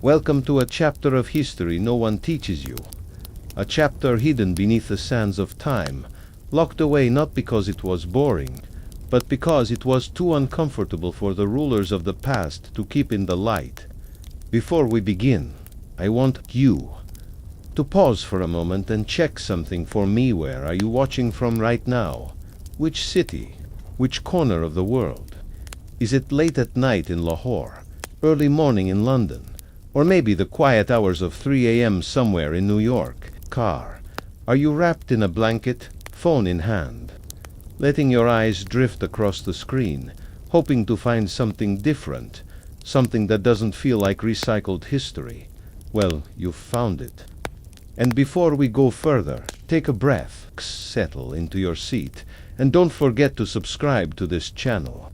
Welcome to a chapter of history no one teaches you. A chapter hidden beneath the sands of time, locked away not because it was boring, but because it was too uncomfortable for the rulers of the past to keep in the light. Before we begin, I want you to pause for a moment and check something for me. Where are you watching from right now? Which city? Which corner of the world? Is it late at night in Lahore, early morning in London, or maybe the quiet hours of 3 a.m. somewhere in New York? Car, are you wrapped in a blanket, phone in hand, letting your eyes drift across the screen, hoping to find something different, something that doesn't feel like recycled history? Well, you've found it. And before we go further, take a breath, settle into your seat, and don't forget to subscribe to this channel.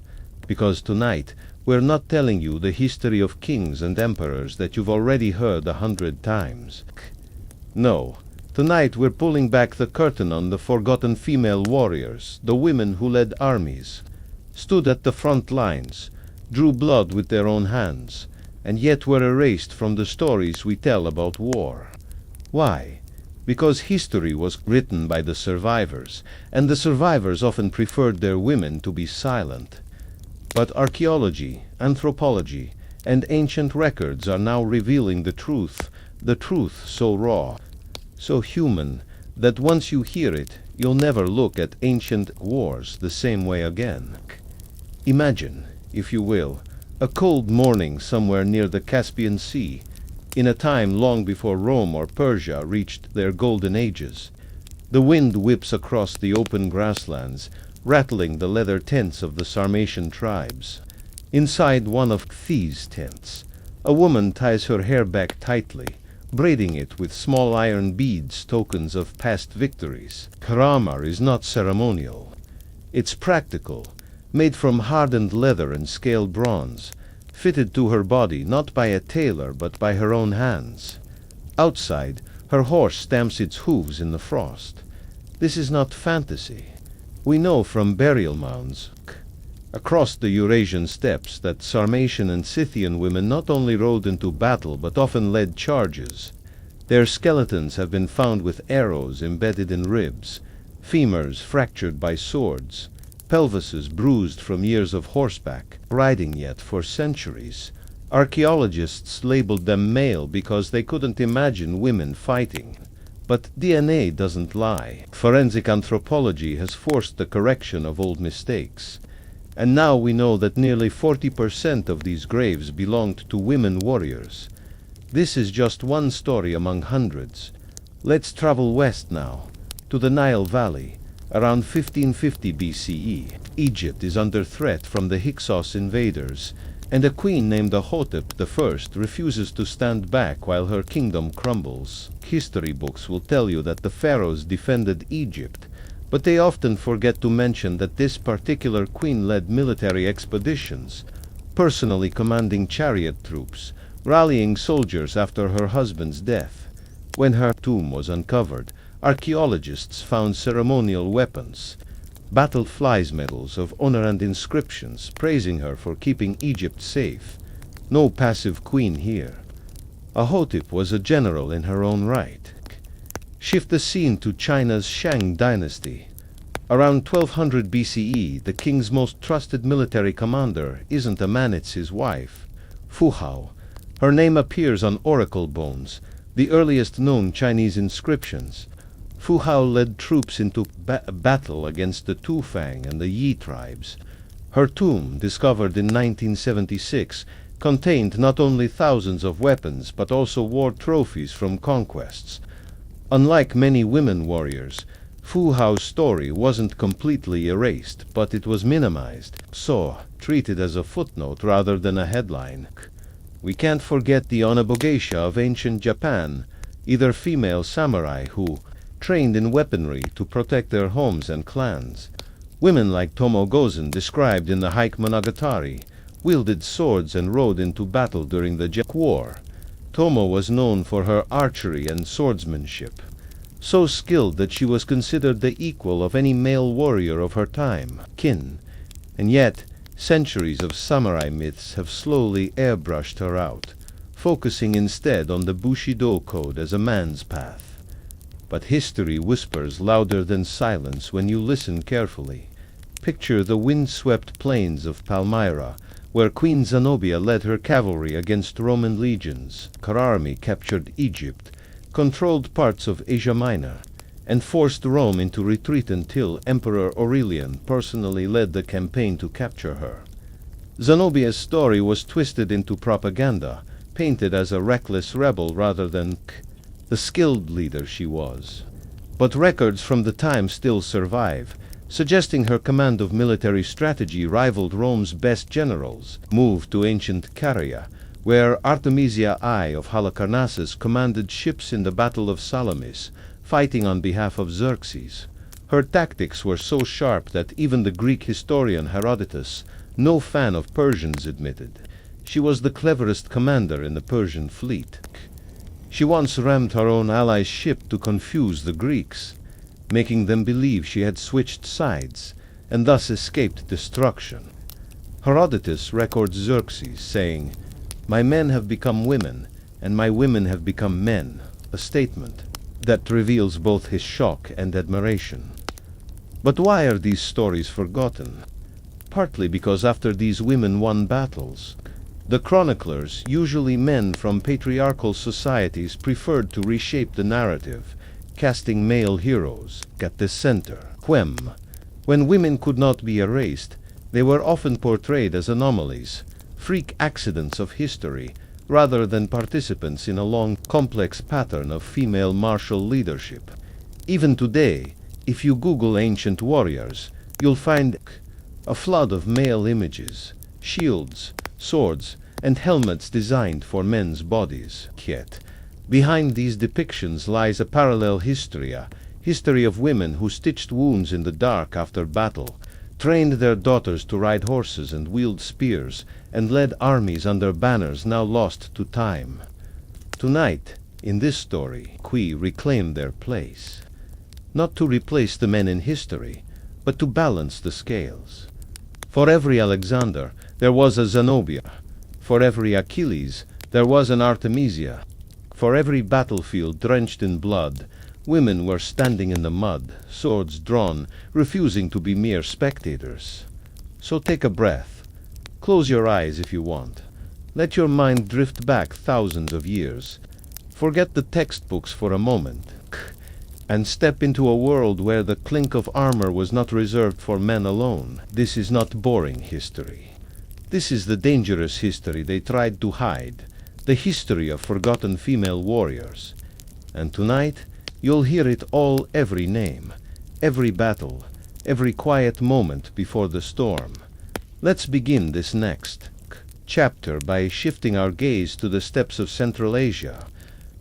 Because tonight, we're not telling you the history of kings and emperors that you've already heard 100 times. No, tonight we're pulling back the curtain on the forgotten female warriors, the women who led armies, stood at the front lines, drew blood with their own hands, and yet were erased from the stories we tell about war. Why? Because history was written by the survivors, and the survivors often preferred their women to be silent. But archaeology, anthropology, and ancient records are now revealing the truth so raw, so human, that once you hear it, you'll never look at ancient wars the same way again. Imagine, if you will, a cold morning somewhere near the Caspian Sea, in a time long before Rome or Persia reached their golden ages. The wind whips across the open grasslands, rattling the leather tents of the Sarmatian tribes. Inside one of these tents, a woman ties her hair back tightly, braiding it with small iron beads, tokens of past victories. Her armor is not ceremonial. It's practical, made from hardened leather and scaled bronze, fitted to her body not by a tailor but by her own hands. Outside, her horse stamps its hooves in the frost. This is not fantasy. We know from burial mounds across the Eurasian steppes that Sarmatian and Scythian women not only rode into battle but often led charges. Their skeletons have been found with arrows embedded in ribs, femurs fractured by swords, pelvises bruised from years of horseback riding. Yet for centuries, archaeologists labeled them male because they couldn't imagine women fighting. But DNA doesn't lie. Forensic anthropology has forced the correction of old mistakes. And now we know that nearly 40% of these graves belonged to women warriors. This is just one story among hundreds. Let's travel west now, to the Nile Valley, around 1550 BCE. Egypt is under threat from the Hyksos invaders, and a queen named Ahotep I refuses to stand back while her kingdom crumbles. History books will tell you that the pharaohs defended Egypt, but they often forget to mention that this particular queen led military expeditions, personally commanding chariot troops, rallying soldiers after her husband's death. When her tomb was uncovered, archaeologists found ceremonial weapons, battle flies, medals of honor, and inscriptions praising her for keeping Egypt safe. No passive queen here. Ahotep was a general in her own right. Shift the scene to China's Shang dynasty. Around 1200 BCE, the king's most trusted military commander isn't a man, it's his wife, Fu Hao. Her name appears on oracle bones, the earliest known Chinese inscriptions. Fu Hao led troops into battle against the Tu Fang and the Yi tribes. Her tomb, discovered in 1976, contained not only thousands of weapons but also war trophies from conquests. Unlike many women warriors, Fu Hao's story wasn't completely erased, but it was minimized, so treated as a footnote rather than a headline. We can't forget the Onabogeisha of ancient Japan, either female samurai who trained in weaponry to protect their homes and clans. Women like Tomo Gozen, described in the Hike Monogatari, wielded swords and rode into battle during the Jack War. Tomo was known for her archery and swordsmanship, so skilled that she was considered the equal of any male warrior of her time. And yet, centuries of samurai myths have slowly airbrushed her out. focusing instead on the Bushido code as a man's path. But history whispers louder than silence when you listen carefully. Picture the wind-swept plains of Palmyra, where Queen Zenobia led her cavalry against Roman legions. Her army captured Egypt, controlled parts of Asia Minor, and forced Rome into retreat until Emperor Aurelian personally led the campaign to capture her. Zenobia's story was twisted into propaganda, painted as a reckless rebel rather than the skilled leader she was. But records from the time still survive, suggesting her command of military strategy rivaled Rome's best generals. Moved to ancient Caria, where Artemisia I of Halicarnassus commanded ships in the Battle of Salamis, fighting on behalf of Xerxes. Her tactics were so sharp that even the Greek historian Herodotus, no fan of Persians, admitted she was the cleverest commander in the Persian fleet. She once rammed her own ally's ship to confuse the Greeks, making them believe she had switched sides, and thus escaped destruction. Herodotus records Xerxes saying, "My men have become women, and my women have become men," a statement that reveals both his shock and admiration. But why are these stories forgotten? Partly because after these women won battles, the chroniclers, usually men from patriarchal societies, preferred to reshape the narrative, casting male heroes at the center. When women could not be erased, they were often portrayed as anomalies, freak accidents of history, rather than participants in a long, complex pattern of female martial leadership. Even today, if you Google ancient warriors, you'll find a flood of male images, shields, swords, and helmets designed for men's bodies. Yet, behind these depictions lies a parallel history of women who stitched wounds in the dark after battle, trained their daughters to ride horses and wield spears, and led armies under banners now lost to time. Tonight, in this story, we reclaim their place, not to replace the men in history, but to balance the scales. For every Alexander, there was a Zenobia. For every Achilles, there was an Artemisia. For every battlefield drenched in blood, women were standing in the mud, swords drawn, refusing to be mere spectators. So take a breath. Close your eyes if you want. Let your mind drift back thousands of years. Forget the textbooks for a moment, and step into a world where the clink of armor was not reserved for men alone. This is not boring history. This is the dangerous history they tried to hide, the history of forgotten female warriors. And tonight, you'll hear it all, every name, every battle, every quiet moment before the storm. Let's begin this next chapter by shifting our gaze to the steppes of Central Asia,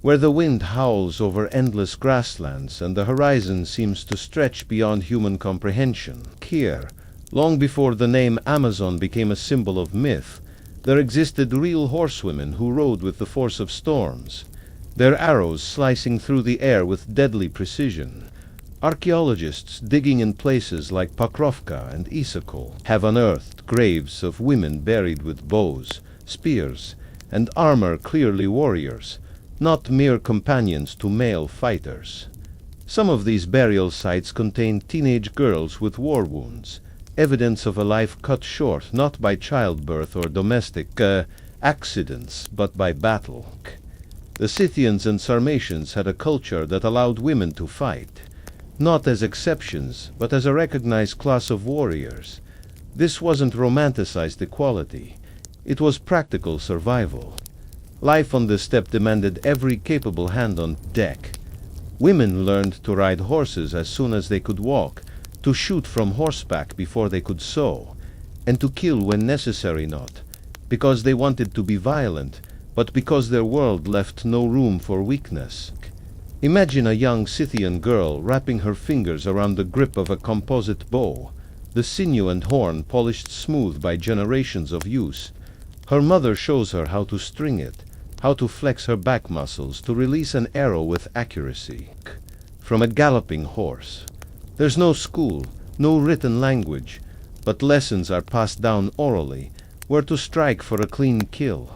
where the wind howls over endless grasslands and the horizon seems to stretch beyond human comprehension. Here, long before the name Amazon became a symbol of myth, there existed real horsewomen who rode with the force of storms, their arrows slicing through the air with deadly precision. Archaeologists digging in places like Pakrovka and Issyk have unearthed graves of women buried with bows, spears, and armor, clearly warriors, not mere companions to male fighters. Some of these burial sites contain teenage girls with war wounds, evidence of a life cut short not by childbirth or domestic accidents, but by battle. The Scythians and Sarmatians had a culture that allowed women to fight, not as exceptions, but as a recognized class of warriors. This wasn't romanticized equality. It was practical survival. Life on the steppe demanded every capable hand on deck. Women learned to ride horses as soon as they could walk, to shoot from horseback before they could sew, and to kill when necessary, not because they wanted to be violent, but because their world left no room for weakness. Imagine a young Scythian girl wrapping her fingers around the grip of a composite bow, the sinew and horn polished smooth by generations of use. Her mother shows her how to string it, how to flex her back muscles to release an arrow with accuracy from a galloping horse. There's no school, no written language, but lessons are passed down orally, where to strike for a clean kill,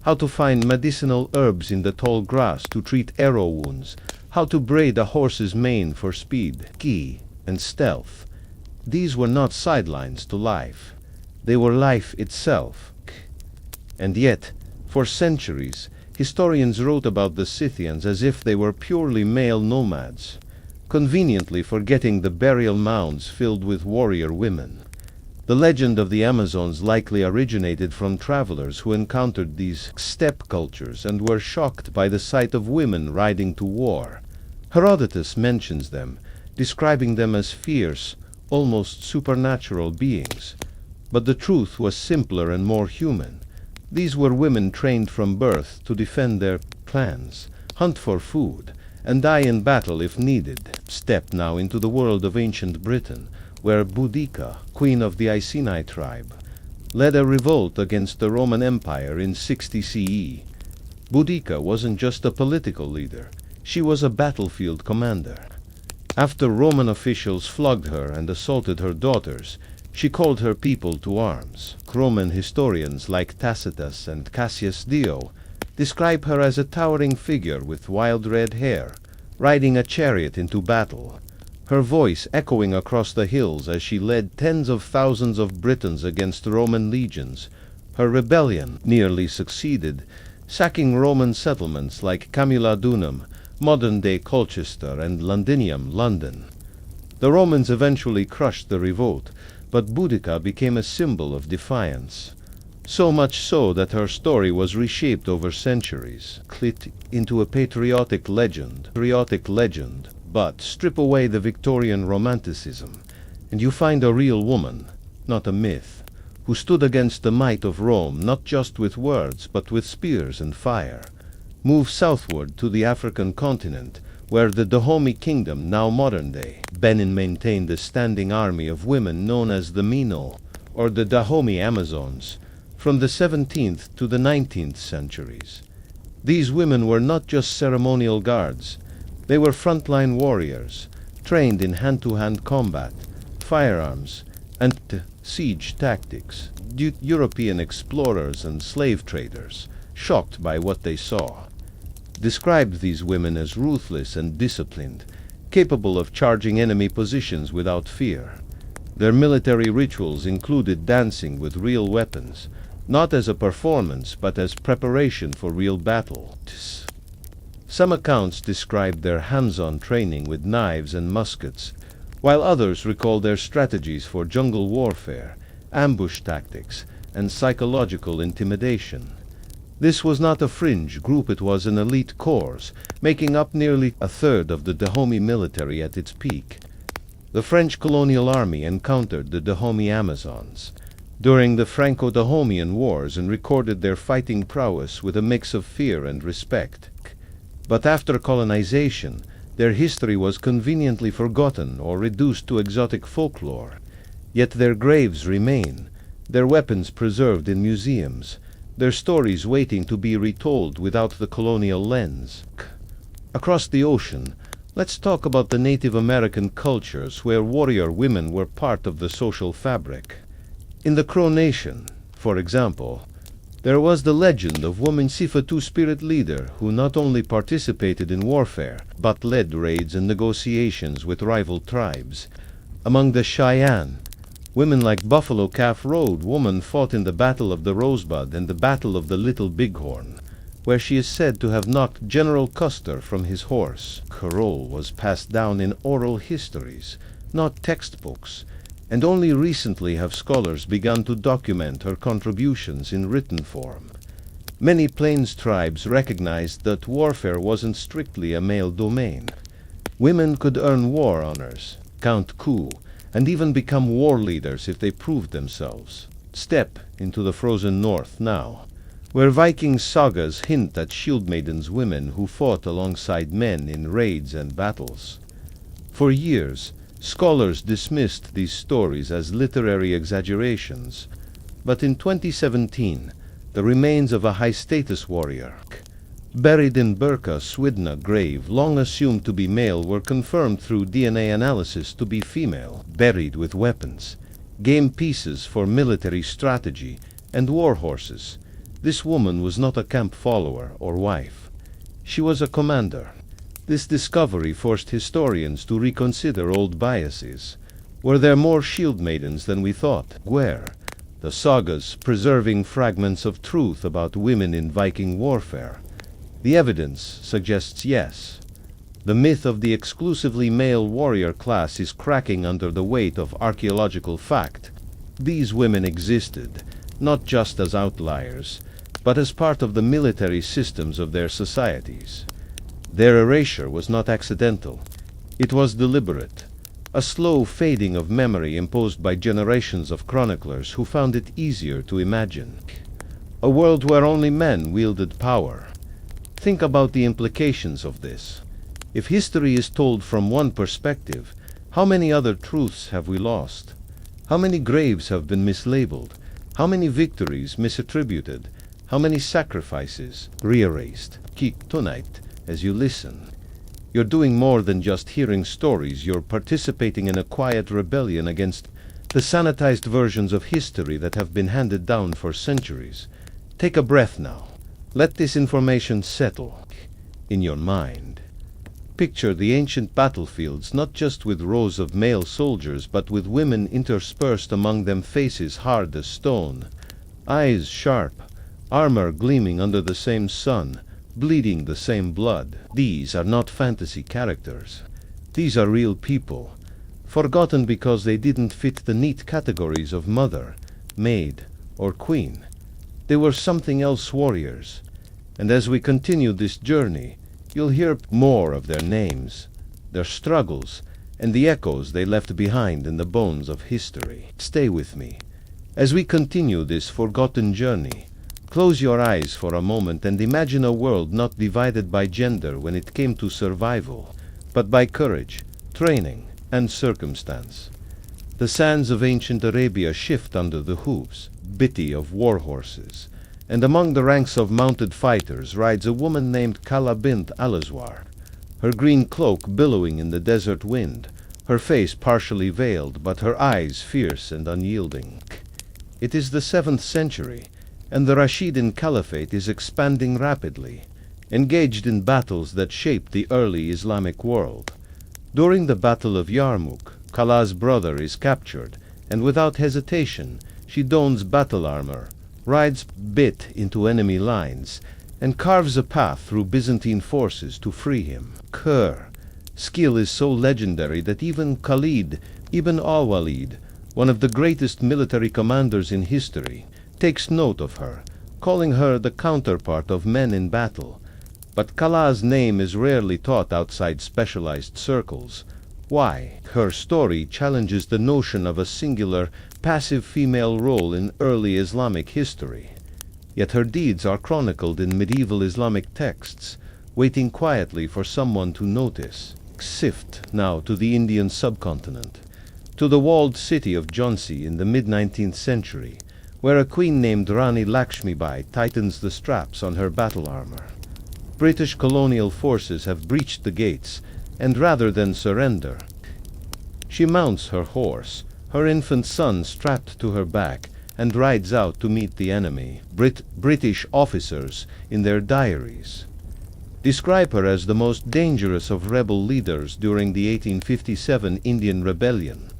how to find medicinal herbs in the tall grass to treat arrow wounds, how to braid a horse's mane for speed, ki, and stealth. These were not sidelines to life. They were life itself. And yet, for centuries, historians wrote about the Scythians as if they were purely male nomads, conveniently forgetting the burial mounds filled with warrior women. The legend of the Amazons likely originated from travelers who encountered these steppe cultures and were shocked by the sight of women riding to war. Herodotus mentions them, describing them as fierce, almost supernatural beings. But the truth was simpler and more human. These were women trained from birth to defend their clans, hunt for food, and die in battle if needed. Step now into the world of ancient Britain, where Boudica, queen of the Iceni tribe, led a revolt against the Roman Empire in 60 CE. Boudica wasn't just a political leader, she was a battlefield commander. After Roman officials flogged her and assaulted her daughters, she called her people to arms. Roman historians like Tacitus and Cassius Dio describe her as a towering figure with wild red hair, riding a chariot into battle, her voice echoing across the hills as she led tens of thousands of Britons against Roman legions. Her rebellion nearly succeeded, sacking Roman settlements like Camulodunum, modern-day Colchester, and Londinium, London. The Romans eventually crushed the revolt, but Boudica became a symbol of defiance. So much so that her story was reshaped over centuries, clipped into a patriotic legend. But strip away the Victorian romanticism, and you find a real woman, not a myth, who stood against the might of Rome not just with words but with spears and fire. Move southward to the African continent, where the Dahomey kingdom, now modern-day, Benin maintained a standing army of women known as the Mino, or the Dahomey Amazons, from the 17th to the 19th centuries. These women were not just ceremonial guards. They were frontline warriors, trained in hand-to-hand combat, firearms, and siege tactics. European explorers and slave traders, shocked by what they saw, described these women as ruthless and disciplined, capable of charging enemy positions without fear. Their military rituals included dancing with real weapons, not as a performance but as preparation for real battle. Some accounts describe their hands-on training with knives and muskets, while others recall their strategies for jungle warfare, ambush tactics, and psychological intimidation. This was not a fringe group, it was an elite corps, making up nearly a third of the Dahomey military at its peak. The French colonial army encountered the Dahomey Amazons during the Franco-Dahomean Wars and recorded their fighting prowess with a mix of fear and respect. But after colonization, their history was conveniently forgotten or reduced to exotic folklore. Yet their graves remain, their weapons preserved in museums, their stories waiting to be retold without the colonial lens. Across the ocean, let's talk about the Native American cultures where warrior women were part of the social fabric. In the Crow Nation, for example, there was the legend of woman Sifatu spirit leader who not only participated in warfare, but led raids and negotiations with rival tribes. Among the Cheyenne, women like Buffalo Calf Road woman fought in the Battle of the Rosebud and the Battle of the Little Bighorn, where she is said to have knocked General Custer from his horse. Her role was passed down in oral histories, not textbooks, and only recently have scholars begun to document her contributions in written form. Many Plains tribes recognized that warfare wasn't strictly a male domain. Women could earn war honors, count coup, and even become war leaders if they proved themselves. Step into the frozen north now, where Viking sagas hint at shield maidens women who fought alongside men in raids and battles. For years, scholars dismissed these stories as literary exaggerations, but in 2017, the remains of a high-status warrior, buried in Birka Swidna grave long assumed to be male, were confirmed through DNA analysis to be female, buried with weapons, game pieces for military strategy, and war horses. This woman was not a camp follower or wife. She was a commander. This discovery forced historians to reconsider old biases. Were there more shield maidens than we thought? Where? The sagas preserving fragments of truth about women in Viking warfare. The evidence suggests yes. The myth of the exclusively male warrior class is cracking under the weight of archaeological fact. These women existed, not just as outliers, but as part of the military systems of their societies. Their erasure was not accidental. It was deliberate. A slow fading of memory imposed by generations of chroniclers who found it easier to imagine. A world where only men wielded power. Think about the implications of this. If history is told from one perspective, how many other truths have we lost? How many graves have been mislabeled? How many victories misattributed? How many sacrifices re-erased? Keep tonight as you listen. You're doing more than just hearing stories. You're participating in a quiet rebellion against the sanitized versions of history that have been handed down for centuries. Take a breath now. Let this information settle in your mind. Picture the ancient battlefields not just with rows of male soldiers, but with women interspersed among them, faces hard as stone, eyes sharp, armor gleaming under the same sun, bleeding the same blood. These are not fantasy characters. These are real people, forgotten because they didn't fit the neat categories of mother, maid, or queen. They were something else, warriors. And as we continue this journey, you'll hear more of their names, their struggles, and the echoes they left behind in the bones of history. Stay with me. As we continue this forgotten journey, close your eyes for a moment and imagine a world not divided by gender when it came to survival, but by courage, training, and circumstance. The sands of ancient Arabia shift under the hooves, bitty of war horses, and among the ranks of mounted fighters rides a woman named Kala bint Alazwar, her green cloak billowing in the desert wind, her face partially veiled, but her eyes fierce and unyielding. It is the 7th century, and the Rashidun Caliphate is expanding rapidly, engaged in battles that shaped the early Islamic world. During the Battle of Yarmouk, Kala's brother is captured, and without hesitation, she dons battle armor, rides bit into enemy lines, and carves a path through Byzantine forces to free him. Her skill is so legendary that even Khalid ibn al-Walid, one of the greatest military commanders in history, takes note of her, calling her the counterpart of men in battle. But Kala's name is rarely taught outside specialized circles. Why? Her story challenges the notion of a singular, passive female role in early Islamic history. Yet her deeds are chronicled in medieval Islamic texts, waiting quietly for someone to notice. Shift now to the Indian subcontinent, to the walled city of Jhansi in the mid-19th century, where a queen named Rani Lakshmibai tightens the straps on her battle armor. British colonial forces have breached the gates, and rather than surrender, she mounts her horse, her infant son strapped to her back, and rides out to meet the enemy. British officers, in their diaries, describe her as the most dangerous of rebel leaders during the 1857 Indian Rebellion.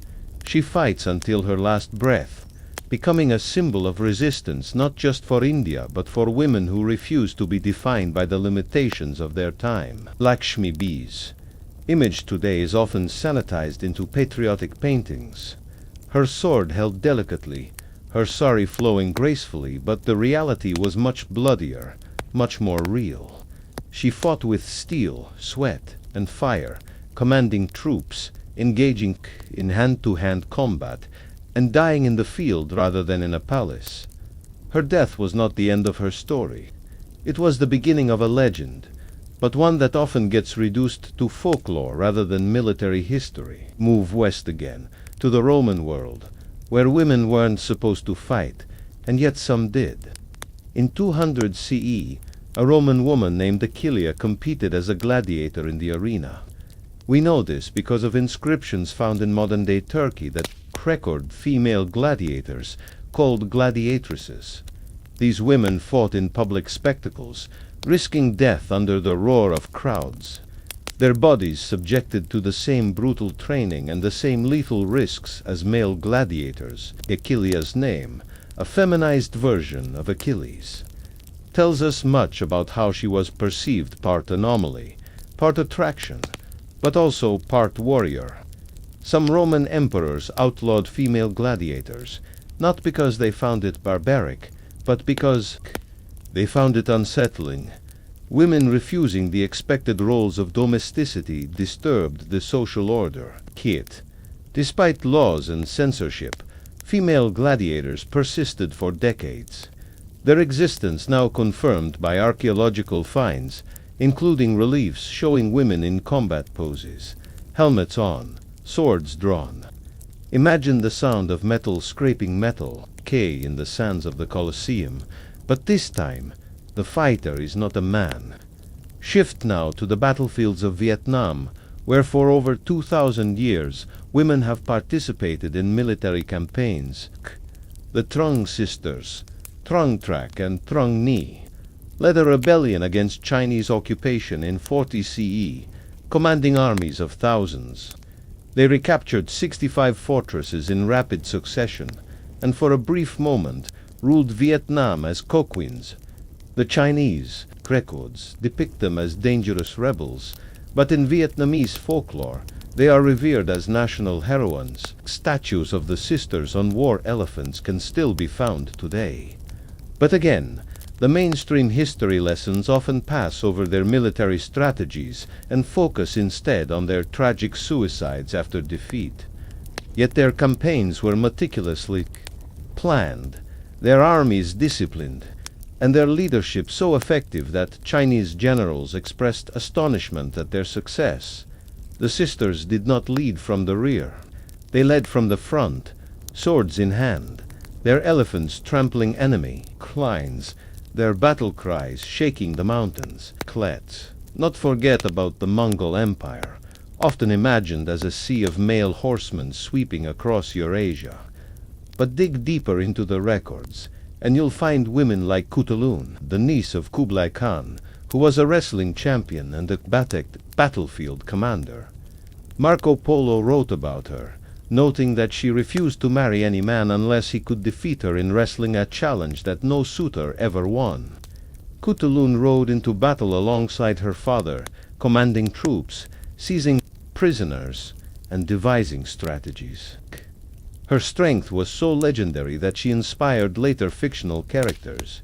She fights until her last breath, becoming a symbol of resistance not just for India but for women who refuse to be defined by the limitations of their time. Lakshmi Bai's image today is often sanitized into patriotic paintings. Her sword held delicately, her sari flowing gracefully, but the reality was much bloodier, much more real. She fought with steel, sweat, and fire, commanding troops, engaging in hand-to-hand combat, and dying in the field rather than in a palace. Her death was not the end of her story. It was the beginning of a legend, but one that often gets reduced to folklore rather than military history. Move west again, to the Roman world, where women weren't supposed to fight, and yet some did. In 200 CE, a Roman woman named Achillia competed as a gladiator in the arena. We know this because of inscriptions found in modern-day Turkey that record female gladiators, called gladiatresses. These women fought in public spectacles, risking death under the roar of crowds. Their bodies subjected to the same brutal training and the same lethal risks as male gladiators. Achilles' name, a feminized version of Achilles, tells us much about how she was perceived, part anomaly, part attraction, but also part warrior. Some Roman emperors outlawed female gladiators, not because they found it barbaric, but because they found it unsettling. Women refusing the expected roles of domesticity disturbed the social order. Kit. Despite laws and censorship, female gladiators persisted for decades. Their existence now confirmed by archaeological finds, including reliefs showing women in combat poses, helmets on, swords drawn. Imagine the sound of metal scraping metal, in the sands of the Colosseum, but this time, the fighter is not a man. Shift now to the battlefields of Vietnam, where for over 2,000 years, women have participated in military campaigns. The Trung sisters, Trung Trak and Trung Ni, led a rebellion against Chinese occupation in 40 CE, commanding armies of thousands. They recaptured 65 fortresses in rapid succession, and for a brief moment ruled Vietnam as co-queens. The Chinese records depict them as dangerous rebels, but in Vietnamese folklore, they are revered as national heroines. Statues of the sisters on war elephants can still be found today. But again, the mainstream history lessons often pass over their military strategies and focus instead on their tragic suicides after defeat. Yet their campaigns were meticulously planned, their armies disciplined, and their leadership so effective that Chinese generals expressed astonishment at their success. The sisters did not lead from the rear. They led from the front, swords in hand, their elephants trampling enemy lines, their battle cries shaking the mountains. Let's not forget about the Mongol Empire, often imagined as a sea of male horsemen sweeping across Eurasia. But dig deeper into the records, and you'll find women like Kutulun, the niece of Kublai Khan, who was a wrestling champion and a battlefield commander. Marco Polo wrote about her, noting that she refused to marry any man unless he could defeat her in wrestling, a challenge that no suitor ever won. Kutulun rode into battle alongside her father, commanding troops, seizing prisoners, and devising strategies. Her strength was so legendary that she inspired later fictional characters,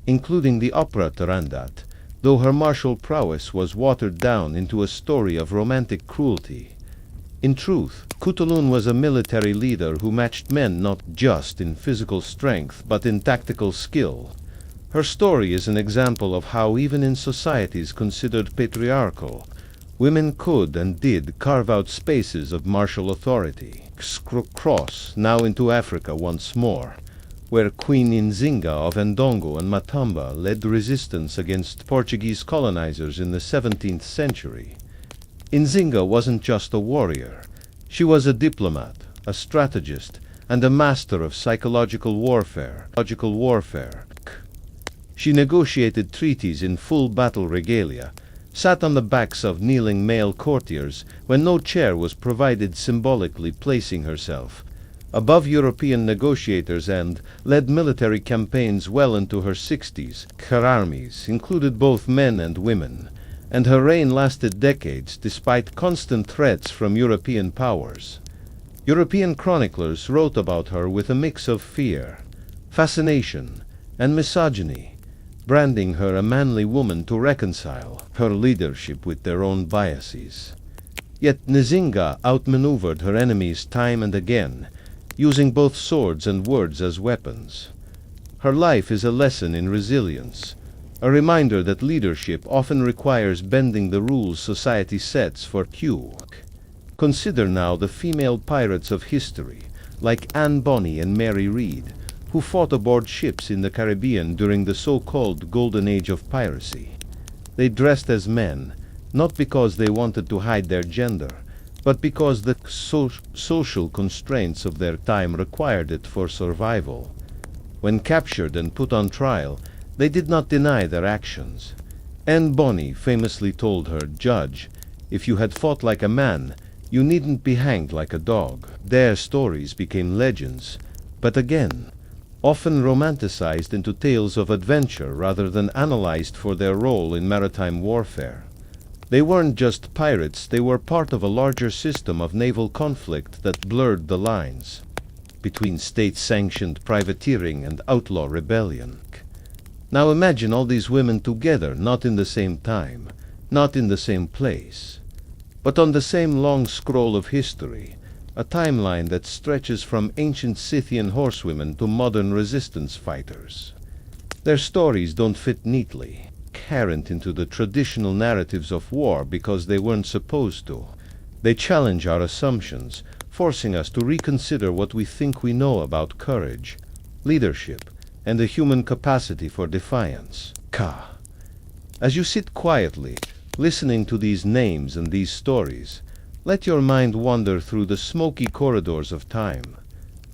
including the opera Tarandat, though her martial prowess was watered down into a story of romantic cruelty. In truth, Kutulun was a military leader who matched men not just in physical strength but in tactical skill. Her story is an example of how even in societies considered patriarchal, women could and did carve out spaces of martial authority. Cross now into Africa once more, where Queen Nzinga of Ndongo and Matamba led resistance against Portuguese colonizers in the 17th century. Nzinga wasn't just a warrior. She was a diplomat, a strategist, and a master of psychological warfare. She negotiated treaties in full battle regalia, sat on the backs of kneeling male courtiers when no chair was provided, symbolically placing herself above European negotiators, and led military campaigns well into her 60s. Her armies included both men and women, and her reign lasted decades despite constant threats from European powers. European chroniclers wrote about her with a mix of fear, fascination, and misogyny, branding her a manly woman to reconcile her leadership with their own biases. Yet Nzinga outmaneuvered her enemies time and again, using both swords and words as weapons. Her life is a lesson in resilience, a reminder that leadership often requires bending the rules society sets for you. Consider now the female pirates of history, like Anne Bonny and Mary Read, who fought aboard ships in the Caribbean during the so-called Golden Age of piracy. They dressed as men, not because they wanted to hide their gender, but because the social constraints of their time required it for survival. When captured and put on trial, they did not deny their actions. Anne Bonny famously told her judge, "If you had fought like a man, you needn't be hanged like a dog." Their stories became legends, but again, often romanticized into tales of adventure rather than analyzed for their role in maritime warfare. They weren't just pirates, they were part of a larger system of naval conflict that blurred the lines between state-sanctioned privateering and outlaw rebellion. Now imagine all these women together, not in the same time, not in the same place, but on the same long scroll of history, a timeline that stretches from ancient Scythian horsewomen to modern resistance fighters. Their stories don't fit neatly, coherent into the traditional narratives of war because they weren't supposed to. They challenge our assumptions, forcing us to reconsider what we think we know about courage, leadership, and the human capacity for defiance. As you sit quietly, listening to these names and these stories, let your mind wander through the smoky corridors of time.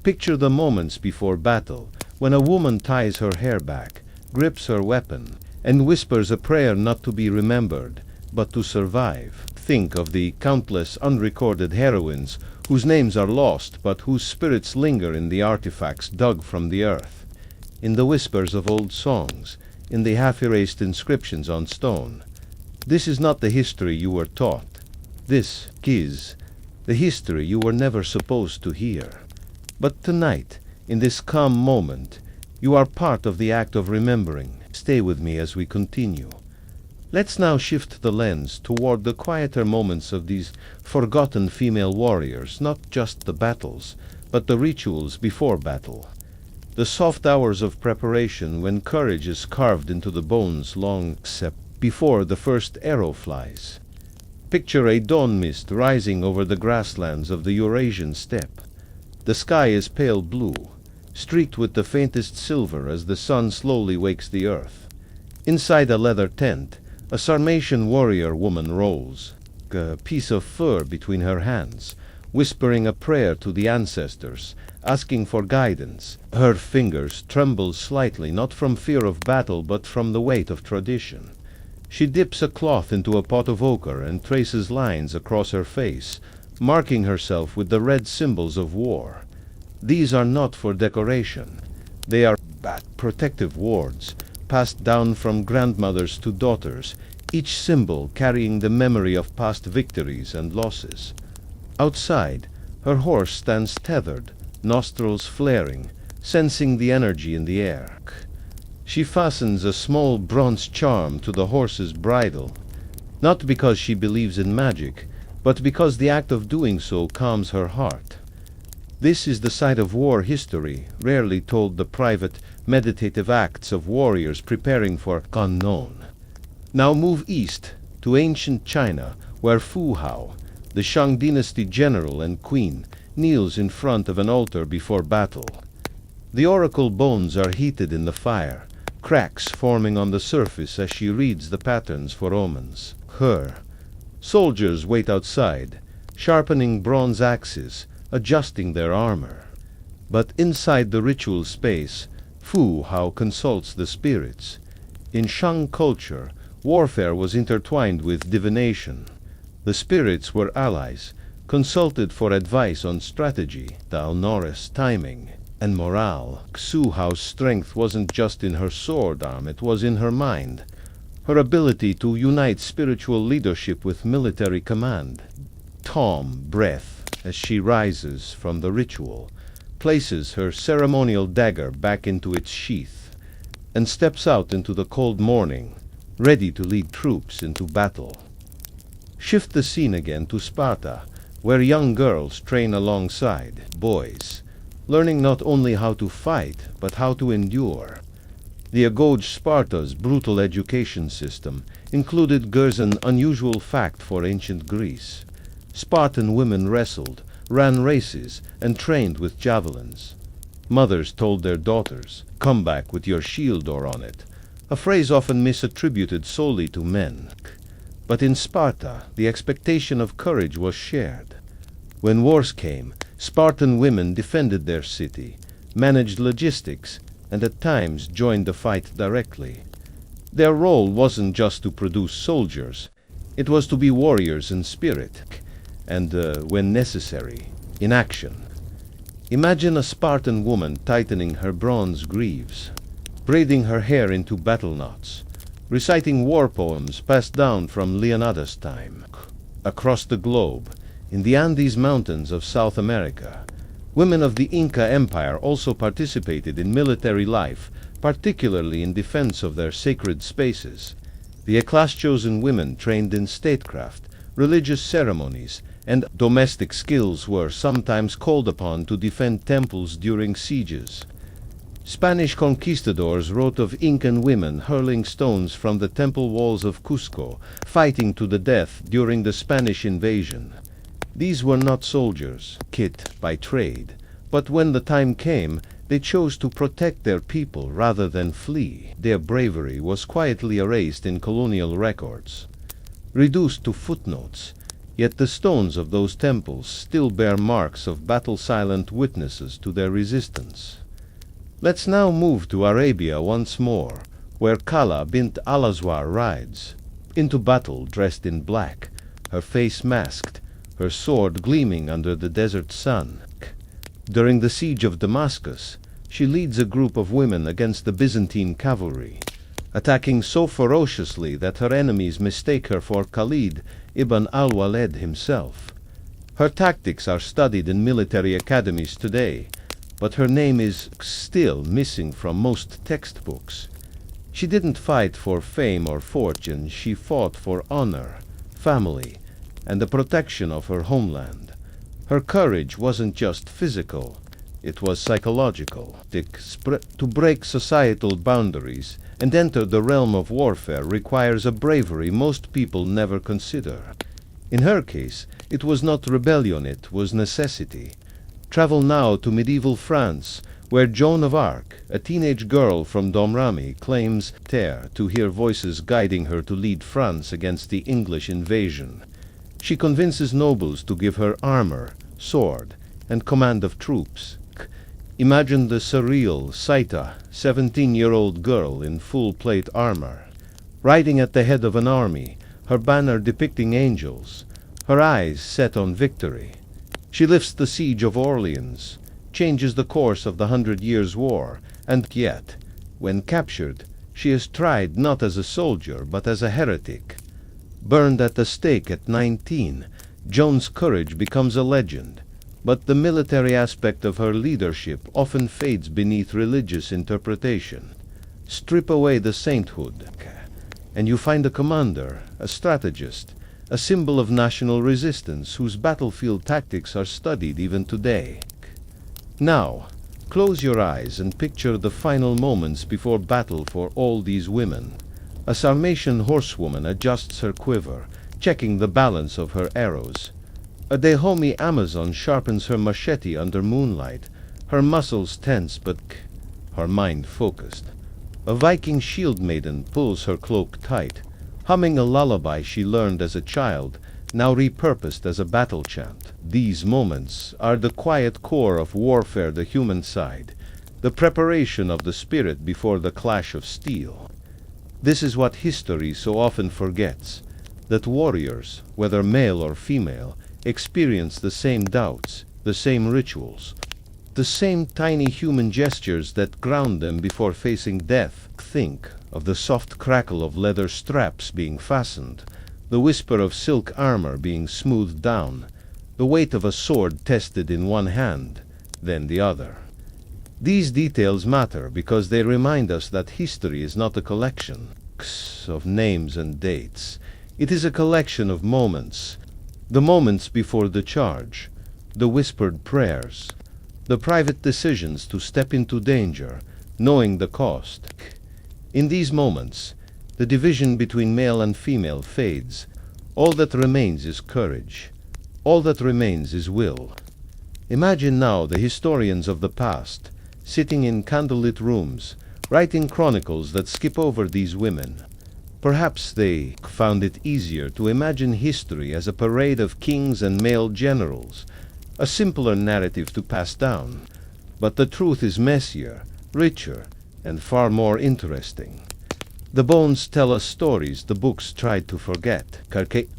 Picture the moments before battle, when a woman ties her hair back, grips her weapon, and whispers a prayer not to be remembered, but to survive. Think of the countless unrecorded heroines whose names are lost, but whose spirits linger in the artifacts dug from the earth, in the whispers of old songs, in the half-erased inscriptions on stone. This is not the history you were taught. This is the history you were never supposed to hear. But tonight, in this calm moment, you are part of the act of remembering. Stay with me as we continue. Let's now shift the lens toward the quieter moments of these forgotten female warriors, not just the battles, but the rituals before battle. The soft hours of preparation when courage is carved into the bones long before the first arrow flies. Picture a dawn mist rising over the grasslands of the Eurasian steppe. The sky is pale blue, streaked with the faintest silver as the sun slowly wakes the earth. Inside a leather tent, a Sarmatian warrior woman rolls, a piece of fur between her hands, whispering a prayer to the ancestors, asking for guidance. Her fingers tremble slightly, not from fear of battle, but from the weight of tradition. She dips a cloth into a pot of ochre and traces lines across her face, marking herself with the red symbols of war. These are not for decoration. They are protective wards, passed down from grandmothers to daughters, each symbol carrying the memory of past victories and losses. Outside, her horse stands tethered, nostrils flaring, sensing the energy in the air. She fastens a small bronze charm to the horse's bridle, not because she believes in magic, but because the act of doing so calms her heart. This is the side of war history rarely told, the private, meditative acts of warriors preparing for unknown. Now move east to ancient China, where Fu Hao, the Shang dynasty general and queen, kneels in front of an altar before battle. The oracle bones are heated in the fire, cracks forming on the surface as she reads the patterns for omens. Her soldiers wait outside, sharpening bronze axes, adjusting their armor. But inside the ritual space, Fu Hao consults the spirits. In Shang culture, warfare was intertwined with divination. The spirits were allies, consulted for advice on strategy, Norris timing, and morale. Fu Hao's strength wasn't just in her sword arm, it was in her mind, her ability to unite spiritual leadership with military command. Calm breath as she rises from the ritual, places her ceremonial dagger back into its sheath, and steps out into the cold morning, ready to lead troops into battle. Shift the scene again to Sparta, where young girls train alongside boys, learning not only how to fight, but how to endure. The Agoj Sparta's brutal education system included girls, an unusual fact for ancient Greece. Spartan women wrestled, ran races, and trained with javelins. Mothers told their daughters, "Come back with your shield or on it," a phrase often misattributed solely to men. But in Sparta, the expectation of courage was shared. When wars came, Spartan women defended their city, managed logistics, and at times joined the fight directly. Their role wasn't just to produce soldiers, it was to be warriors in spirit, and, when necessary, in action. Imagine a Spartan woman tightening her bronze greaves, braiding her hair into battle knots, reciting war poems passed down from Leonidas' time. Across the globe, in the Andes Mountains of South America, women of the Inca Empire also participated in military life, particularly in defense of their sacred spaces. The class-chosen women trained in statecraft, religious ceremonies, and domestic skills were sometimes called upon to defend temples during sieges. Spanish conquistadors wrote of Incan women hurling stones from the temple walls of Cusco, fighting to the death during the Spanish invasion. These were not soldiers, kit by trade, but when the time came, they chose to protect their people rather than flee. Their bravery was quietly erased in colonial records, reduced to footnotes, yet the stones of those temples still bear marks of battle-silent witnesses to their resistance. Let's now move to Arabia once more, where Kala bint al-Azwar rides into battle dressed in black, her face masked, her sword gleaming under the desert sun. During the siege of Damascus, she leads a group of women against the Byzantine cavalry, attacking so ferociously that her enemies mistake her for Khalid ibn al-Walid himself. Her tactics are studied in military academies today, but her name is still missing from most textbooks. She didn't fight for fame or fortune, she fought for honor, family, and the protection of her homeland. Her courage wasn't just physical, it was psychological. To break societal boundaries and enter the realm of warfare requires a bravery most people never consider. In her case, it was not rebellion, it was necessity. Travel now to medieval France, where Joan of Arc, a teenage girl from Domremy, claims to hear voices guiding her to lead France against the English invasion. She convinces nobles to give her armor, sword, and command of troops. Imagine the surreal Saita, 17-year-old girl in full plate armor, riding at the head of an army, her banner depicting angels, her eyes set on victory. She lifts the siege of Orleans, changes the course of the 100 Years' War, and yet, when captured, she is tried not as a soldier but as a heretic. Burned at the stake at 19, Joan's courage becomes a legend, but the military aspect of her leadership often fades beneath religious interpretation. Strip away the sainthood, and you find a commander, a strategist, a symbol of national resistance whose battlefield tactics are studied even today. Now, close your eyes and picture the final moments before battle for all these women. A Sarmatian horsewoman adjusts her quiver, checking the balance of her arrows. A Dahomey Amazon sharpens her machete under moonlight, her muscles tense but her mind focused. A Viking shield maiden pulls her cloak tight, humming a lullaby she learned as a child, now repurposed as a battle chant. These moments are the quiet core of warfare, the human side, the preparation of the spirit before the clash of steel. This is what history so often forgets, that warriors, whether male or female, experience the same doubts, the same rituals, the same tiny human gestures that ground them before facing death. Think of the soft crackle of leather straps being fastened, the whisper of silk armor being smoothed down, the weight of a sword tested in one hand, then the other. These details matter because they remind us that history is not a collection of names and dates. It is a collection of moments. The moments before the charge, the whispered prayers, the private decisions to step into danger, knowing the cost. In these moments, the division between male and female fades. All that remains is courage. All that remains is will. Imagine now the historians of the past, sitting in candlelit rooms, writing chronicles that skip over these women. Perhaps they found it easier to imagine history as a parade of kings and male generals, a simpler narrative to pass down. But the truth is messier, richer, and far more interesting. The bones tell us stories the books tried to forget.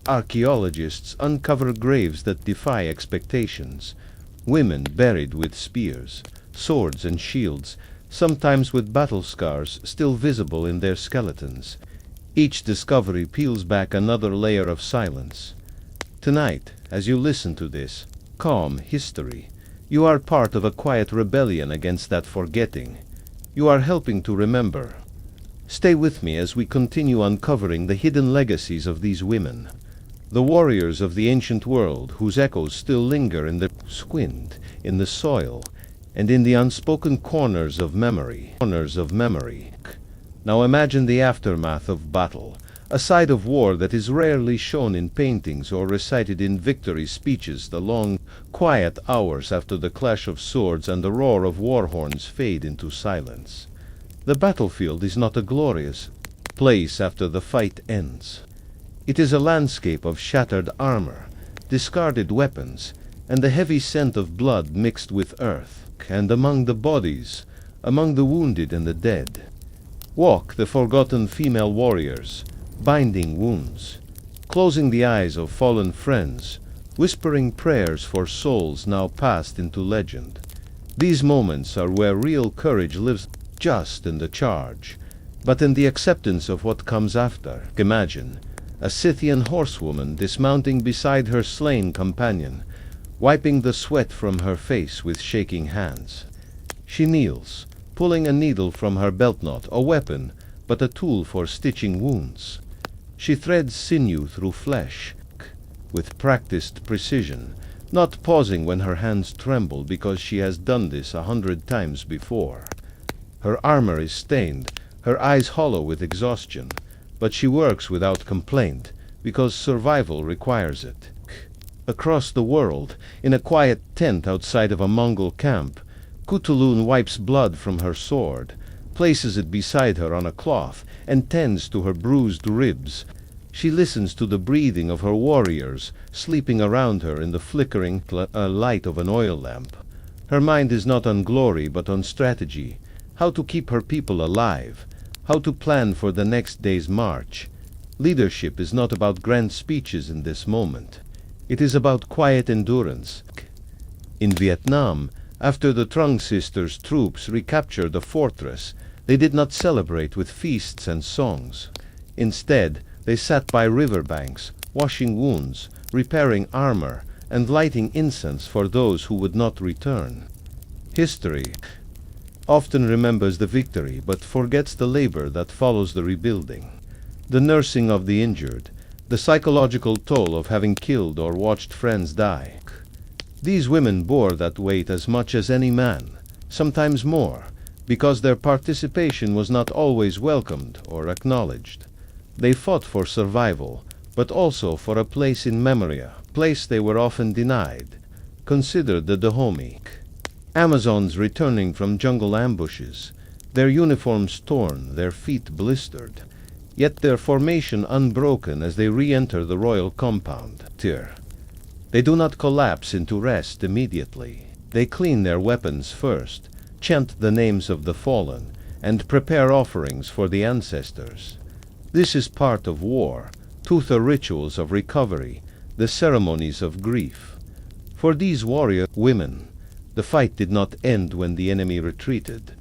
Archaeologists uncover graves that defy expectations. Women buried with spears, swords and shields, sometimes with battle scars still visible in their skeletons. Each discovery peels back another layer of silence. Tonight, as you listen to this calm history, you are part of a quiet rebellion against that forgetting. You are helping to remember. Stay with me as we continue uncovering the hidden legacies of these women, the warriors of the ancient world whose echoes still linger in the wind, in the soil, and in the unspoken corners of memory. Now imagine the aftermath of battle, a side of war that is rarely shown in paintings or recited in victory speeches. The long, quiet hours after the clash of swords and the roar of war horns fade into silence. The battlefield is not a glorious place after the fight ends. It is a landscape of shattered armor, discarded weapons, and the heavy scent of blood mixed with earth. And among the bodies, among the wounded and the dead, walk the forgotten female warriors, binding wounds, closing the eyes of fallen friends, whispering prayers for souls now passed into legend. These moments are where real courage lives, just in the charge, but in the acceptance of what comes after. Imagine a Scythian horsewoman dismounting beside her slain companion, wiping the sweat from her face with shaking hands. She kneels, pulling a needle from her belt knot, a weapon, but a tool for stitching wounds. She threads sinew through flesh, with practiced precision, not pausing when her hands tremble because she has done this 100 times before. Her armor is stained, her eyes hollow with exhaustion, but she works without complaint because survival requires it. Across the world, in a quiet tent outside of a Mongol camp, Kutulun wipes blood from her sword, places it beside her on a cloth, and tends to her bruised ribs. She listens to the breathing of her warriors sleeping around her in the flickering light of an oil lamp. Her mind is not on glory but on strategy, how to keep her people alive, how to plan for the next day's march. Leadership is not about grand speeches in this moment. It is about quiet endurance. In Vietnam, after the Trung sisters' troops recaptured the fortress, they did not celebrate with feasts and songs. Instead, they sat by riverbanks, washing wounds, repairing armor, and lighting incense for those who would not return. History often remembers the victory but forgets the labor that follows the rebuilding, the nursing of the injured, the psychological toll of having killed or watched friends die. These women bore that weight as much as any man, sometimes more, because their participation was not always welcomed or acknowledged. They fought for survival, but also for a place in memory, a place they were often denied. Consider the Dahomey, Amazons returning from jungle ambushes, their uniforms torn, their feet blistered, yet their formation unbroken as they re-enter the royal compound. They do not collapse into rest immediately. They clean their weapons first, chant the names of the fallen, and prepare offerings for the ancestors. This is part of war, the rituals of recovery, the ceremonies of grief. For these warrior women, the fight did not end when the enemy retreated.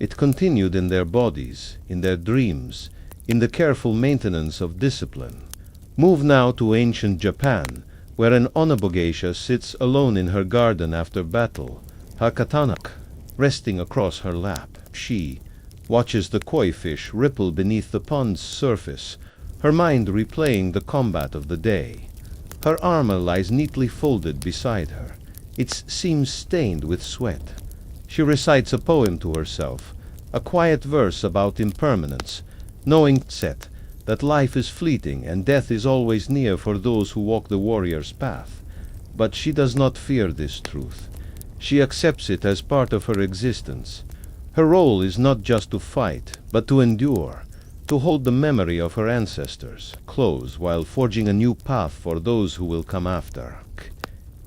It continued in their bodies, in their dreams, in the careful maintenance of discipline. Move now to ancient Japan, where an onabogeisha sits alone in her garden after battle, her katana resting across her lap. She watches the koi fish ripple beneath the pond's surface, her mind replaying the combat of the day. Her armor lies neatly folded beside her, its seams stained with sweat. She recites a poem to herself, a quiet verse about impermanence, knowing that life is fleeting and death is always near for those who walk the warrior's path. But she does not fear this truth. She accepts it as part of her existence. Her role is not just to fight, but to endure, to hold the memory of her ancestors close while forging a new path for those who will come after.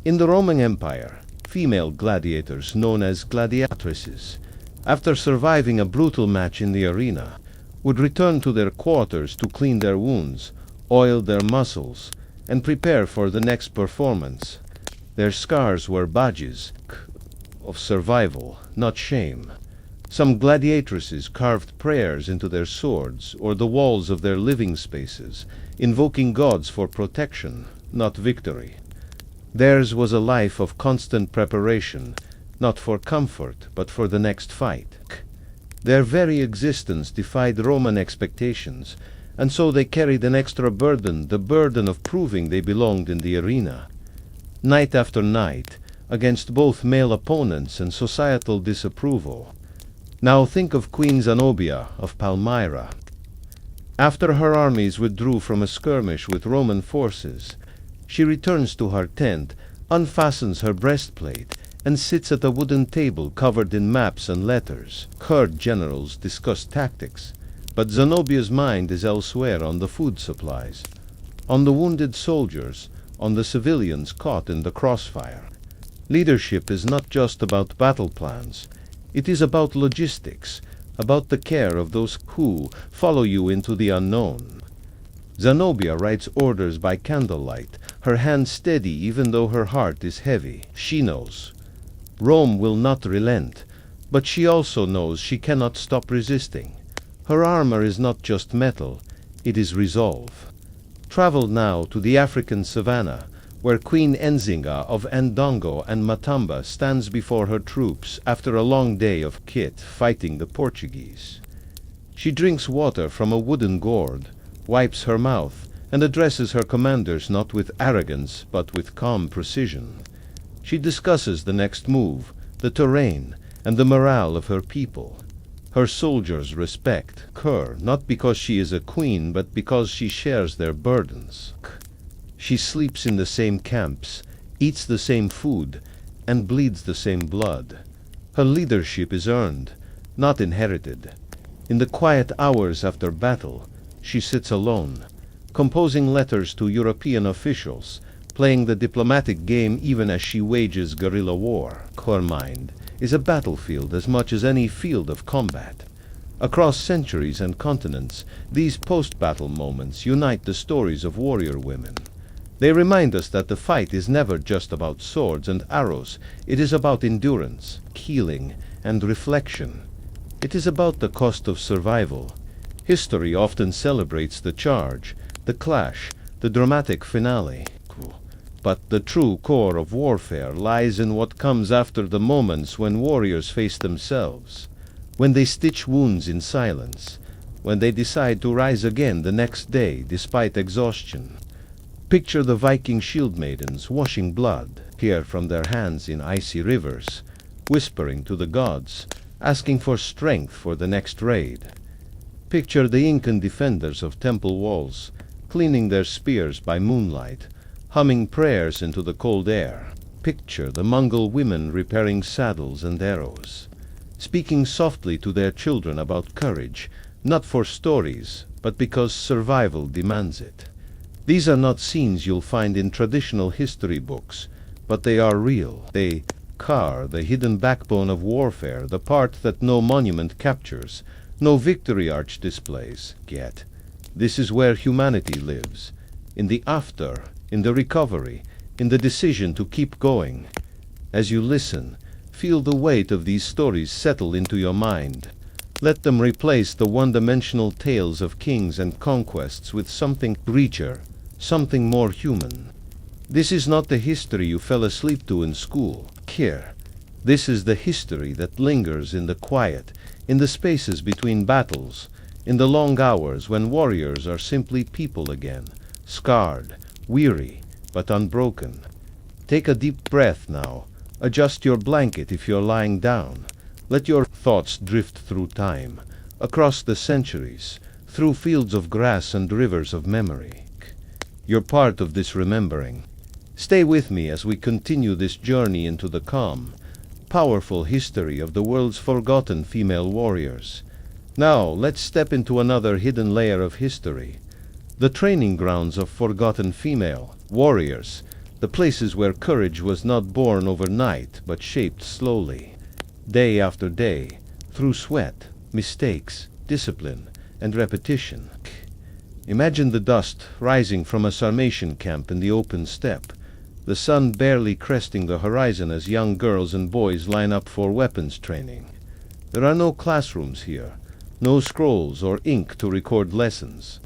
In the Roman Empire, female gladiators known as gladiatrices after surviving a brutal match in the arena, would return to their quarters to clean their wounds, oil their muscles, and prepare for the next performance. Their scars were badges of survival, not shame. Some gladiatresses carved prayers into their swords or the walls of their living spaces, invoking gods for protection, not victory. Theirs was a life of constant preparation, not for comfort, but for the next fight. Their very existence defied Roman expectations, and so they carried an extra burden, the burden of proving they belonged in the arena. Night after night, against both male opponents and societal disapproval. Now think of Queen Zenobia of Palmyra. After her armies withdrew from a skirmish with Roman forces, she returns to her tent, unfastens her breastplate, and sits at a wooden table covered in maps and letters. Her generals discuss tactics, but Zenobia's mind is elsewhere, on the food supplies, on the wounded soldiers, on the civilians caught in the crossfire. Leadership is not just about battle plans. It is about logistics, about the care of those who follow you into the unknown. Zenobia writes orders by candlelight, her hand steady even though her heart is heavy. She knows Rome will not relent, but she also knows she cannot stop resisting. Her armor is not just metal, it is resolve. Travel now to the African savannah, where Queen Nzinga of Ndongo and Matamba stands before her troops after a long day of kit fighting the Portuguese. She drinks water from a wooden gourd, wipes her mouth, and addresses her commanders not with arrogance but with calm precision. She discusses the next move, the terrain, and the morale of her people. Her soldiers respect her, not because she is a queen, but because she shares their burdens. She sleeps in the same camps, eats the same food, and bleeds the same blood. Her leadership is earned, not inherited. In the quiet hours after battle, she sits alone, composing letters to European officials, playing the diplomatic game even as she wages guerrilla war. Her mind is a battlefield as much as any field of combat. Across centuries and continents, these post-battle moments unite the stories of warrior women. They remind us that the fight is never just about swords and arrows. It is about endurance, healing, and reflection. It is about the cost of survival. History often celebrates the charge, the clash, the dramatic finale. But the true core of warfare lies in what comes after the moments when warriors face themselves, when they stitch wounds in silence, when they decide to rise again the next day despite exhaustion. Picture the Viking shield maidens washing blood, here from their hands in icy rivers, whispering to the gods, asking for strength for the next raid. Picture the Incan defenders of temple walls, cleaning their spears by moonlight, humming prayers into the cold air. Picture the Mongol women repairing saddles and arrows, speaking softly to their children about courage, not for stories, but because survival demands it. These are not scenes you'll find in traditional history books, but they are real. They are the hidden backbone of warfare, the part that no monument captures, no victory arch displays. Yet, this is where humanity lives, in the after, in the recovery, in the decision to keep going. As you listen, feel the weight of these stories settle into your mind. Let them replace the one-dimensional tales of kings and conquests with something richer, something more human. This is not the history you fell asleep to in school. Here, this is the history that lingers in the quiet, in the spaces between battles, in the long hours when warriors are simply people again, scarred, weary, but unbroken. Take a deep breath now. Adjust your blanket if you're lying down. Let your thoughts drift through time, across the centuries, through fields of grass and rivers of memory. You're part of this remembering. Stay with me as we continue this journey into the calm, powerful history of the world's forgotten female warriors. Now, let's step into another hidden layer of history. The training grounds of forgotten female warriors, the places where courage was not born overnight but shaped slowly, day after day, through sweat, mistakes, discipline, and repetition. Imagine the dust rising from a Sarmatian camp in the open steppe, the sun barely cresting the horizon as young girls and boys line up for weapons training. There are no classrooms here, no scrolls or ink to record lessons.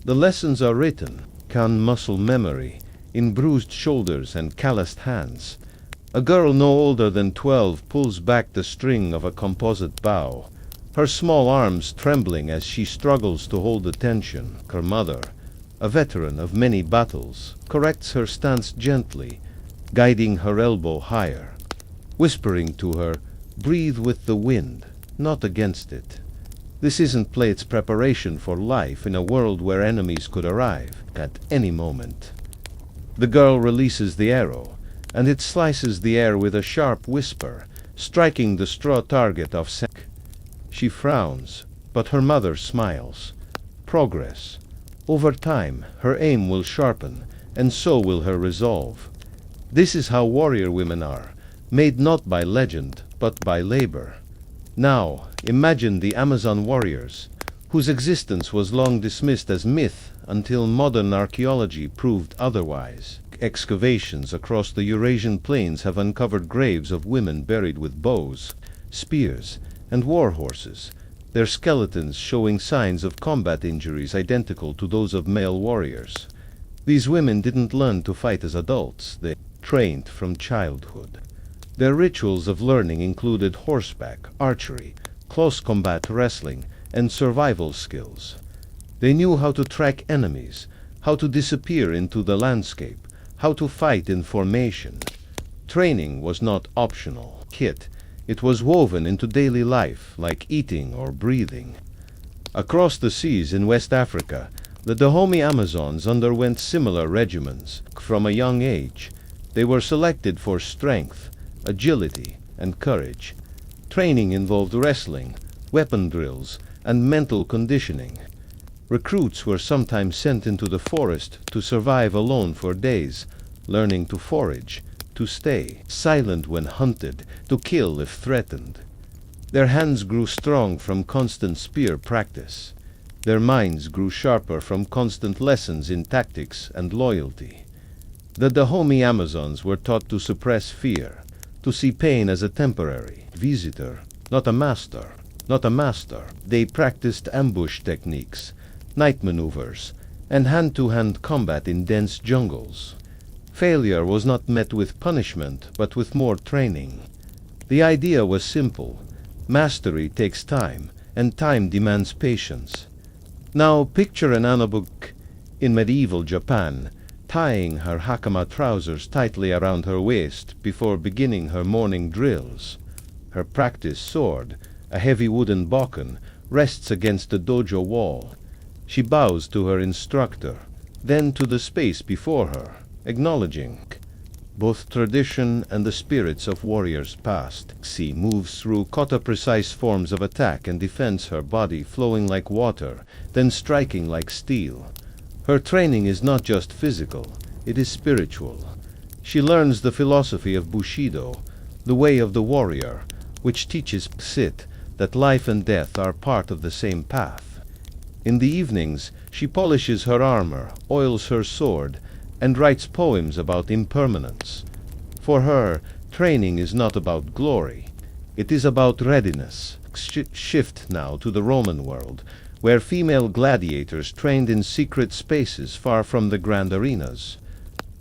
The lessons are written, on muscle memory, in bruised shoulders and calloused hands. A girl no older than 12 pulls back the string of a composite bow, her small arms trembling as she struggles to hold attention. Her mother, a veteran of many battles, corrects her stance gently, guiding her elbow higher, whispering to her, "Breathe with the wind, not against it." This isn't play, it's preparation for life in a world where enemies could arrive at any moment. The girl releases the arrow, and it slices the air with a sharp whisper, striking the straw target of Sek. She frowns, but her mother smiles. Progress. Over time, her aim will sharpen, and so will her resolve. This is how warrior women are, made not by legend, but by labor. Now, imagine the Amazon warriors, whose existence was long dismissed as myth until modern archaeology proved otherwise. Excavations across the Eurasian plains have uncovered graves of women buried with bows, spears, and war horses, their skeletons showing signs of combat injuries identical to those of male warriors. These women didn't learn to fight as adults, they trained from childhood. Their rituals of learning included horseback, archery, close combat wrestling, and survival skills. They knew how to track enemies, how to disappear into the landscape, how to fight in formation. Training was not optional. It was woven into daily life, like eating or breathing. Across the seas in West Africa, the Dahomey Amazons underwent similar regimens. From a young age, they were selected for strength, agility, and courage. Training involved wrestling, weapon drills, and mental conditioning. Recruits were sometimes sent into the forest to survive alone for days, learning to forage, to stay silent when hunted, to kill if threatened. Their hands grew strong from constant spear practice. Their minds grew sharper from constant lessons in tactics and loyalty. The Dahomey Amazons were taught to suppress fear, to see pain as a temporary visitor, not a master. They practiced ambush techniques, night maneuvers, and hand-to-hand combat in dense jungles. Failure was not met with punishment, but with more training. The idea was simple. Mastery takes time, and time demands patience. Now picture an Anabuk in medieval Japan, tying her hakama trousers tightly around her waist before beginning her morning drills. Her practice sword, a heavy wooden bokken, rests against the dojo wall. She bows to her instructor, then to the space before her, acknowledging both tradition and the spirits of warriors past. She moves through kata-precise forms of attack and defends, her body flowing like water, then striking like steel. Her training is not just physical, it is spiritual. She learns the philosophy of Bushido, the way of the warrior, which teaches Psit that life and death are part of the same path. In the evenings, she polishes her armor, oils her sword, and writes poems about impermanence. For her, training is not about glory. It is about readiness. Shift now to the Roman world, where female gladiators trained in secret spaces far from the grand arenas.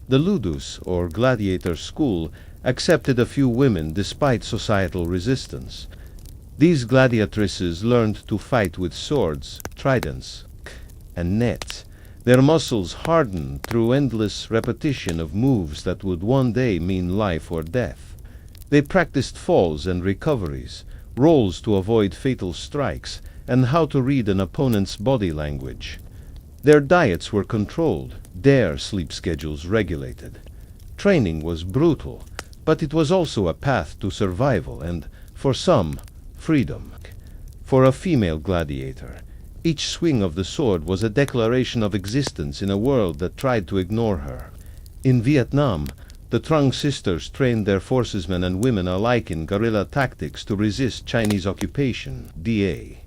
The Ludus, or gladiator school, accepted a few women despite societal resistance. These gladiatrices learned to fight with swords, tridents, and nets. Their muscles hardened through endless repetition of moves that would one day mean life or death. They practiced falls and recoveries, rolls to avoid fatal strikes, and how to read an opponent's body language. Their diets were controlled, their sleep schedules regulated. Training was brutal, but it was also a path to survival and, for some, freedom. For a female gladiator, each swing of the sword was a declaration of existence in a world that tried to ignore her. In Vietnam, The Trung sisters trained their forces, men and women alike, in guerrilla tactics to resist Chinese occupation, DA.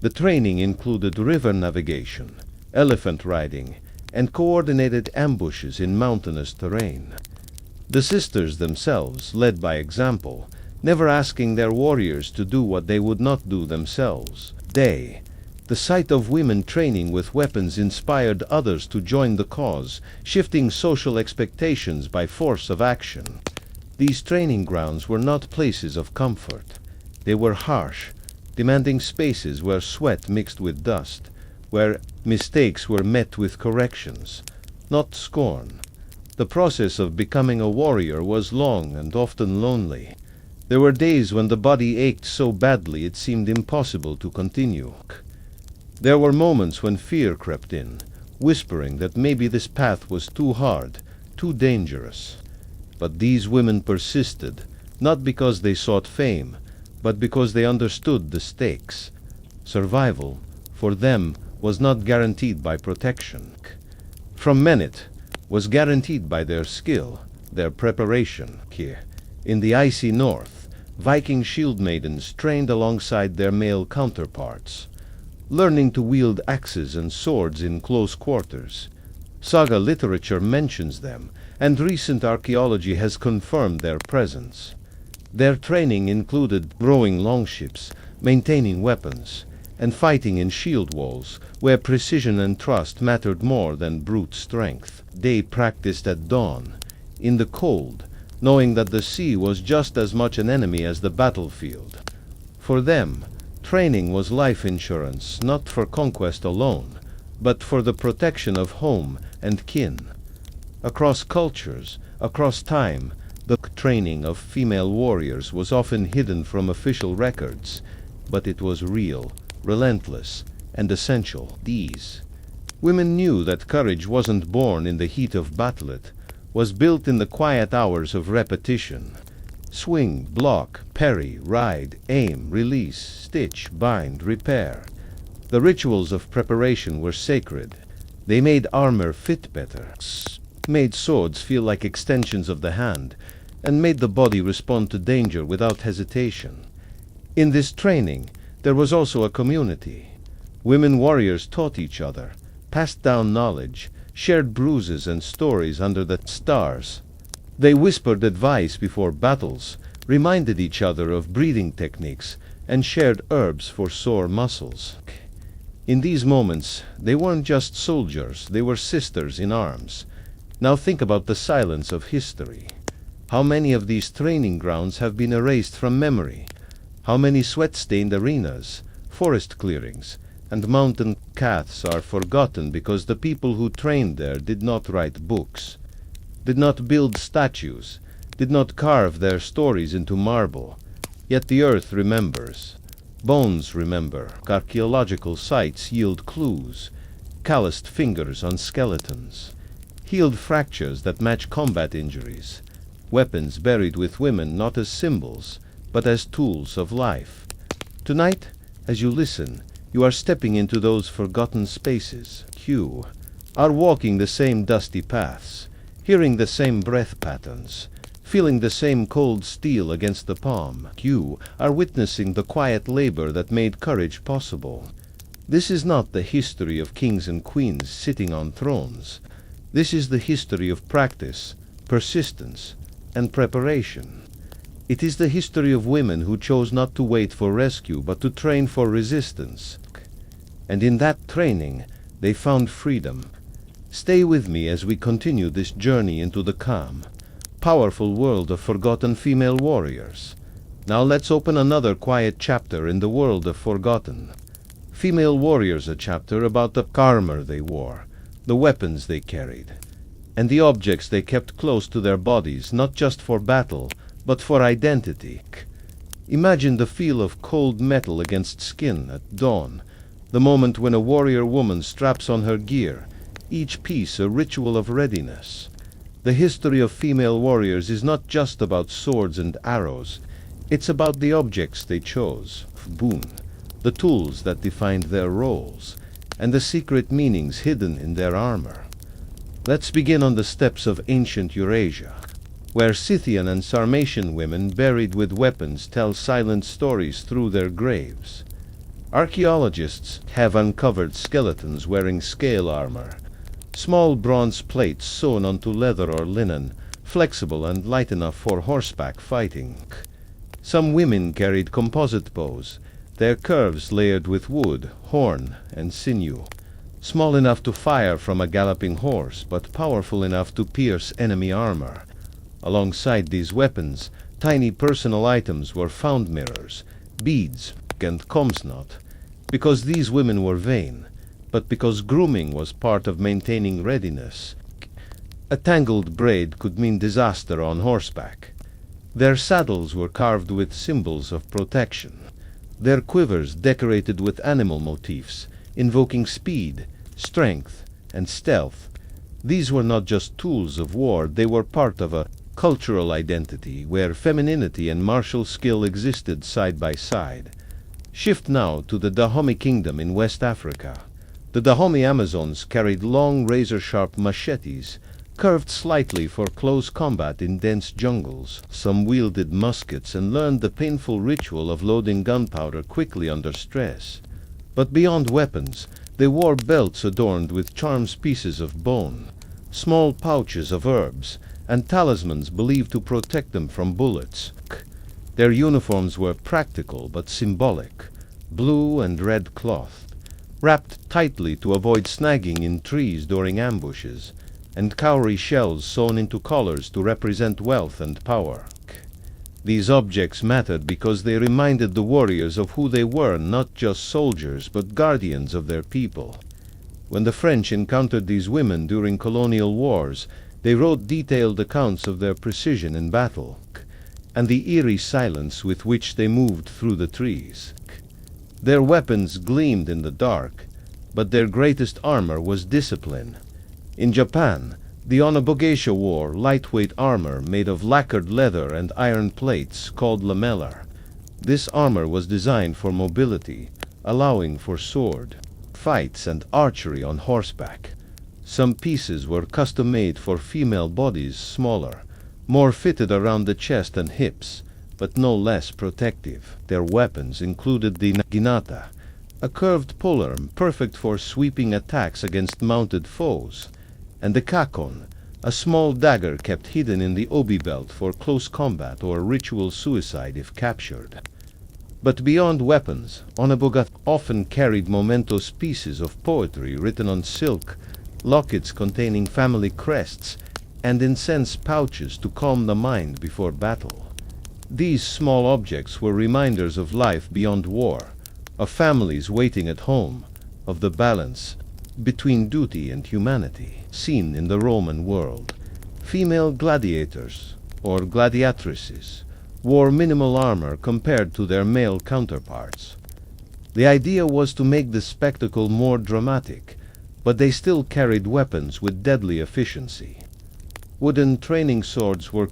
The training included river navigation, elephant riding, and coordinated ambushes in mountainous terrain. The sisters themselves led by example, never asking their warriors to do what they would not do themselves. The sight of women training with weapons inspired others to join the cause, shifting social expectations by force of action. These training grounds were not places of comfort. They were harsh, demanding spaces where sweat mixed with dust, where mistakes were met with corrections, not scorn. The process of becoming a warrior was long and often lonely. There were days when the body ached so badly it seemed impossible to continue. There were moments when fear crept in, whispering that maybe this path was too hard, too dangerous. But these women persisted, not because they sought fame, but because they understood the stakes. Survival, for them, was not guaranteed by protection. From men it was guaranteed by their skill, their preparation. Here, in the icy north, Viking shield maidens trained alongside their male counterparts, learning to wield axes and swords in close quarters. Saga literature mentions them, and recent archaeology has confirmed their presence. Their training included rowing longships, maintaining weapons, and fighting in shield walls, where precision and trust mattered more than brute strength. They practiced at dawn, in the cold, knowing that the sea was just as much an enemy as the battlefield. For them, training was life insurance, not for conquest alone, but for the protection of home and kin. Across cultures, across time, the training of female warriors was often hidden from official records, but it was real, relentless, and essential. These women knew that courage wasn't born in the heat of battle, it was built in the quiet hours of repetition. Swing, block, parry, ride, aim, release, stitch, bind, repair. The rituals of preparation were sacred. They made armor fit better, made swords feel like extensions of the hand, and made the body respond to danger without hesitation. In this training, there was also a community. Women warriors taught each other, passed down knowledge, shared bruises and stories under the stars. They whispered advice before battles, reminded each other of breathing techniques, and shared herbs for sore muscles. In these moments, they weren't just soldiers, they were sisters in arms. Now think about the silence of history. How many of these training grounds have been erased from memory? How many sweat-stained arenas, forest clearings, and mountain paths are forgotten because the people who trained there did not write books, did not build statues, did not carve their stories into marble. Yet the earth remembers. Bones remember. Archaeological sites yield clues. Calloused fingers on skeletons. Healed fractures that match combat injuries. Weapons buried with women not as symbols, but as tools of life. Tonight, as you listen, you are stepping into those forgotten spaces. You are walking the same dusty paths, hearing the same breath patterns, feeling the same cold steel against the palm. You are witnessing the quiet labor that made courage possible. This is not the history of kings and queens sitting on thrones. This is the history of practice, persistence, and preparation. It is the history of women who chose not to wait for rescue but to train for resistance. And in that training, they found freedom. Stay with me as we continue this journey into the calm, powerful world of forgotten female warriors. Now let's open another quiet chapter in the world of forgotten female warriors, a chapter about the armor they wore, the weapons they carried, and the objects they kept close to their bodies, not just for battle, but for identity. Imagine the feel of cold metal against skin at dawn, the moment when a warrior woman straps on her gear, each piece a ritual of readiness. The history of female warriors is not just about swords and arrows. It's about the objects they chose, boon, the tools that defined their roles, and the secret meanings hidden in their armor. Let's begin on the steps of ancient Erasure. where Scythian and Sarmatian women buried with weapons tell silent stories through their graves. Archaeologists have uncovered skeletons wearing scale armor, small bronze plates sewn onto leather or linen, flexible and light enough for horseback fighting. Some women carried composite bows, their curves layered with wood, horn, and sinew, small enough to fire from a galloping horse, but powerful enough to pierce enemy armor. Alongside these weapons, tiny personal items were found: mirrors, beads, and combs not, because these women were vain, but because grooming was part of maintaining readiness. A tangled braid could mean disaster on horseback. Their saddles were carved with symbols of protection, their quivers decorated with animal motifs, invoking speed, strength, and stealth. These were not just tools of war, they were part of a cultural identity where femininity and martial skill existed side by side. Shift now to the Dahomey Kingdom in West Africa. The Dahomey Amazons carried long razor-sharp machetes, curved slightly for close combat in dense jungles. Some wielded muskets and learned the painful ritual of loading gunpowder quickly under stress. But beyond weapons, they wore belts adorned with charms, pieces of bone, small pouches of herbs, and talismans believed to protect them from bullets. Their uniforms were practical but symbolic, blue and red cloth, wrapped tightly to avoid snagging in trees during ambushes, and cowrie shells sewn into collars to represent wealth and power. These objects mattered because they reminded the warriors of who they were, not just soldiers, but guardians of their people. When the French encountered these women during colonial wars, they wrote detailed accounts of their precision in battle, and the eerie silence with which they moved through the trees. Their weapons gleamed in the dark, but their greatest armor was discipline. In Japan, the Onobogeisha wore lightweight armor made of lacquered leather and iron plates called lamellar. This armor was designed for mobility, allowing for sword fights and archery on horseback. Some pieces were custom-made for female bodies, smaller, more fitted around the chest and hips, but no less protective. Their weapons included the naginata, a curved polearm perfect for sweeping attacks against mounted foes, and the kakon, a small dagger kept hidden in the obi belt for close combat or ritual suicide if captured. But beyond weapons, Onoboga often carried momentous pieces of poetry written on silk, lockets containing family crests, and incense pouches to calm the mind before battle. These small objects were reminders of life beyond war, of families waiting at home, of the balance between duty and humanity seen in the Roman world. Female gladiators, or gladiatrices, wore minimal armor compared to their male counterparts. The idea was to make the spectacle more dramatic, but they still carried weapons with deadly efficiency. Wooden training swords were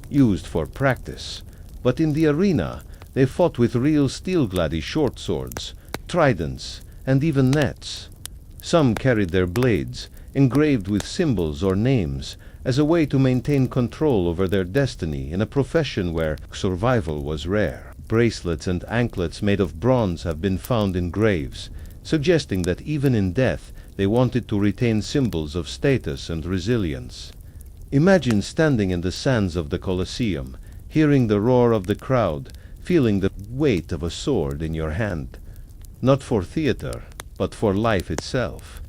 used for practice, but in the arena they fought with real steel gladi short swords, tridents, and even nets. Some carried their blades, engraved with symbols or names, as a way to maintain control over their destiny in a profession where survival was rare. Bracelets and anklets made of bronze have been found in graves, suggesting that even in death they wanted to retain symbols of status and resilience. Imagine standing in the sands of the Colosseum, hearing the roar of the crowd, feeling the weight of a sword in your hand, not for theater, but for life itself.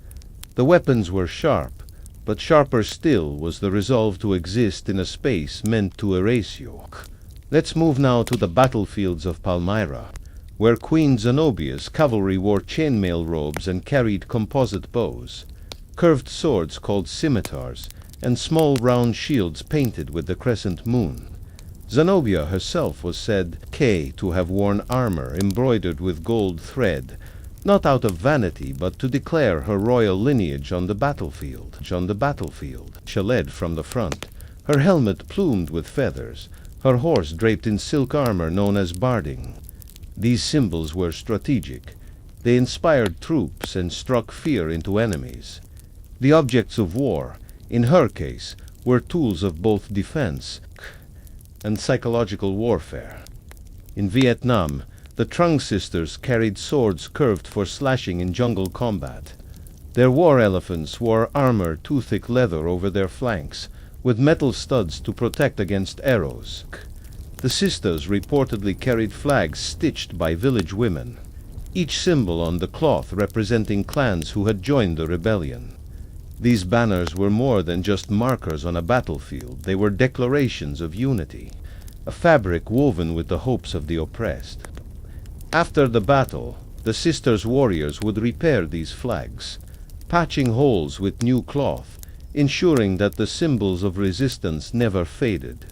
The weapons were sharp, but sharper still was the resolve to exist in a space meant to erase you. Let's move now to the battlefields of Palmyra, where Queen Zenobia's cavalry wore chainmail robes and carried composite bows, curved swords called scimitars, and small round shields painted with the crescent moon. Zenobia herself was said to have worn armor embroidered with gold thread, not out of vanity, but to declare her royal lineage on the battlefield. She led from the front, her helmet plumed with feathers, her horse draped in silk armor known as barding. These symbols were strategic. They inspired troops and struck fear into enemies. The objects of war, in her case, were tools of both defense and psychological warfare. In Vietnam, the Trung sisters carried swords curved for slashing in jungle combat. Their war elephants wore armor too thick leather over their flanks, with metal studs to protect against arrows. The sisters reportedly carried flags stitched by village women, each symbol on the cloth representing clans who had joined the rebellion. These banners were more than just markers on a battlefield. They were declarations of unity, a fabric woven with the hopes of the oppressed. After the battle, the sisters' warriors would repair these flags, patching holes with new cloth, ensuring that the symbols of resistance never faded.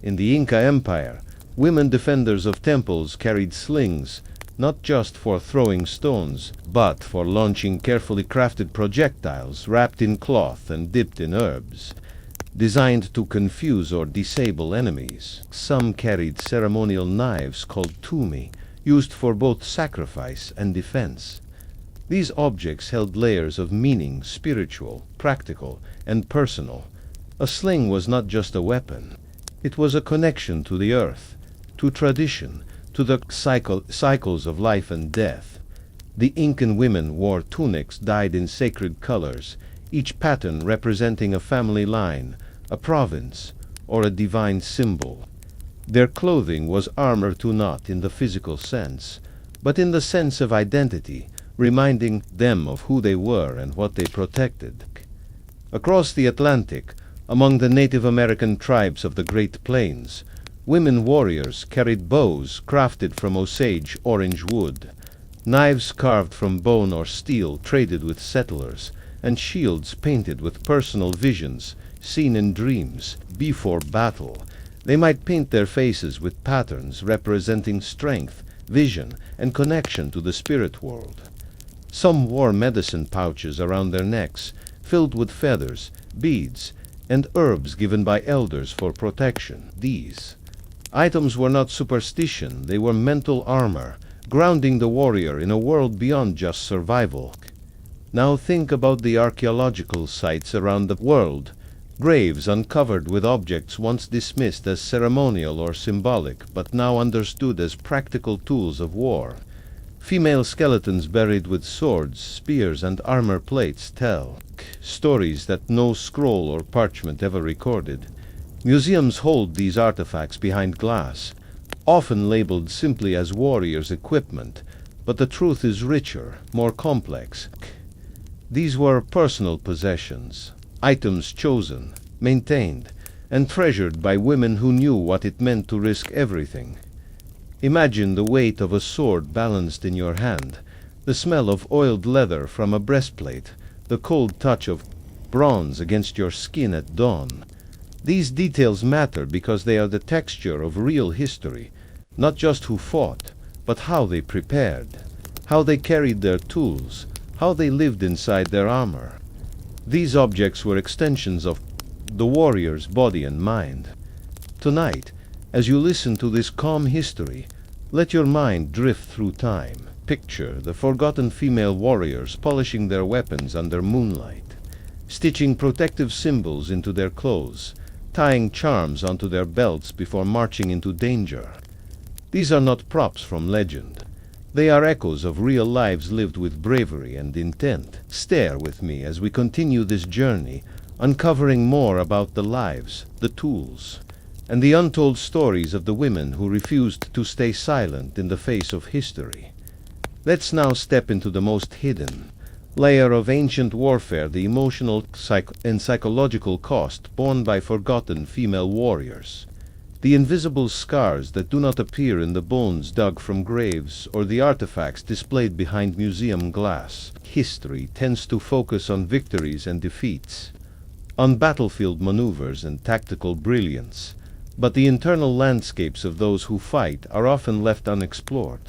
In the Inca Empire, women defenders of temples carried slings, not just for throwing stones, but for launching carefully crafted projectiles wrapped in cloth and dipped in herbs, designed to confuse or disable enemies. Some carried ceremonial knives called tumi, used for both sacrifice and defense. These objects held layers of meaning, spiritual, practical, and personal. A sling was not just a weapon. It was a connection to the earth, to tradition, to the cycles of life and death. The Incan women wore tunics dyed in sacred colors, each pattern representing a family line, a province, or a divine symbol. Their clothing was armor to not in the physical sense, but in the sense of identity, reminding them of who they were and what they protected. Across the Atlantic, among the Native American tribes of the Great Plains, women warriors carried bows crafted from Osage orange wood, knives carved from bone or steel traded with settlers, and shields painted with personal visions seen in dreams before battle. They might paint their faces with patterns representing strength, vision, and connection to the spirit world. Some wore medicine pouches around their necks, filled with feathers, beads, and herbs given by elders for protection. These items were not superstition, they were mental armor, grounding the warrior in a world beyond just survival. Now think about the archaeological sites around the world, graves uncovered with objects once dismissed as ceremonial or symbolic, but now understood as practical tools of war. Female skeletons buried with swords, spears, and armor plates tell stories that no scroll or parchment ever recorded. Museums hold these artifacts behind glass, often labeled simply as warriors' equipment, but the truth is richer, more complex. These were personal possessions, items chosen, maintained, and treasured by women who knew what it meant to risk everything. Imagine the weight of a sword balanced in your hand, the smell of oiled leather from a breastplate, the cold touch of bronze against your skin at dawn. These details matter because they are the texture of real history, not just who fought, but how they prepared, how they carried their tools, how they lived inside their armor. These objects were extensions of the warrior's body and mind. Tonight, as you listen to this calm history, let your mind drift through time. Picture the forgotten female warriors polishing their weapons under moonlight, stitching protective symbols into their clothes, tying charms onto their belts before marching into danger. These are not props from legend. They are echoes of real lives lived with bravery and intent. Stare with me as we continue this journey, uncovering more about the lives, the tools, and the untold stories of the women who refused to stay silent in the face of history. Let's now step into the most hidden layer of ancient warfare, the emotional and psychological cost borne by forgotten female warriors. The invisible scars that do not appear in the bones dug from graves or the artifacts displayed behind museum glass. History tends to focus on victories and defeats, on battlefield maneuvers and tactical brilliance, but the internal landscapes of those who fight are often left unexplored.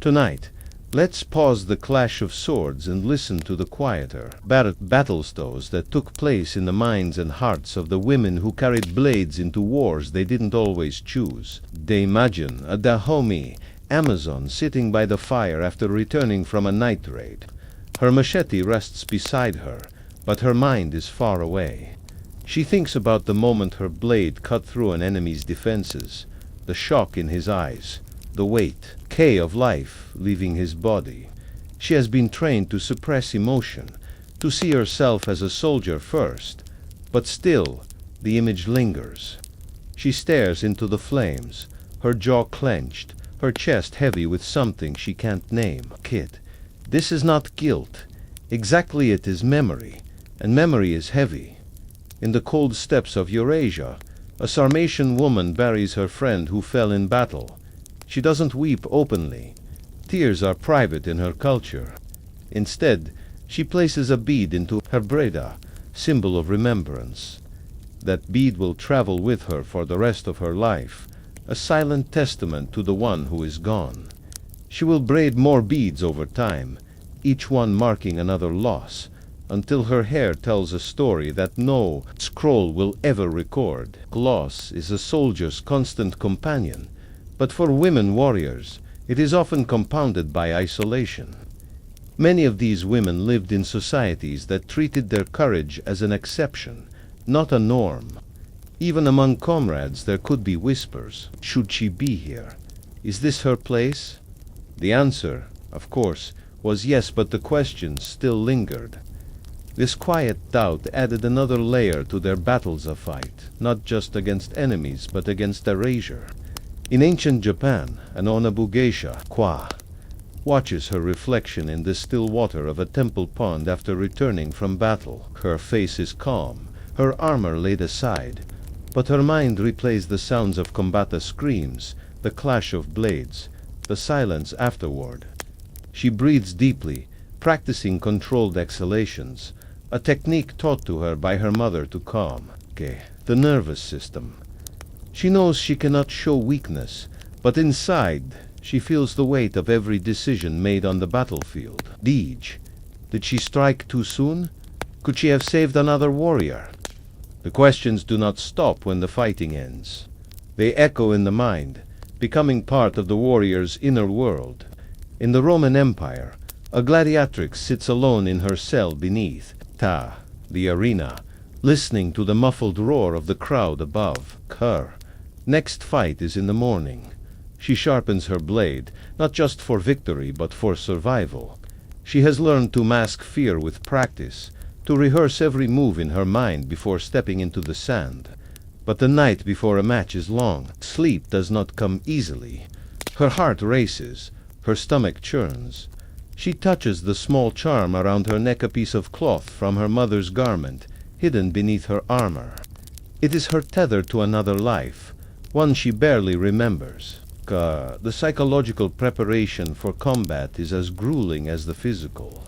Tonight, let's pause the clash of swords and listen to the quieter battle-stows that took place in the minds and hearts of the women who carried blades into wars they didn't always choose. They imagine a Dahomey, Amazon, sitting by the fire after returning from a night raid. Her machete rests beside her, but her mind is far away. She thinks about the moment her blade cut through an enemy's defenses, the shock in his eyes, the weight, of life leaving his body. She has been trained to suppress emotion, to see herself as a soldier first, but still, the image lingers. She stares into the flames, her jaw clenched, her chest heavy with something she can't name. Kid, this is not guilt. Exactly, it is memory, and memory is heavy. In the cold steppes of Erasure, a Sarmatian woman buries her friend who fell in battle. She doesn't weep openly. Tears are private in her culture. Instead, she places a bead into her breda, symbol of remembrance. That bead will travel with her for the rest of her life, a silent testament to the one who is gone. She will braid more beads over time, each one marking another loss, until her hair tells a story that no scroll will ever record. Loss is a soldier's constant companion, but for women warriors, it is often compounded by isolation. Many of these women lived in societies that treated their courage as an exception, not a norm. Even among comrades there could be whispers. Should she be here? Is this her place? The answer, of course, was yes, but the questions still lingered. This quiet doubt added another layer to their battles of fight, not just against enemies, but against erasure. In ancient Japan, an Onabu geisha, watches her reflection in the still water of a temple pond after returning from battle. Her face is calm, her armor laid aside, but her mind replays the sounds of combat, the screams, the clash of blades, the silence afterward. She breathes deeply, practicing controlled exhalations, a technique taught to her by her mother to calm the nervous system. She knows she cannot show weakness, but inside she feels the weight of every decision made on the battlefield. Did she strike too soon? Could she have saved another warrior? The questions do not stop when the fighting ends. They echo in the mind, becoming part of the warrior's inner world. In the Roman Empire, a gladiatrix sits alone in her cell beneath the arena, listening to the muffled roar of the crowd above. Her next fight is in the morning. She sharpens her blade, not just for victory, but for survival. She has learned to mask fear with practice, to rehearse every move in her mind before stepping into the sand. But the night before a match is long. Sleep does not come easily. Her heart races, her stomach churns. She touches the small charm around her neck, a piece of cloth from her mother's garment, hidden beneath her armor. It is her tether to another life, one she barely remembers. The psychological preparation for combat is as grueling as the physical,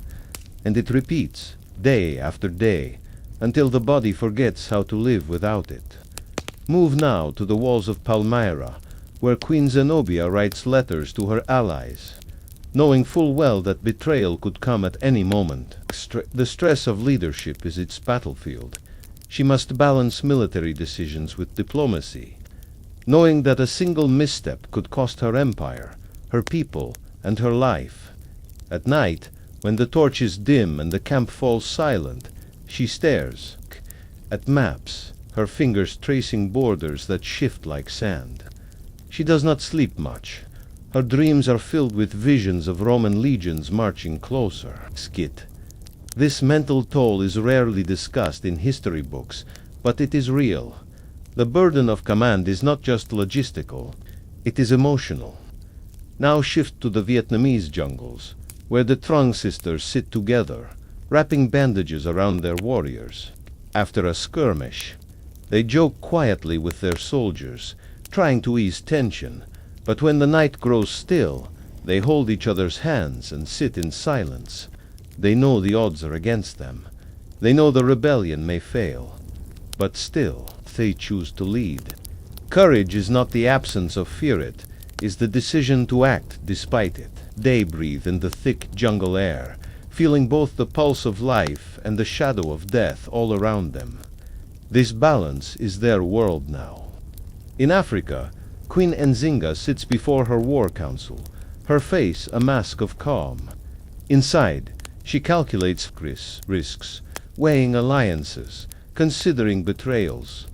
and it repeats, day after day, until the body forgets how to live without it. Move now to the walls of Palmyra, where Queen Zenobia writes letters to her allies, knowing full well that betrayal could come at any moment. The stress of leadership is its battlefield. She must balance military decisions with diplomacy, knowing that a single misstep could cost her empire, her people, and her life. At night, when the torches dim and the camp falls silent, she stares at maps, her fingers tracing borders that shift like sand. She does not sleep much. Her dreams are filled with visions of Roman legions marching closer. This mental toll is rarely discussed in history books, but it is real. The burden of command is not just logistical, it is emotional. Now shift to the Vietnamese jungles, where the Trong sisters sit together, wrapping bandages around their warriors. After a skirmish, they joke quietly with their soldiers, trying to ease tension, but when the night grows still, they hold each other's hands and sit in silence. They know the odds are against them. They know the rebellion may fail, but still they choose to lead. Courage is not the absence of fear, it is the decision to act despite it. They breathe in the thick jungle air, feeling both the pulse of life and the shadow of death all around them. This balance is their world now. In Africa, Queen Nzinga sits before her war council, her face a mask of calm. Inside, she calculates risks, weighing alliances, considering betrayals.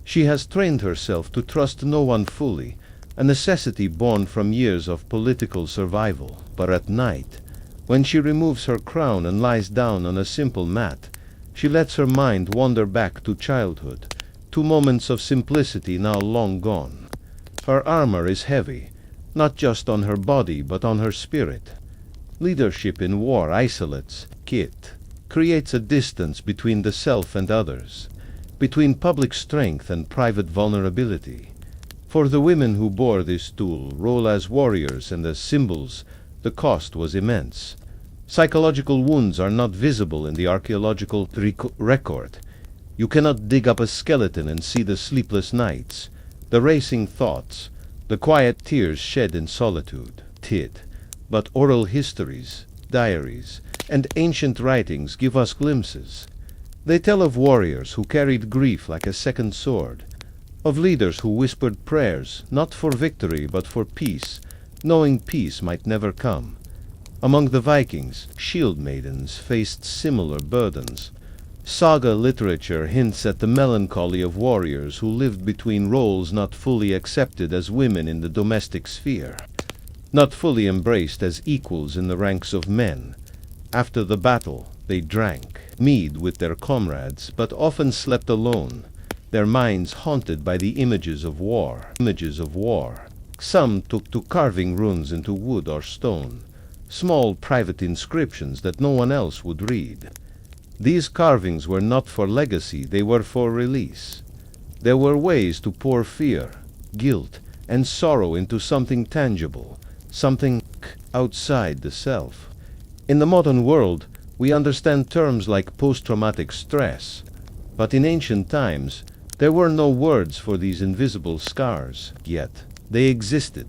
She has trained herself to trust no one fully, a necessity born from years of political survival. But at night, when she removes her crown and lies down on a simple mat, she lets her mind wander back to childhood, to moments of simplicity now long gone. Her armor is heavy, not just on her body but on her spirit. Leadership in war isolates it, creates a distance between the self and others, between public strength and private vulnerability. For the women who bore this dual role as warriors and as symbols, the cost was immense. Psychological wounds are not visible in the archaeological record. You cannot dig up a skeleton and see the sleepless nights, the racing thoughts, the quiet tears shed in solitude. But oral histories, diaries, and ancient writings give us glimpses. They tell of warriors who carried grief like a second sword, of leaders who whispered prayers, not for victory but for peace, knowing peace might never come. Among the Vikings, shield maidens faced similar burdens. Saga literature hints at the melancholy of warriors who lived between roles not fully accepted as women in the domestic sphere, not fully embraced as equals in the ranks of men. After the battle, they drank mead with their comrades, but often slept alone, their minds haunted by the images of war. Some took to carving runes into wood or stone, small private inscriptions that no one else would read. These carvings were not for legacy, they were for release. There were ways to pour fear, guilt, and sorrow into something tangible, something outside the self. In the modern world, we understand terms like post-traumatic stress, but in ancient times, there were no words for these invisible scars, yet they existed.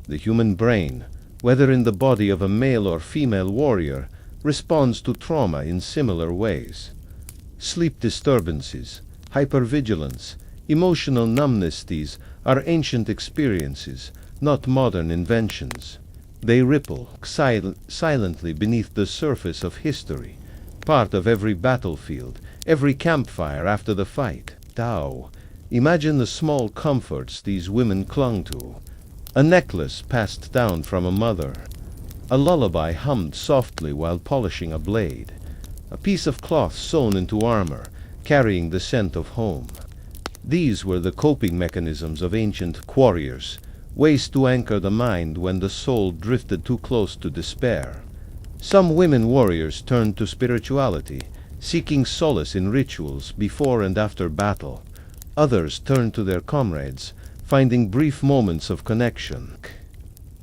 The human brain, whether in the body of a male or female warrior, responds to trauma in similar ways. Sleep disturbances, hypervigilance, emotional numbness, these are ancient experiences, not modern inventions. They ripple silently beneath the surface of history, part of every battlefield, every campfire after the fight. Tao, imagine the small comforts these women clung to. A necklace passed down from a mother, a lullaby hummed softly while polishing a blade, a piece of cloth sewn into armor, carrying the scent of home. These were the coping mechanisms of ancient warriors, ways to anchor the mind when the soul drifted too close to despair. Some women warriors turned to spirituality, seeking solace in rituals before and after battle. Others turned to their comrades, finding brief moments of connection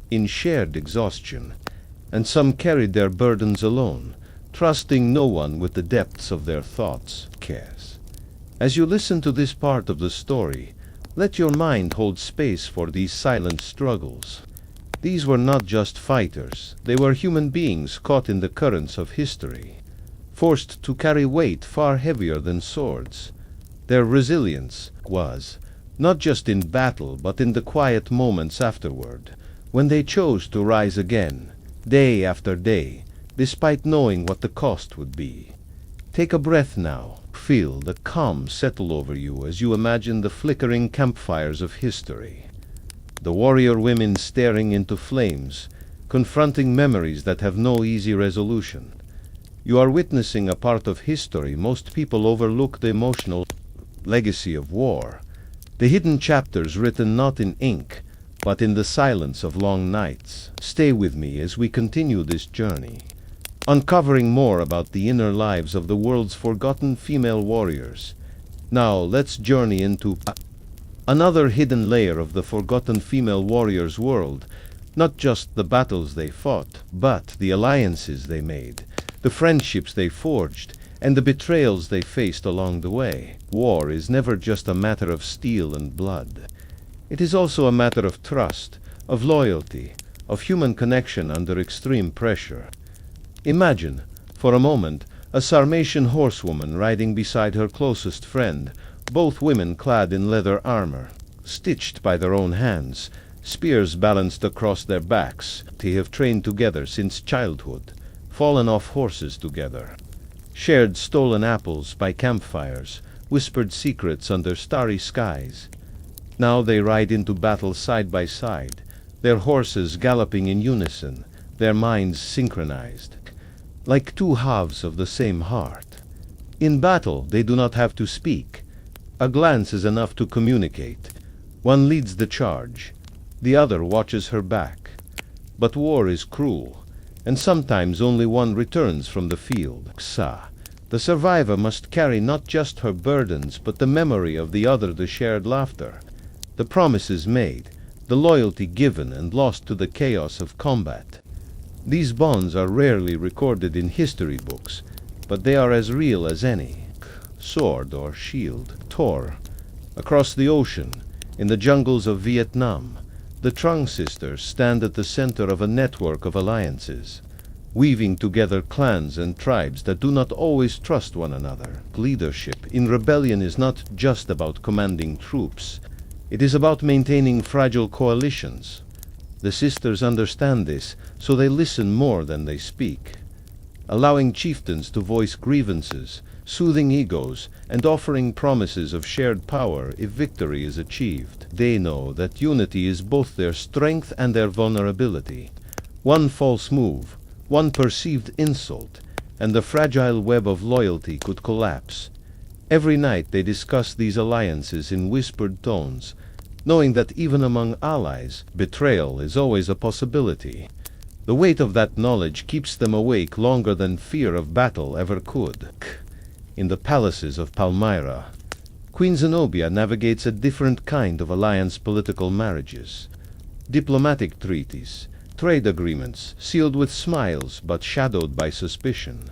in shared exhaustion. And some carried their burdens alone, trusting no one with the depths of their thoughts. As you listen to this part of the story, let your mind hold space for these silent struggles. These were not just fighters, they were human beings caught in the currents of history, forced to carry weight far heavier than swords. Their resilience was not just in battle but in the quiet moments afterward, when they chose to rise again, day after day, despite knowing what the cost would be. Take a breath now. Feel the calm settle over you as you imagine the flickering campfires of history. The warrior women staring into flames, confronting memories that have no easy resolution. You are witnessing a part of history most people overlook: the emotional legacy of war, the hidden chapters written not in ink, but in the silence of long nights. Stay with me as we continue this journey, uncovering more about the inner lives of the world's forgotten female warriors. Now let's journey into another hidden layer of the forgotten female warriors' world, not just the battles they fought, but the alliances they made, the friendships they forged, and the betrayals they faced along the way. War is never just a matter of steel and blood. It is also a matter of trust, of loyalty, of human connection under extreme pressure. Imagine, for a moment, a Sarmatian horsewoman riding beside her closest friend, both women clad in leather armor, stitched by their own hands, spears balanced across their backs. They have trained together since childhood, fallen off horses together. shared stolen apples by campfires, whispered secrets under starry skies. Now they ride into battle side by side, their horses galloping in unison, their minds synchronized, like two halves of the same heart. In battle, they do not have to speak. A glance is enough to communicate. One leads the charge, the other watches her back. But war is cruel, and sometimes only one returns from the field. The survivor must carry not just her burdens, but the memory of the other, the shared laughter, the promises made, the loyalty given and lost to the chaos of combat. These bonds are rarely recorded in history books, but they are as real as any. Sword or shield tore across the ocean, in the jungles of Vietnam. The Trung sisters stand at the center of a network of alliances, weaving together clans and tribes that do not always trust one another. Leadership in rebellion is not just about commanding troops. It is about maintaining fragile coalitions. The sisters understand this, so they listen more than they speak, allowing chieftains to voice grievances, soothing egos, and offering promises of shared power if victory is achieved. They know that unity is both their strength and their vulnerability. One false move, one perceived insult, and the fragile web of loyalty could collapse. Every night they discuss these alliances in whispered tones, knowing that even among allies, betrayal is always a possibility. The weight of that knowledge keeps them awake longer than fear of battle ever could. In the palaces of Palmyra, Queen Zenobia navigates a different kind of alliance: political marriages, diplomatic treaties, trade agreements sealed with smiles but shadowed by suspicion.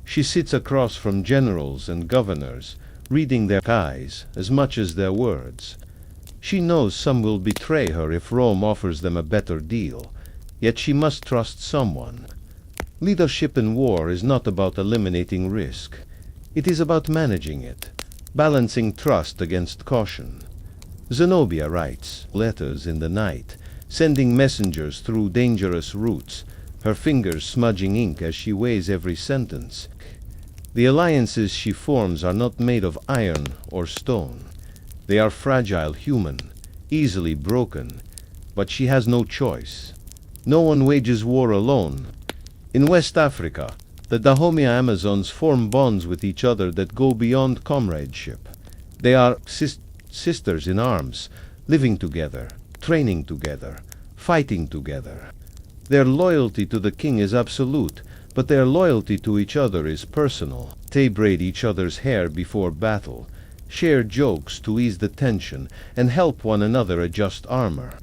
She sits across from generals and governors, reading their eyes as much as their words. She knows some will betray her if Rome offers them a better deal, yet she must trust someone. Leadership in war is not about eliminating risk. It is about managing it, balancing trust against caution. Zenobia writes letters in the night, sending messengers through dangerous routes, her fingers smudging ink as she weighs every sentence. The alliances she forms are not made of iron or stone. They are fragile, human, easily broken, but she has no choice. No one wages war alone. In West Africa, the Dahomey Amazons form bonds with each other that go beyond comradeship. They are sisters in arms, living together, training together, fighting together. Their loyalty to the king is absolute, but their loyalty to each other is personal. They braid each other's hair before battle, share jokes to ease the tension, and help one another adjust armor.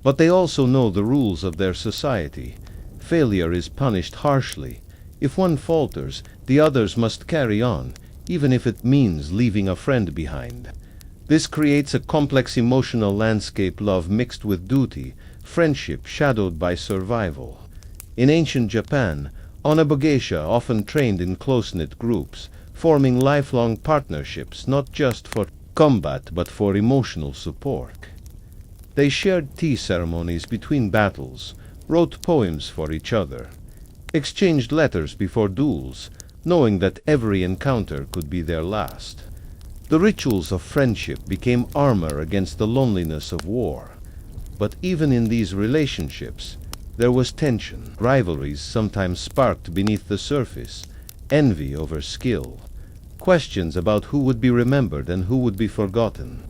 But they also know the rules of their society. Failure is punished harshly. If one falters, the others must carry on, even if it means leaving a friend behind. This creates a complex emotional landscape: love mixed with duty, friendship shadowed by survival. In ancient Japan, Onabogeisha often trained in close-knit groups, forming lifelong partnerships not just for combat but for emotional support. They shared tea ceremonies between battles, wrote poems for each other, exchanged letters before duels, knowing that every encounter could be their last. The rituals of friendship became armor against the loneliness of war. But even in these relationships, there was tension. Rivalries sometimes sparked beneath the surface, envy over skill, questions about who would be remembered and who would be forgotten.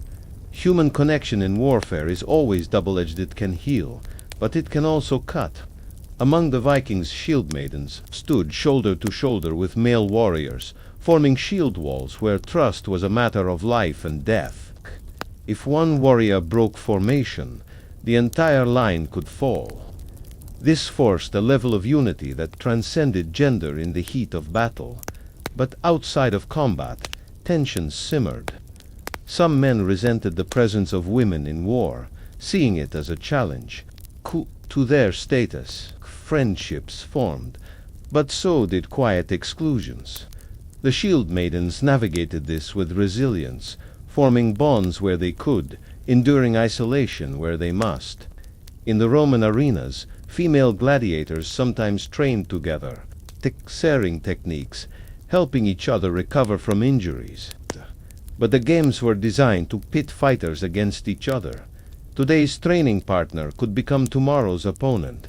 Human connection in warfare is always double-edged. It can heal, but it can also cut. Among the Vikings, shield maidens stood shoulder to shoulder with male warriors, forming shield walls where trust was a matter of life and death. If one warrior broke formation, the entire line could fall. This forced a level of unity that transcended gender in the heat of battle. But outside of combat, tensions simmered. Some men resented the presence of women in war, seeing it as a challenge to their status. Friendships formed, but so did quiet exclusions. The shield maidens navigated this with resilience, forming bonds where they could, enduring isolation where they must. In the Roman arenas, female gladiators sometimes trained together, sharing techniques, helping each other recover from injuries. But the games were designed to pit fighters against each other. Today's training partner could become tomorrow's opponent.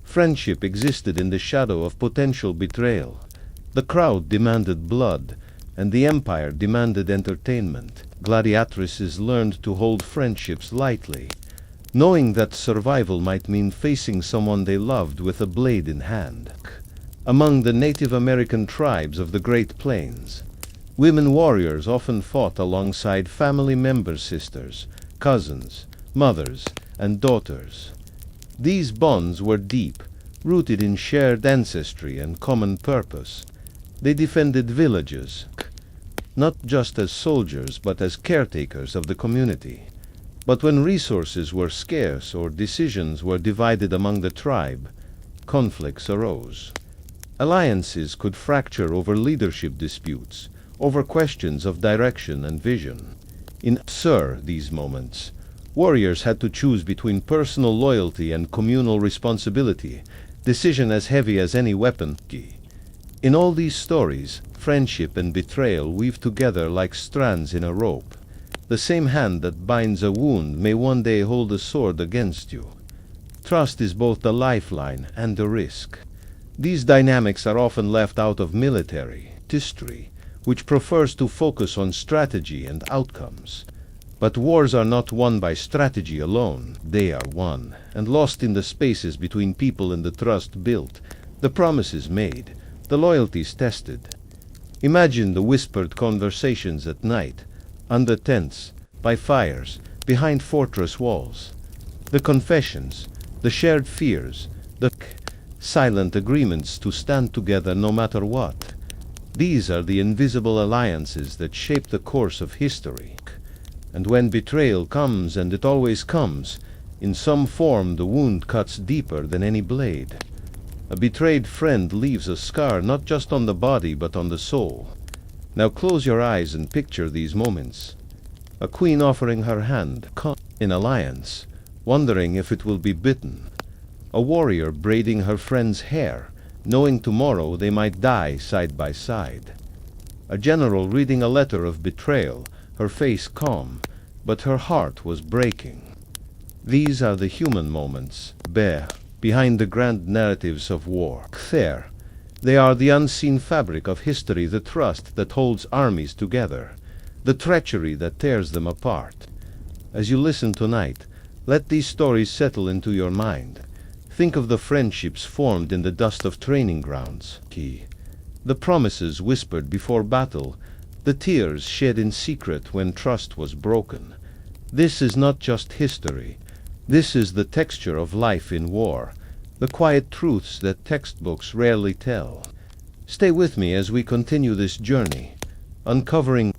Friendship existed in the shadow of potential betrayal. The crowd demanded blood, and the empire demanded entertainment. Gladiatrices learned to hold friendships lightly, knowing that survival might mean facing someone they loved with a blade in hand. Among the Native American tribes of the Great Plains, women warriors often fought alongside family members, sisters, cousins, mothers, and daughters. These bonds were deep, rooted in shared ancestry and common purpose. They defended villages, not just as soldiers but as caretakers of the community. But when resources were scarce or decisions were divided among the tribe, conflicts arose. Alliances could fracture over leadership disputes, over questions of direction and vision. In these moments, warriors had to choose between personal loyalty and communal responsibility, decision as heavy as any weapon. In all these stories, friendship and betrayal weave together like strands in a rope. The same hand that binds a wound may one day hold a sword against you. Trust is both the lifeline and the risk. These dynamics are often left out of military history, which prefers to focus on strategy and outcomes. But wars are not won by strategy alone. They are won and lost in the spaces between people and the trust built, the promises made, the loyalties tested. Imagine the whispered conversations at night, under tents, by fires, behind fortress walls. The confessions, the shared fears, the silent agreements to stand together no matter what. These are the invisible alliances that shape the course of history. And when betrayal comes, and it always comes, in some form the wound cuts deeper than any blade. A betrayed friend leaves a scar not just on the body but on the soul. Now close your eyes and picture these moments. A queen offering her hand in alliance, wondering if it will be bitten. A warrior braiding her friend's hair, knowing tomorrow they might die side by side. A general reading a letter of betrayal, her face calm, but her heart was breaking. These are the human moments, behind the grand narratives of war. They are the unseen fabric of history, the trust that holds armies together, the treachery that tears them apart. As you listen tonight, let these stories settle into your mind. Think of the friendships formed in the dust of training grounds, the promises whispered before battle, the tears shed in secret when trust was broken. This is not just history. This is the texture of life in war, the quiet truths that textbooks rarely tell. Stay with me as we continue this journey, uncovering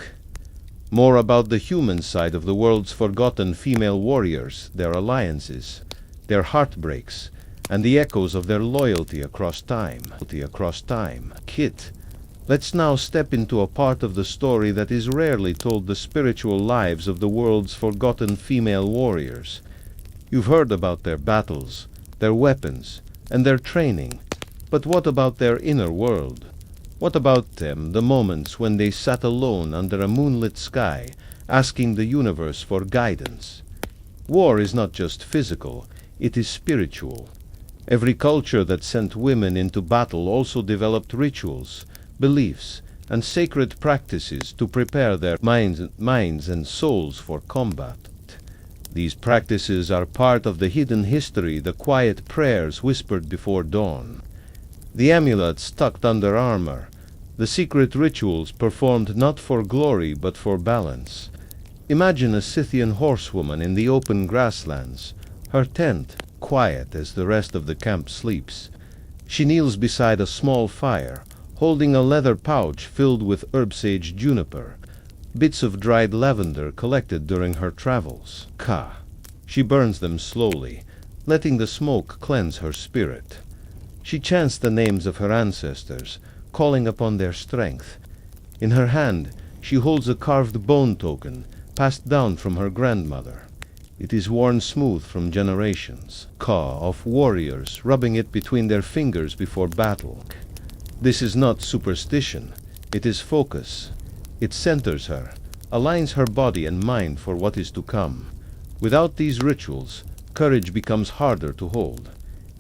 more about the human side of the world's forgotten female warriors, their alliances, their heartbreaks, and the echoes of their loyalty across time. Kit, let's now step into a part of the story that is rarely told, the spiritual lives of the world's forgotten female warriors. You've heard about their battles, their weapons, and their training, but what about their inner world? What about them, the moments when they sat alone under a moonlit sky, asking the universe for guidance? War is not just physical, it is spiritual. Every culture that sent women into battle also developed rituals, beliefs, and sacred practices to prepare their minds and souls for combat. These practices are part of the hidden history, the quiet prayers whispered before dawn, the amulets tucked under armor, the secret rituals performed not for glory but for balance. Imagine a Scythian horsewoman in the open grasslands, her tent quiet as the rest of the camp sleeps. She kneels beside a small fire, holding a leather pouch filled with herb-sage juniper, bits of dried lavender collected during her travels. She burns them slowly, letting the smoke cleanse her spirit. She chants the names of her ancestors, calling upon their strength. In her hand, she holds a carved bone token, passed down from her grandmother. It is worn smooth from generations. Of warriors, rubbing it between their fingers before battle. This is not superstition. It is focus. It centers her, aligns her body and mind for what is to come. Without these rituals, courage becomes harder to hold.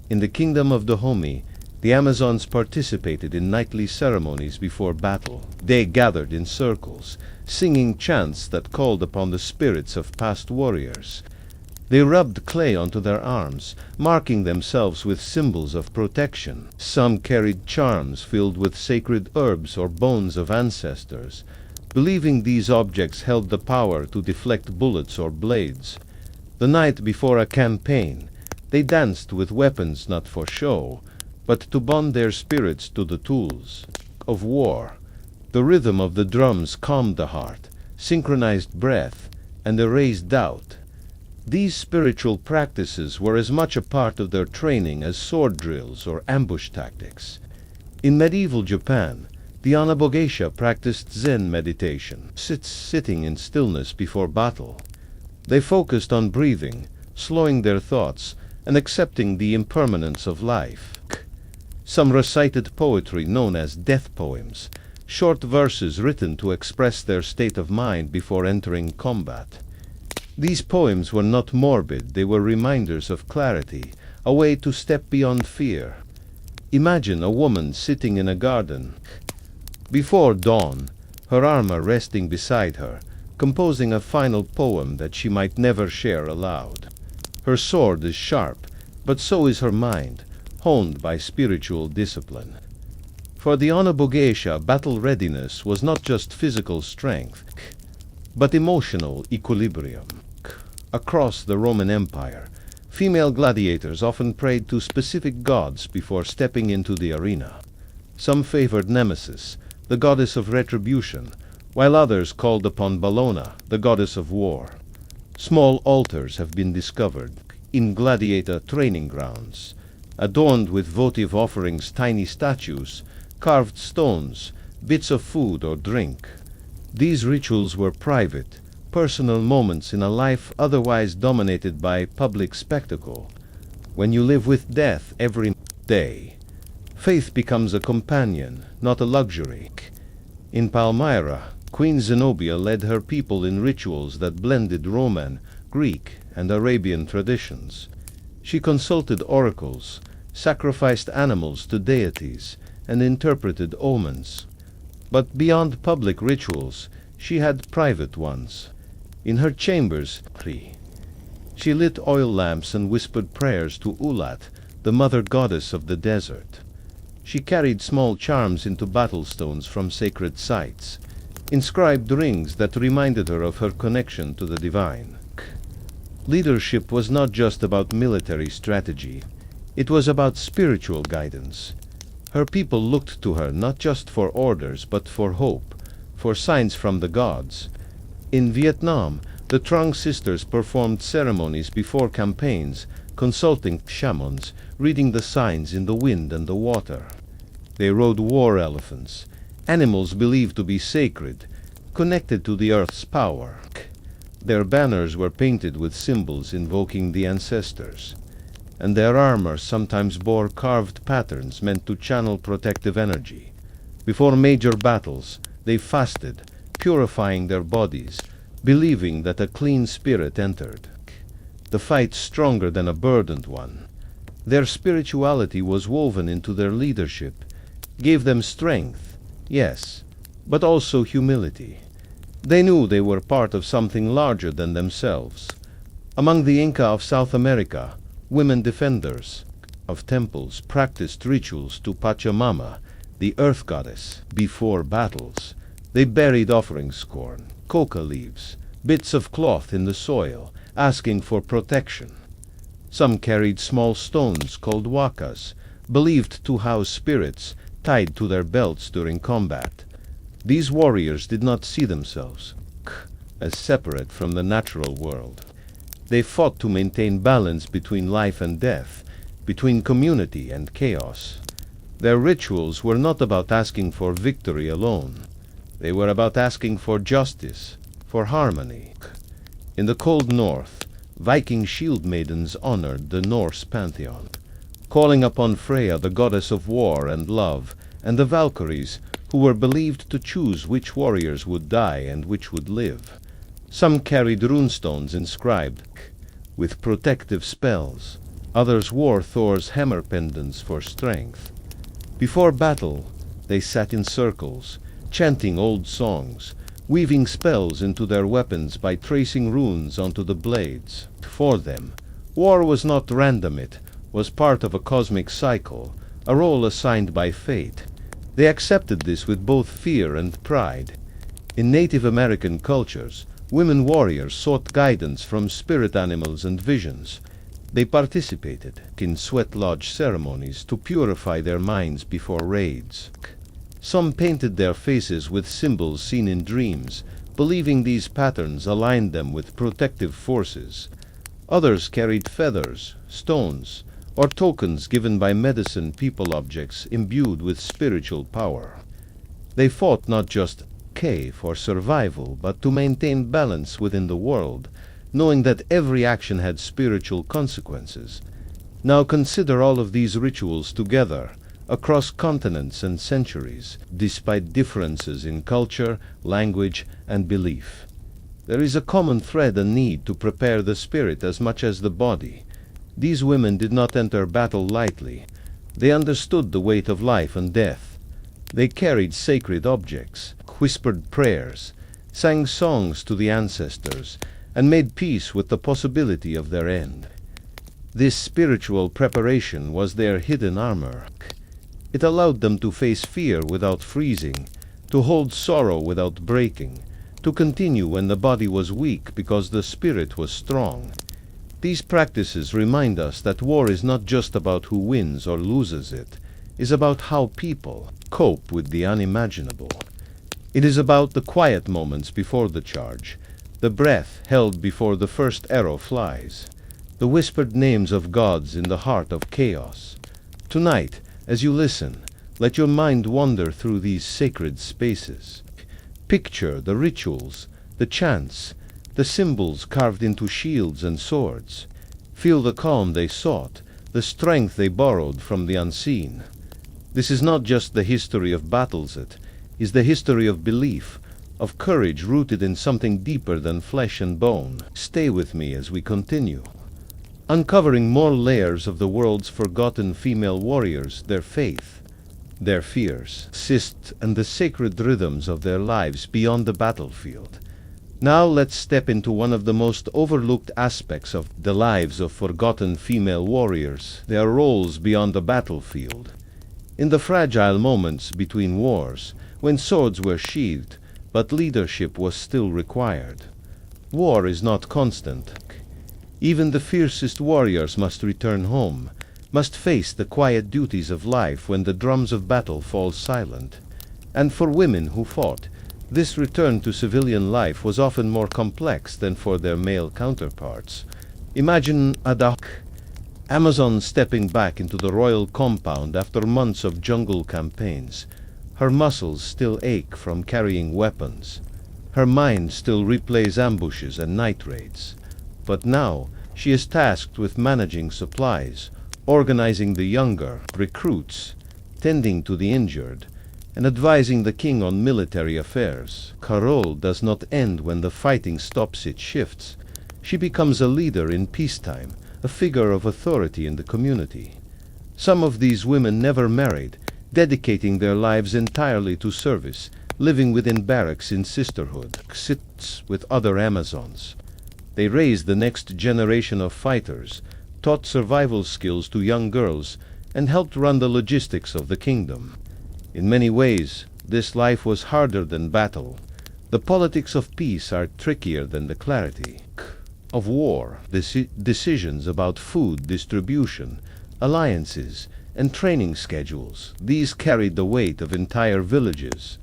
In the kingdom of Dahomey, the Amazons participated in nightly ceremonies before battle. They gathered in circles, singing chants that called upon the spirits of past warriors. They rubbed clay onto their arms, marking themselves with symbols of protection. Some carried charms filled with sacred herbs or bones of ancestors, believing these objects held the power to deflect bullets or blades. The night before a campaign, they danced with weapons not for show, but to bond their spirits to the tools of war. The rhythm of the drums calmed the heart, synchronized breath, and erased doubt. These spiritual practices were as much a part of their training as sword drills or ambush tactics. In medieval Japan, the Anabogeisha practiced Zen meditation, sitting in stillness before battle. They focused on breathing, slowing their thoughts, and accepting the impermanence of life. Some recited poetry known as death poems, short verses written to express their state of mind before entering combat. These poems were not morbid, they were reminders of clarity, a way to step beyond fear. Imagine a woman sitting in a garden. Before dawn, her armor resting beside her, composing a final poem that she might never share aloud. Her sword is sharp, but so is her mind, honed by spiritual discipline. For the Anabogeisha, battle readiness was not just physical strength, but emotional equilibrium. Across the Roman Empire, female gladiators often prayed to specific gods before stepping into the arena. Some favored Nemesis, the goddess of retribution, while others called upon Bellona, the goddess of war. Small altars have been discovered in gladiator training grounds, adorned with votive offerings, tiny statues, carved stones, bits of food or drink. These rituals were private, personal moments in a life otherwise dominated by public spectacle. When you live with death every day, faith becomes a companion, not a luxury. In Palmyra, Queen Zenobia led her people in rituals that blended Roman, Greek, and Arabian traditions. She consulted oracles, sacrificed animals to deities, and interpreted omens. But beyond public rituals, she had private ones. In her chambers, she lit oil lamps and whispered prayers to Ulat, the mother goddess of the desert. She carried small charms into battle stones from sacred sites, inscribed rings that reminded her of her connection to the divine. Leadership was not just about military strategy. It was about spiritual guidance. Her people looked to her not just for orders, but for hope, for signs from the gods. In Vietnam, the Trang sisters performed ceremonies before campaigns, consulting shamans, reading the signs in the wind and the water. They rode war elephants, animals believed to be sacred, connected to the earth's power. Their banners were painted with symbols invoking the ancestors, and their armor sometimes bore carved patterns meant to channel protective energy. Before major battles, they fasted, purifying their bodies, believing that a clean spirit entered the fight stronger than a burdened one. Their spirituality was woven into their leadership, gave them strength, yes, but also humility. They knew they were part of something larger than themselves. Among the Inca of South America, women defenders of temples practiced rituals to Pachamama, the earth goddess. Before battles, they buried offerings, corn, coca leaves, bits of cloth in the soil, asking for protection. Some carried small stones called wakas, believed to house spirits, tied to their belts during combat. These warriors did not see themselves as separate from the natural world. They fought to maintain balance between life and death, between community and chaos. Their rituals were not about asking for victory alone. They were about asking for justice, for harmony. In the cold north, Viking shield maidens honored the Norse pantheon, calling upon Freya, the goddess of war and love, and the Valkyries, who were believed to choose which warriors would die and which would live. Some carried runestones inscribed with protective spells. Others wore Thor's hammer pendants for strength. Before battle, they sat in circles, chanting old songs, weaving spells into their weapons by tracing runes onto the blades. For them, war was not random, it was part of a cosmic cycle, a role assigned by fate. They accepted this with both fear and pride. In Native American cultures, women warriors sought guidance from spirit animals and visions. They participated in sweat lodge ceremonies to purify their minds before raids. Some painted their faces with symbols seen in dreams, believing these patterns aligned them with protective forces. Others carried feathers, stones, or tokens given by medicine people objects imbued with spiritual power. They fought not just for survival, but to maintain balance within the world, knowing that every action had spiritual consequences. Now consider all of these rituals together, across continents and centuries, despite differences in culture, language, and belief. There is a common thread and need to prepare the spirit as much as the body. These women did not enter battle lightly. They understood the weight of life and death. They carried sacred objects, whispered prayers, sang songs to the ancestors, and made peace with the possibility of their end. This spiritual preparation was their hidden armor. It allowed them to face fear without freezing, to hold sorrow without breaking, to continue when the body was weak because the spirit was strong. These practices remind us that war is not just about who wins or loses it. It is about how people cope with the unimaginable. It is about the quiet moments before the charge, the breath held before the first arrow flies, the whispered names of gods in the heart of chaos. Tonight, as you listen, let your mind wander through these sacred spaces. Picture the rituals, the chants, the symbols carved into shields and swords. Feel the calm they sought, the strength they borrowed from the unseen. This is not just the history of battles, it is the history of belief, of courage rooted in something deeper than flesh and bone. Stay with me as we continue, uncovering more layers of the world's forgotten female warriors, their faith, their fears, and the sacred rhythms of their lives beyond the battlefield. Now let's step into one of the most overlooked aspects of the lives of forgotten female warriors, their roles beyond the battlefield. In the fragile moments between wars, when swords were sheathed, but leadership was still required. War is not constant. Even the fiercest warriors must return home, must face the quiet duties of life when the drums of battle fall silent. And for women who fought, this return to civilian life was often more complex than for their male counterparts. Imagine a Amazon stepping back into the royal compound after months of jungle campaigns. Her muscles still ache from carrying weapons. Her mind still replays ambushes and night raids. But now she is tasked with managing supplies, organizing the younger recruits, tending to the injured, and advising the king on military affairs. Her role does not end when the fighting stops, it shifts. She becomes a leader in peacetime, a figure of authority in the community. Some of these women never married, dedicating their lives entirely to service, living within barracks in sisterhood, sits with other Amazons. They raised the next generation of fighters, taught survival skills to young girls, and helped run the logistics of the kingdom. In many ways, this life was harder than battle. The politics of peace are trickier than the clarity of war. Decisions about food distribution, alliances, and training schedules, these carried the weight of entire villages.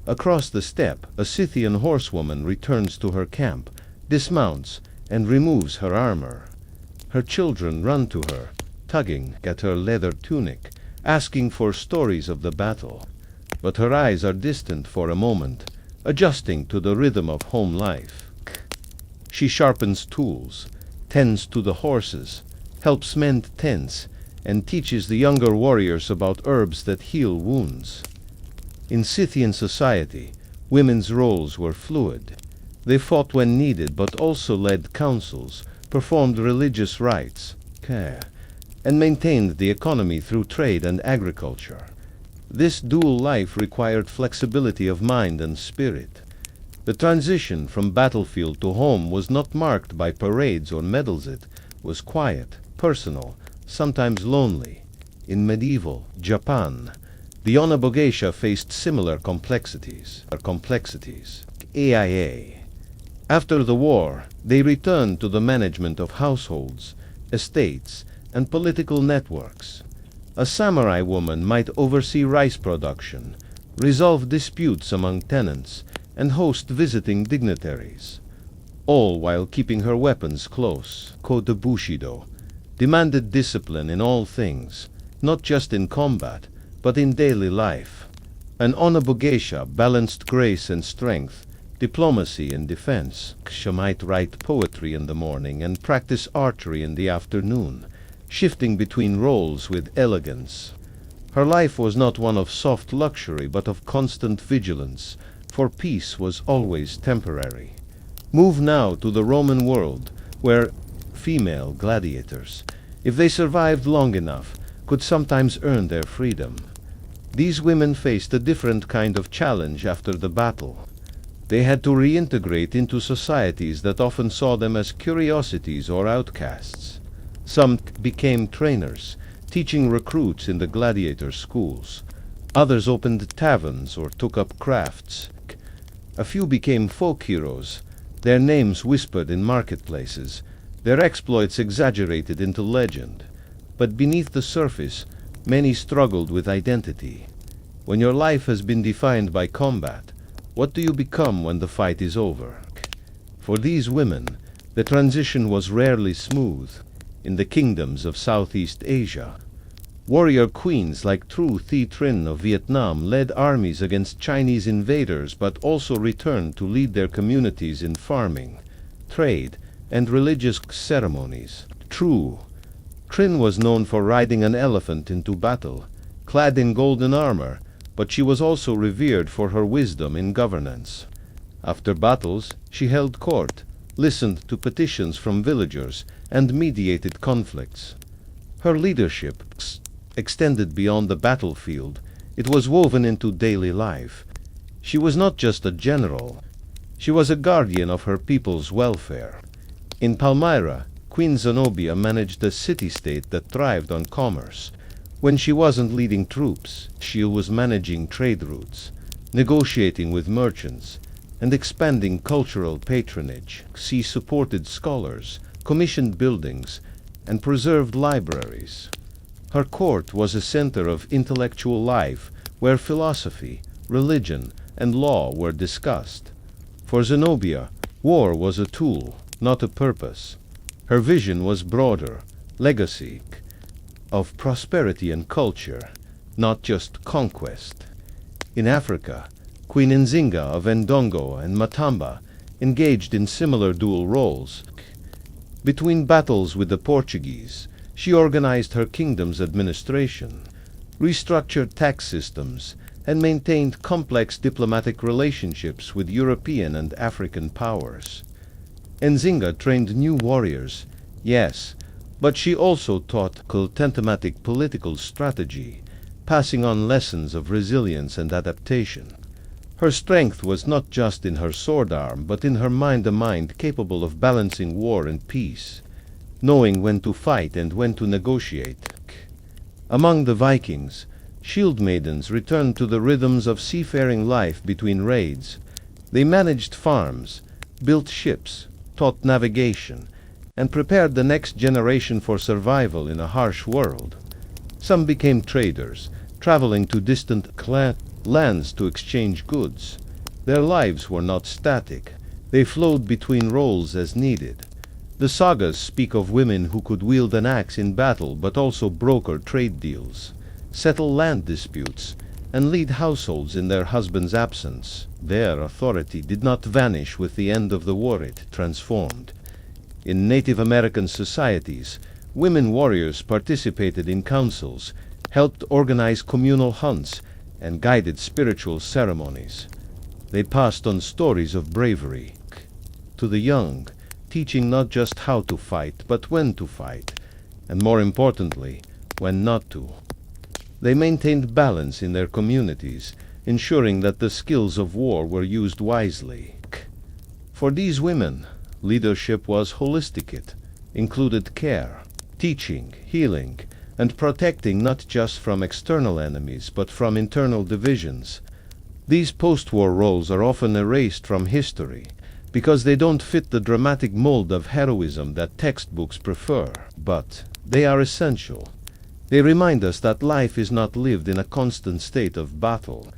Across the steppe, a Scythian horsewoman returns to her camp, dismounts, and removes her armor. Her children run to her, tugging at her leather tunic, asking for stories of the battle. But her eyes are distant for a moment, adjusting to the rhythm of home life. She sharpens tools, tends to the horses, helps mend tents, and teaches the younger warriors about herbs that heal wounds. In Scythian society, women's roles were fluid. They fought when needed but also led councils, performed religious rites, and maintained the economy through trade and agriculture. This dual life required flexibility of mind and spirit. The transition from battlefield to home was not marked by parades or medals. It was quiet, personal, sometimes lonely. In medieval Japan, the Onabogeisha faced similar complexities. AIA. After the war, they returned to the management of households, estates, and political networks. A samurai woman might oversee rice production, resolve disputes among tenants, and host visiting dignitaries, all while keeping her weapons close. Code Bushido demanded discipline in all things, not just in combat, but in daily life. An Onabogeisha balanced grace and strength, diplomacy and defense. She might write poetry in the morning and practice archery in the afternoon, shifting between roles with elegance. Her life was not one of soft luxury but of constant vigilance, for peace was always temporary. Move now to the Roman world, where female gladiators, if they survived long enough, could sometimes earn their freedom. These women faced a different kind of challenge after the battle. They had to reintegrate into societies that often saw them as curiosities or outcasts. Some became trainers, teaching recruits in the gladiator schools. Others opened taverns or took up crafts. A few became folk heroes, their names whispered in marketplaces, their exploits exaggerated into legend. But beneath the surface, many struggled with identity. When your life has been defined by combat, what do you become when the fight is over? For these women, the transition was rarely smooth. In the kingdoms of Southeast Asia, warrior queens like Tru Thi Trinh of Vietnam led armies against Chinese invaders but also returned to lead their communities in farming, trade, and religious ceremonies. Tru Trinh was known for riding an elephant into battle, clad in golden armor, but she was also revered for her wisdom in governance. After battles, she held court, listened to petitions from villagers, and mediated conflicts. Her leadership extended beyond the battlefield. It was woven into daily life. She was not just a general. She was a guardian of her people's welfare. In Palmyra, Queen Zenobia managed a city-state that thrived on commerce. When she wasn't leading troops, she was managing trade routes, negotiating with merchants, and expanding cultural patronage. She supported scholars, commissioned buildings, and preserved libraries. Her court was a center of intellectual life where philosophy, religion, and law were discussed. For Zenobia, war was a tool, not a purpose. Her vision was broader, legacy, of prosperity and culture, not just conquest. In Africa, Queen Nzinga of Ndongo and Matamba engaged in similar dual roles. Between battles with the Portuguese, she organized her kingdom's administration, restructured tax systems, and maintained complex diplomatic relationships with European and African powers. Nzinga trained new warriors, yes, but she also taught tentative political strategy, passing on lessons of resilience and adaptation. Her strength was not just in her sword arm, but in her mind capable of balancing war and peace, knowing when to fight and when to negotiate. Among the Vikings, shield maidens returned to the rhythms of seafaring life between raids. They managed farms, built ships, taught navigation, and prepared the next generation for survival in a harsh world. Some became traders, traveling to distant lands to exchange goods. Their lives were not static. They flowed between roles as needed. The sagas speak of women who could wield an axe in battle but also broker trade deals, settle land disputes, and lead households in their husband's absence. Their authority did not vanish with the end of the war. It transformed. In Native American societies, Women warriors participated in councils, helped organize communal hunts, and guided spiritual ceremonies. They passed on stories of bravery to the young, teaching not just how to fight, but when to fight, and more importantly, when not to. They maintained balance in their communities, ensuring that the skills of war were used wisely. For these women, leadership was holistic. It included care, teaching, healing, and protecting not just from external enemies, but from internal divisions. These post-war roles are often erased from history because they don't fit the dramatic mold of heroism that textbooks prefer, but they are essential. They remind us that life is not lived in a constant state of battle.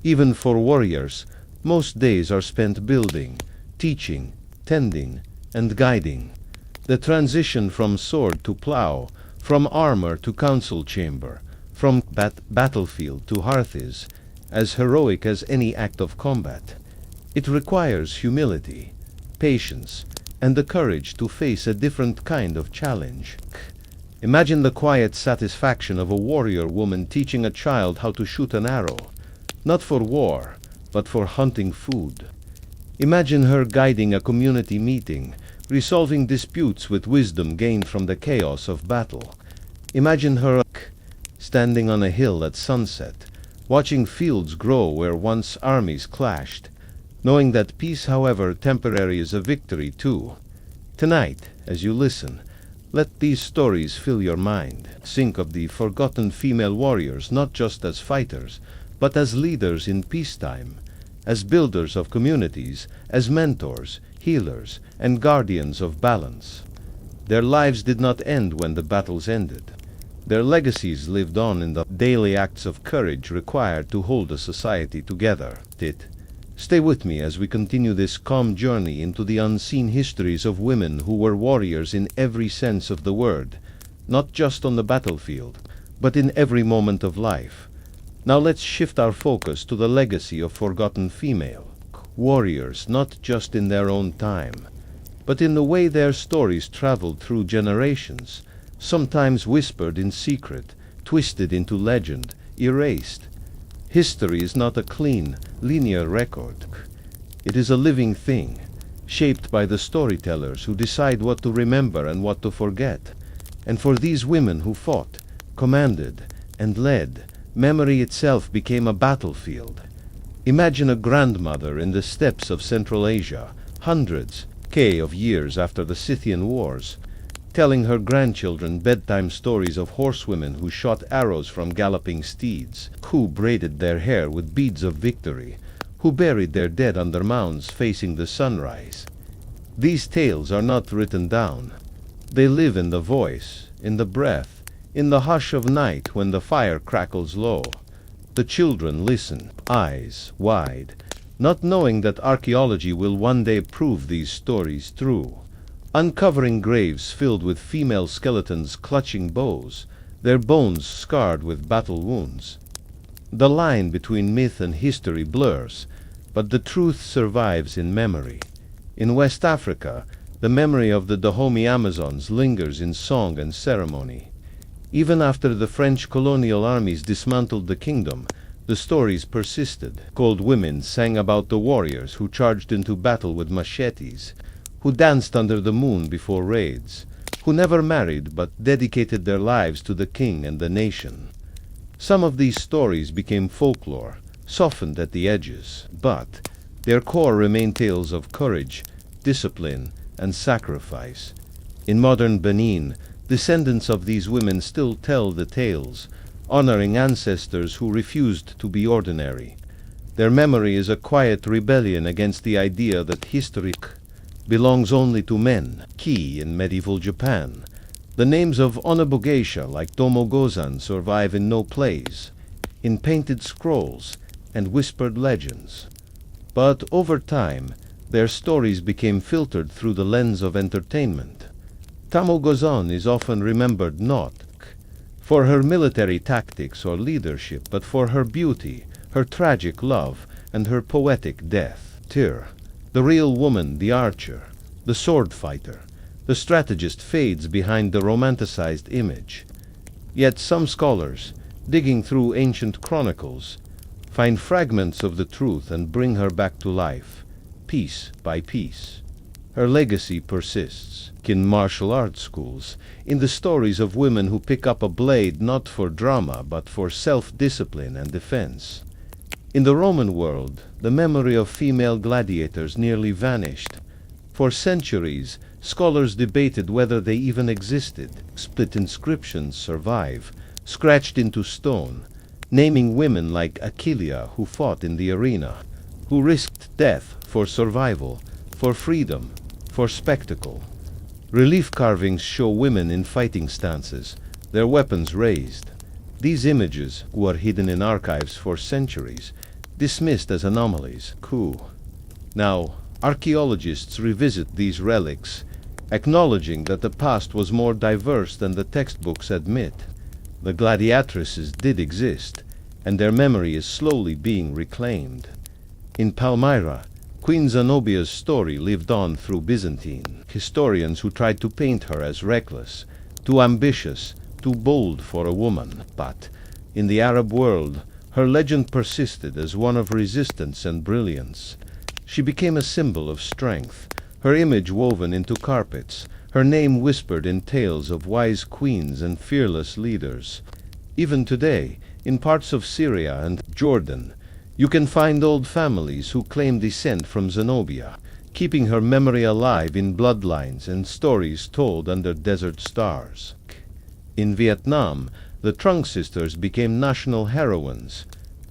Even for warriors, most days are spent building, teaching, tending, and guiding. The transition from sword to plow, from armor to council chamber, from battlefield to hearth is as heroic as any act of combat. It requires humility, patience, and the courage to face a different kind of challenge. Imagine the quiet satisfaction of a warrior woman teaching a child how to shoot an arrow, not for war, but for hunting food. Imagine her guiding a community meeting, resolving disputes with wisdom gained from the chaos of battle. Imagine her standing on a hill at sunset, watching fields grow where once armies clashed, knowing that peace, however temporary, is a victory too. Tonight, as you listen, let these stories fill your mind. Think of the forgotten female warriors not just as fighters, but as leaders in peacetime, as builders of communities, as mentors, healers, and guardians of balance. Their lives did not end when the battles ended. Their legacies lived on in the daily acts of courage required to hold a society together. Stay with me as we continue this calm journey into the unseen histories of women who were warriors in every sense of the word, not just on the battlefield, but in every moment of life. Now let's shift our focus to the legacy of forgotten female warriors, not just in their own time, but in the way their stories traveled through generations, sometimes whispered in secret, twisted into legend, erased. History is not a clean, linear record. It is a living thing, shaped by the storytellers who decide what to remember and what to forget. And for these women who fought, commanded, and led, memory itself became a battlefield. Imagine a grandmother in the steppes of Central Asia, hundreds of years after the Scythian Wars, telling her grandchildren bedtime stories of horsewomen who shot arrows from galloping steeds, who braided their hair with beads of victory, who buried their dead under mounds facing the sunrise. These tales are not written down. They live in the voice, in the breath, in the hush of night when the fire crackles low. The children listen, eyes wide, not knowing that archaeology will one day prove these stories true. Uncovering graves filled with female skeletons clutching bows, their bones scarred with battle wounds. The line between myth and history blurs, but the truth survives in memory. In West Africa, the memory of the Dahomey Amazons lingers in song and ceremony. Even after the French colonial armies dismantled the kingdom, the stories persisted. Cold women sang about the warriors who charged into battle with machetes, who danced under the moon before raids, who never married but dedicated their lives to the king and the nation. Some of these stories became folklore, softened at the edges, but their core remained tales of courage, discipline, and sacrifice. In modern Benin, descendants of these women still tell the tales, honoring ancestors who refused to be ordinary. Their memory is a quiet rebellion against the idea that history belongs only to men. Key in medieval Japan, the names of Onabogeisha like Tomogozan survive in no plays, in painted scrolls and whispered legends. But over time, their stories became filtered through the lens of entertainment. Tamogozan is often remembered not for her military tactics or leadership, but for her beauty, her tragic love, and her poetic death. Tyr, the real woman, the archer, the sword fighter, The strategist fades behind the romanticized image. Yet some scholars, digging through ancient chronicles, find fragments of the truth and bring her back to life, piece by piece. Her legacy persists in martial arts schools, in the stories of women who pick up a blade not for drama but for self-discipline and defense. In the Roman world, the memory of female gladiators nearly vanished. For centuries, scholars debated whether they even existed. Split inscriptions survive, scratched into stone, naming women like Achillia who fought in the arena, who risked death for survival, for freedom, for spectacle. Relief carvings show women in fighting stances, their weapons raised. These images, who are hidden in archives for centuries, dismissed as anomalies. Now, archaeologists revisit these relics, acknowledging that the past was more diverse than the textbooks admit. The gladiatresses did exist, and their memory is slowly being reclaimed. In Palmyra, Queen Zenobia's story lived on through Byzantine historians who tried to paint her as reckless, too ambitious, too bold for a woman. But in the Arab world, her legend persisted as one of resistance and brilliance. She became a symbol of strength, her image woven into carpets, her name whispered in tales of wise queens and fearless leaders. Even today, in parts of Syria and Jordan, you can find old families who claim descent from Zenobia, keeping her memory alive in bloodlines and stories told under desert stars. In Vietnam, the Trung sisters became national heroines.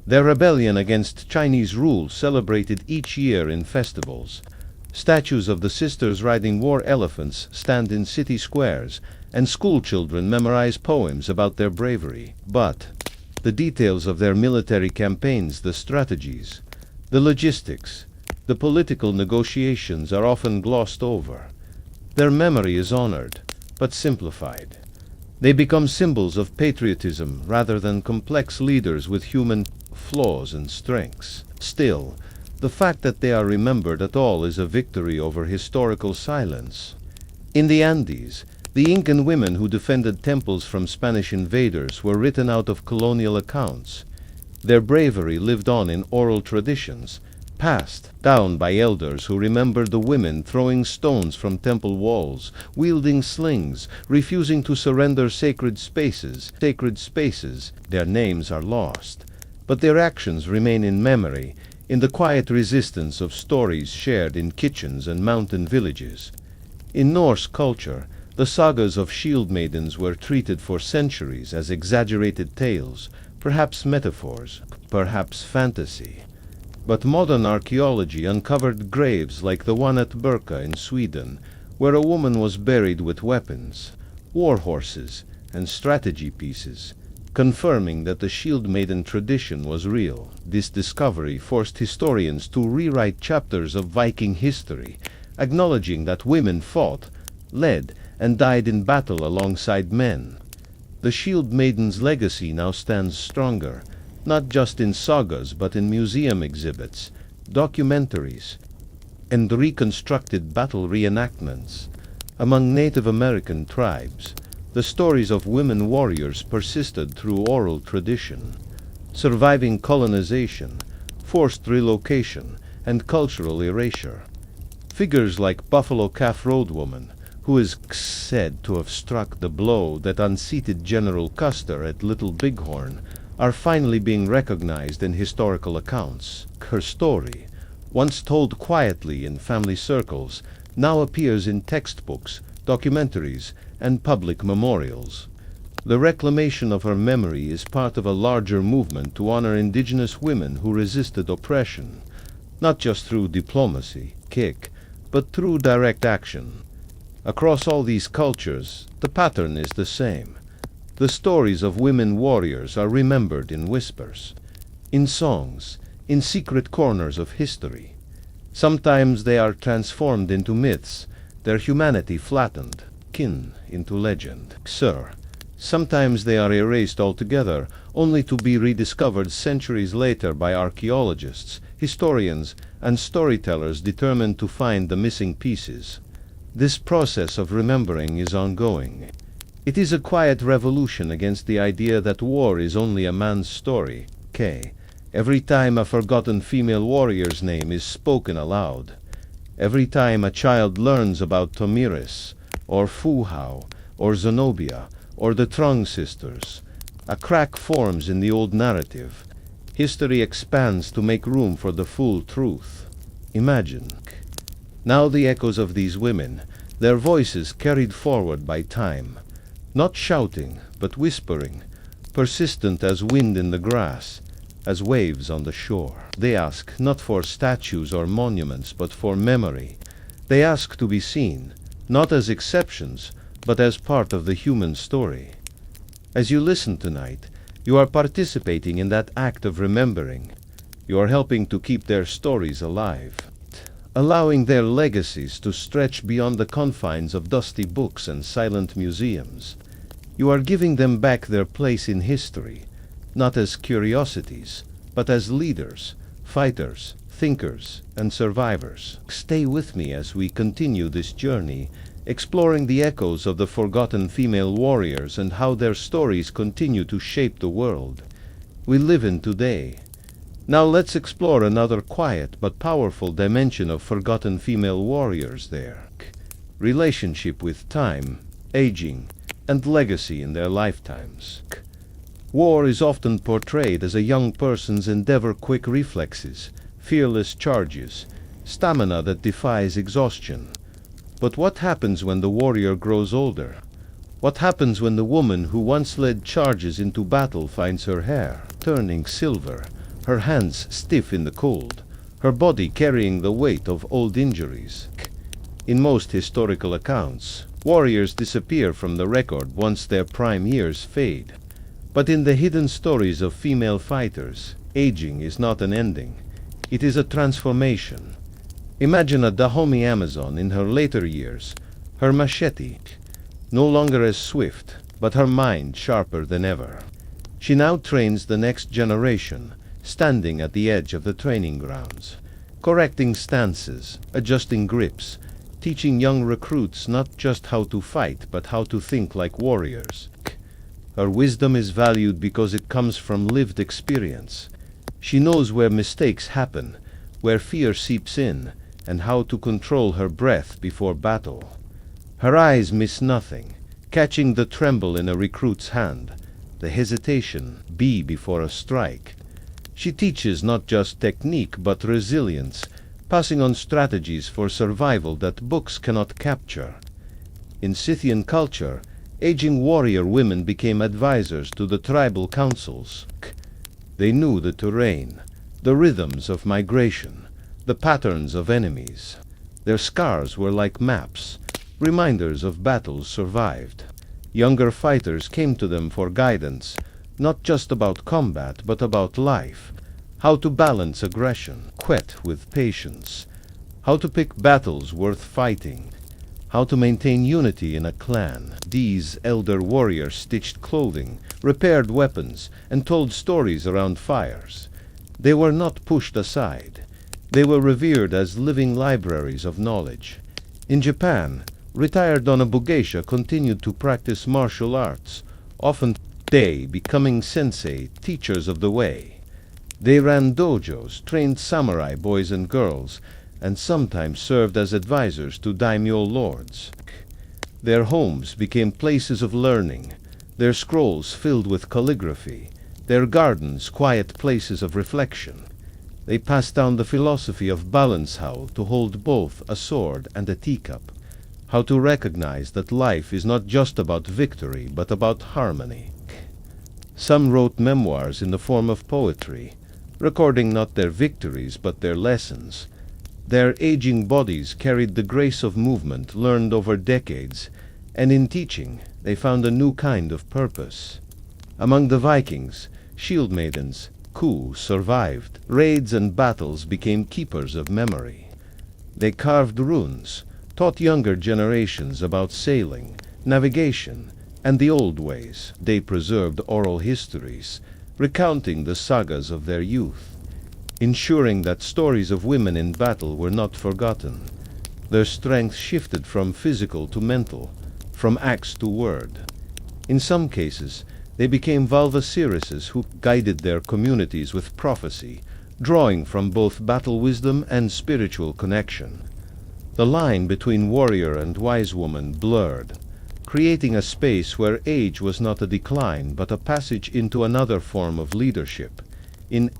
Their rebellion against Chinese rule celebrated each year in festivals. Statues of the sisters riding war elephants stand in city squares, and schoolchildren memorize poems about their bravery. But the details of their military campaigns, the strategies, the logistics, the political negotiations are often glossed over. Their memory is honored, but simplified. They become symbols of patriotism rather than complex leaders with human flaws and strengths. Still, the fact that they are remembered at all is a victory over historical silence. In the Andes, the Incan women who defended temples from Spanish invaders were written out of colonial accounts. Their bravery lived on in oral traditions, passed down by elders who remembered the women throwing stones from temple walls, wielding slings, refusing to surrender sacred spaces. Their names are lost, but their actions remain in memory, in the quiet resistance of stories shared in kitchens and mountain villages. In Norse culture, the sagas of shield maidens were treated for centuries as exaggerated tales, perhaps metaphors, perhaps fantasy. But modern archaeology uncovered graves like the one at Birka in Sweden, where a woman was buried with weapons, war horses, and strategy pieces, confirming that the shield maiden tradition was real. This discovery forced historians to rewrite chapters of Viking history, acknowledging that women fought, led, and died in battle alongside men. The shield maiden's legacy now stands stronger, not just in sagas but in museum exhibits, documentaries, and reconstructed battle reenactments. Among Native American tribes, the stories of women warriors persisted through oral tradition, surviving colonization, forced relocation, and cultural erasure. Figures like Buffalo Calf Road Woman, who is said to have struck the blow that unseated General Custer at Little Bighorn, are finally being recognized in historical accounts. Her story, once told quietly in family circles, now appears in textbooks, documentaries, and public memorials. The reclamation of her memory is part of a larger movement to honor indigenous women who resisted oppression, not just through diplomacy, but through direct action. Across all these cultures, the pattern is the same. The stories of women warriors are remembered in whispers, in songs, in secret corners of history. Sometimes they are transformed into myths, their humanity flattened, kin into legend. Sometimes they are erased altogether, only to be rediscovered centuries later by archaeologists, historians, and storytellers determined to find the missing pieces. This process of remembering is ongoing. It is a quiet revolution against the idea that war is only a man's story. Every time a forgotten female warrior's name is spoken aloud, every time a child learns about Tomiris, or Fu Hao, or Zenobia, or the Trong sisters, a crack forms in the old narrative. History expands to make room for the full truth. Imagine. Now the echoes of these women, their voices carried forward by time, not shouting, but whispering, persistent as wind in the grass, as waves on the shore. They ask not for statues or monuments, but for memory. They ask to be seen, not as exceptions, but as part of the human story. As you listen tonight, you are participating in that act of remembering. You are helping to keep their stories alive, allowing their legacies to stretch beyond the confines of dusty books and silent museums. You are giving them back their place in history, not as curiosities, but as leaders, fighters, thinkers, and survivors. Stay with me as we continue this journey, exploring the echoes of the forgotten female warriors and how their stories continue to shape the world we live in today. Now let's explore another quiet but powerful dimension of forgotten female warriors there. Relationship with time, aging, and legacy in their lifetimes. War is often portrayed as a young person's endeavor, quick reflexes, fearless charges, stamina that defies exhaustion. But what happens when the warrior grows older? What happens when the woman who once led charges into battle finds her hair turning silver, her hands stiff in the cold, her body carrying the weight of old injuries? In most historical accounts, warriors disappear from the record once their prime years fade. But in the hidden stories of female fighters, aging is not an ending. It is a transformation. Imagine a Dahomey Amazon in her later years, her machete, no longer as swift, but her mind sharper than ever. She now trains the next generation, standing at the edge of the training grounds, correcting stances, adjusting grips, teaching young recruits not just how to fight, but how to think like warriors. Her wisdom is valued because it comes from lived experience. She knows where mistakes happen, where fear seeps in, and how to control her breath before battle. Her eyes miss nothing, catching the tremble in a recruit's hand, the hesitation before a strike. She teaches not just technique but resilience, passing on strategies for survival that books cannot capture. In Scythian culture, aging warrior women became advisors to the tribal councils. They knew the terrain, the rhythms of migration, the patterns of enemies. Their scars were like maps, reminders of battles survived. Younger fighters came to them for guidance, not just about combat, but about life. How to balance aggression, with patience. How to pick battles worth fighting. How to maintain unity in a clan. These elder warriors stitched clothing, repaired weapons, and told stories around fires. They were not pushed aside. They were revered as living libraries of knowledge. In Japan, retired Onobugeisha continued to practice martial arts, often becoming sensei, teachers of the way. They ran dojos, trained samurai boys and girls, and sometimes served as advisors to daimyo lords. Their homes became places of learning, their scrolls filled with calligraphy, their gardens quiet places of reflection. They passed down the philosophy of balance, how to hold both a sword and a teacup, how to recognize that life is not just about victory but about harmony. Some wrote memoirs in the form of poetry, recording not their victories but their lessons. Their aging bodies carried the grace of movement learned over decades, and in teaching they found a new kind of purpose. Among the Vikings, shield maidens, survived. Raids and battles became keepers of memory. They carved runes, taught younger generations about sailing, navigation, and the old ways. They preserved oral histories, recounting the sagas of their youth, ensuring that stories of women in battle were not forgotten. Their strength shifted from physical to mental, from axe to word. In some cases, they became Valvasirises who guided their communities with prophecy, drawing from both battle wisdom and spiritual connection. The line between warrior and wise woman blurred, creating a space where age was not a decline but a passage into another form of leadership. In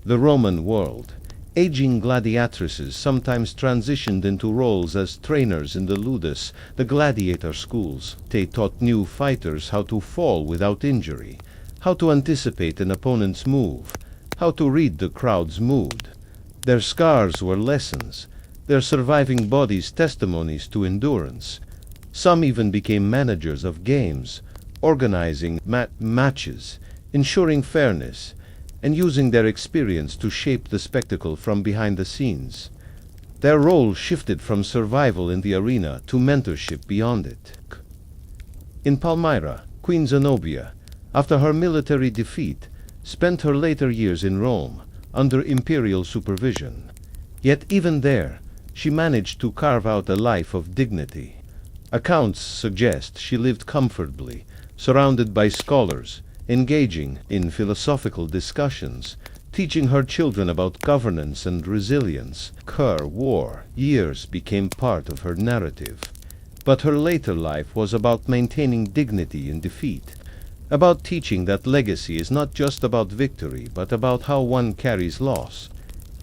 the Roman world, aging gladiatrices sometimes transitioned into roles as trainers in the ludus, the gladiator schools. They taught new fighters how to fall without injury, how to anticipate an opponent's move, how to read the crowd's mood. Their scars were lessons, their surviving bodies testimonies to endurance. Some even became managers of games, organizing matches, ensuring fairness, and using their experience to shape the spectacle from behind the scenes. Their role shifted from survival in the arena to mentorship beyond it. In Palmyra, Queen Zenobia, after her military defeat, spent her later years in Rome under imperial supervision. Yet even there, she managed to carve out a life of dignity. Accounts suggest she lived comfortably, surrounded by scholars, engaging in philosophical discussions, teaching her children about governance and resilience. Her war years became part of her narrative. But her later life was about maintaining dignity in defeat, about teaching that legacy is not just about victory, but about how one carries loss.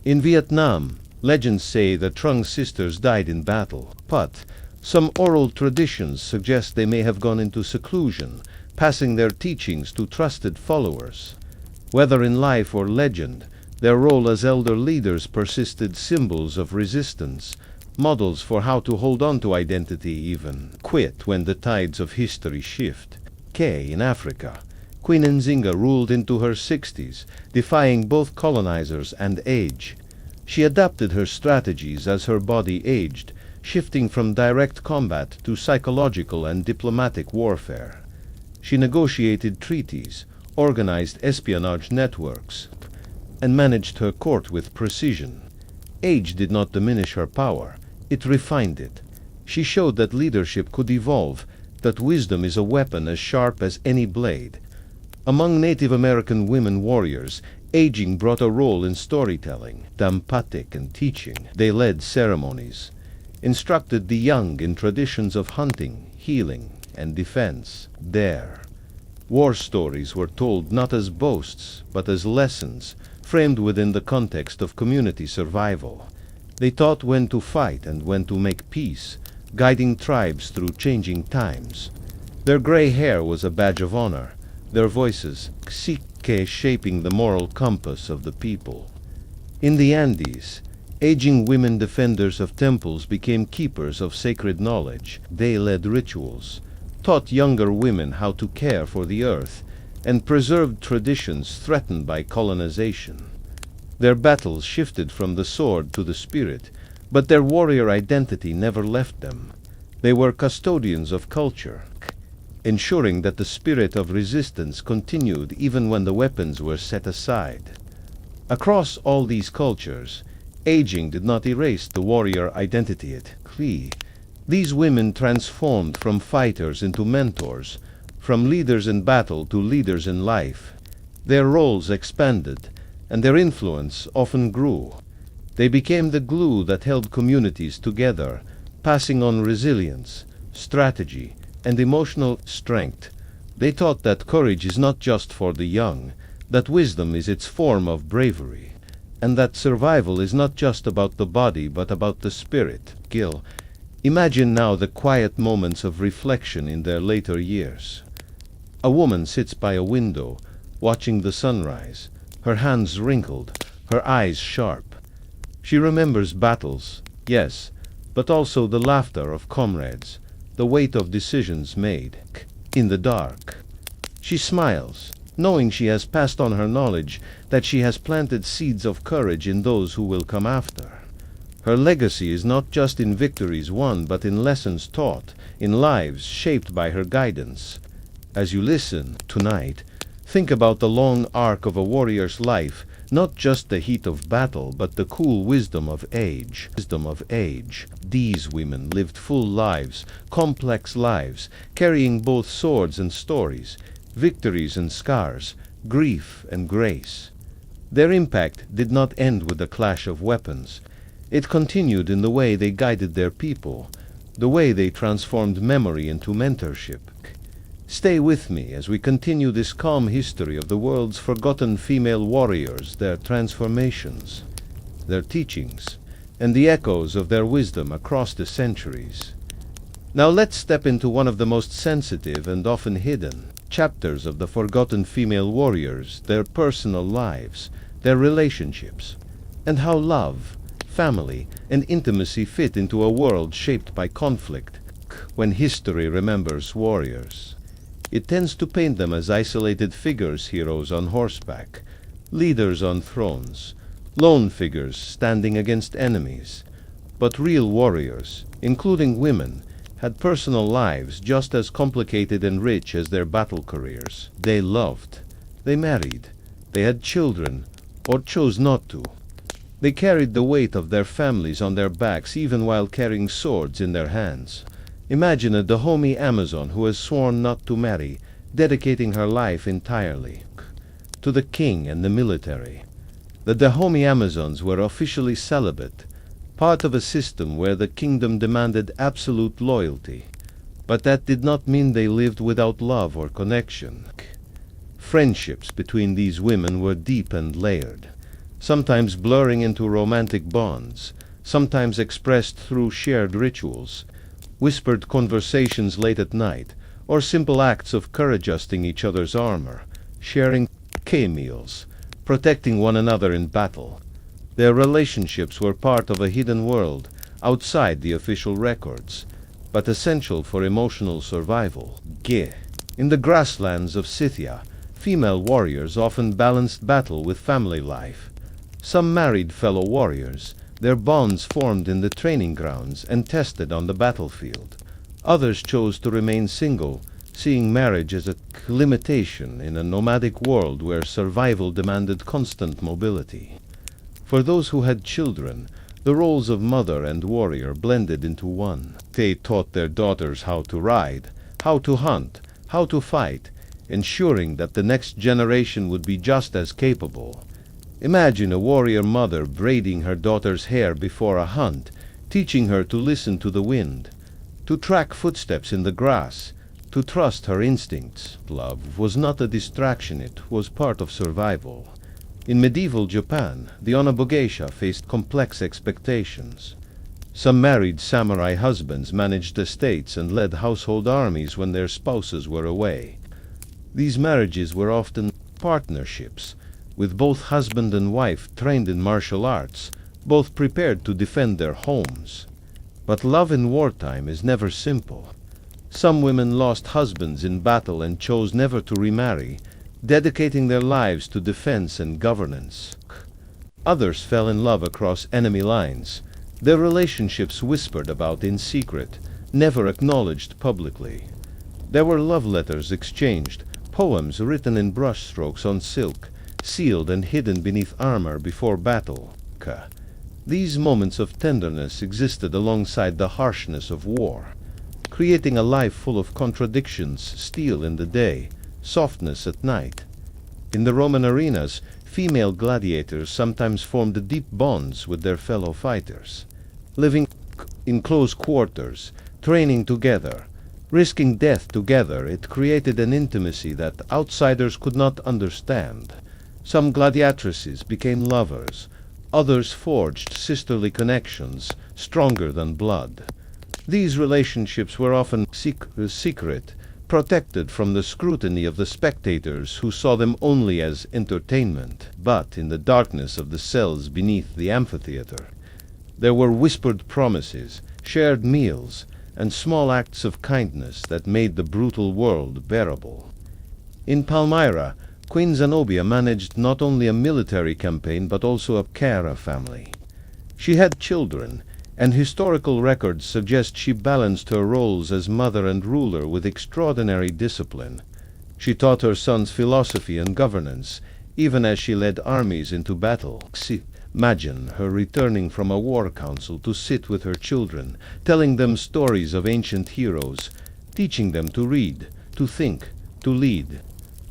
In Vietnam, legends say the Trung sisters died in battle, but some oral traditions suggest they may have gone into seclusion, passing their teachings to trusted followers. Whether in life or legend, their role as elder leaders persisted, symbols of resistance, models for how to hold on to identity, even quit when the tides of history shift. In Africa, Queen Nzinga ruled into her 60s, defying both colonizers and age. She adapted her strategies as her body aged, shifting from direct combat to psychological and diplomatic warfare. She negotiated treaties, organized espionage networks, and managed her court with precision. Age did not diminish her power, it refined it. She showed that leadership could evolve, that wisdom is a weapon as sharp as any blade. Among Native American women warriors, aging brought a role in storytelling, damphatic and teaching. They led ceremonies, instructed the young in traditions of hunting, healing, and defense. There, war stories were told not as boasts, but as lessons, framed within the context of community survival. They taught when to fight and when to make peace, guiding tribes through changing times. Their gray hair was a badge of honor, their voices, shaping the moral compass of the people. In the Andes, aging women defenders of temples became keepers of sacred knowledge. They led rituals, taught younger women how to care for the earth, and preserved traditions threatened by colonization. Their battles shifted from the sword to the spirit, but their warrior identity never left them. They were custodians of culture, ensuring that the spirit of resistance continued even when the weapons were set aside. Across all these cultures, aging did not erase the warrior identity. These women transformed from fighters into mentors, from leaders in battle to leaders in life. Their roles expanded, and their influence often grew. They became the glue that held communities together, passing on resilience, strategy, and emotional strength. They taught that courage is not just for the young, that wisdom is its form of bravery, and that survival is not just about the body but about the spirit. Imagine now the quiet moments of reflection in their later years. A woman sits by a window, watching the sunrise, her hands wrinkled, her eyes sharp. She remembers battles, yes, but also the laughter of comrades, the weight of decisions made. In the dark, she smiles, knowing she has passed on her knowledge, that she has planted seeds of courage in those who will come after. Her legacy is not just in victories won, but in lessons taught, in lives shaped by her guidance. As you listen tonight, think about the long arc of a warrior's life, not just the heat of battle, but the cool wisdom of age. These women lived full lives, complex lives, carrying both swords and stories, victories and scars, grief and grace. Their impact did not end with the clash of weapons. It continued in the way they guided their people, the way they transformed memory into mentorship. Stay with me as we continue this calm history of the world's forgotten female warriors, their transformations, their teachings, and the echoes of their wisdom across the centuries. Now let's step into one of the most sensitive and often hidden chapters of the forgotten female warriors, their personal lives, their relationships, and how love, family, and intimacy fit into a world shaped by conflict. When history remembers warriors, it tends to paint them as isolated figures, heroes on horseback, leaders on thrones, lone figures standing against enemies. But real warriors, including women, had personal lives just as complicated and rich as their battle careers. They loved, they married, they had children, or chose not to. They carried the weight of their families on their backs even while carrying swords in their hands. Imagine a Dahomey Amazon who has sworn not to marry, dedicating her life entirely to the king and the military. The Dahomey Amazons were officially celibate, part of a system where the kingdom demanded absolute loyalty. But that did not mean they lived without love or connection. Friendships between these women were deep and layered, sometimes blurring into romantic bonds, sometimes expressed through shared rituals, whispered conversations late at night, or simple acts of courage-adjusting each other's armor, sharing meals, protecting one another in battle. Their relationships were part of a hidden world, outside the official records, but essential for emotional survival. In the grasslands of Scythia, female warriors often balanced battle with family life. Some married fellow warriors, their bonds formed in the training grounds and tested on the battlefield. Others chose to remain single, seeing marriage as a limitation in a nomadic world where survival demanded constant mobility. For those who had children, the roles of mother and warrior blended into one. They taught their daughters how to ride, how to hunt, how to fight, ensuring that the next generation would be just as capable. Imagine a warrior mother braiding her daughter's hair before a hunt, teaching her to listen to the wind, to track footsteps in the grass, to trust her instincts. Love was not a distraction, it was part of survival. In medieval Japan, the Onabogeisha faced complex expectations. Some married samurai husbands managed estates and led household armies when their spouses were away. These marriages were often partnerships, with both husband and wife trained in martial arts, both prepared to defend their homes. But love in wartime is never simple. Some women lost husbands in battle and chose never to remarry, dedicating their lives to defense and governance. Others fell in love across enemy lines, their relationships whispered about in secret, never acknowledged publicly. There were love letters exchanged, poems written in brushstrokes on silk, sealed and hidden beneath armor before battle. These moments of tenderness existed alongside the harshness of war, creating a life full of contradictions, steel in the day, softness at night. In the Roman arenas, female gladiators sometimes formed deep bonds with their fellow fighters, living in close quarters, training together, risking death together. It created an intimacy that outsiders could not understand. Some gladiatrices became lovers, others forged sisterly connections, stronger than blood. These relationships were often secret, protected from the scrutiny of the spectators who saw them only as entertainment. But in the darkness of the cells beneath the amphitheater, there were whispered promises, shared meals, and small acts of kindness that made the brutal world bearable. In Palmyra, Queen Zenobia managed not only a military campaign but also a Cara family. She had children, and historical records suggest she balanced her roles as mother and ruler with extraordinary discipline. She taught her sons philosophy and governance, even as she led armies into battle. Imagine her returning from a war council to sit with her children, telling them stories of ancient heroes, teaching them to read, to think, to lead.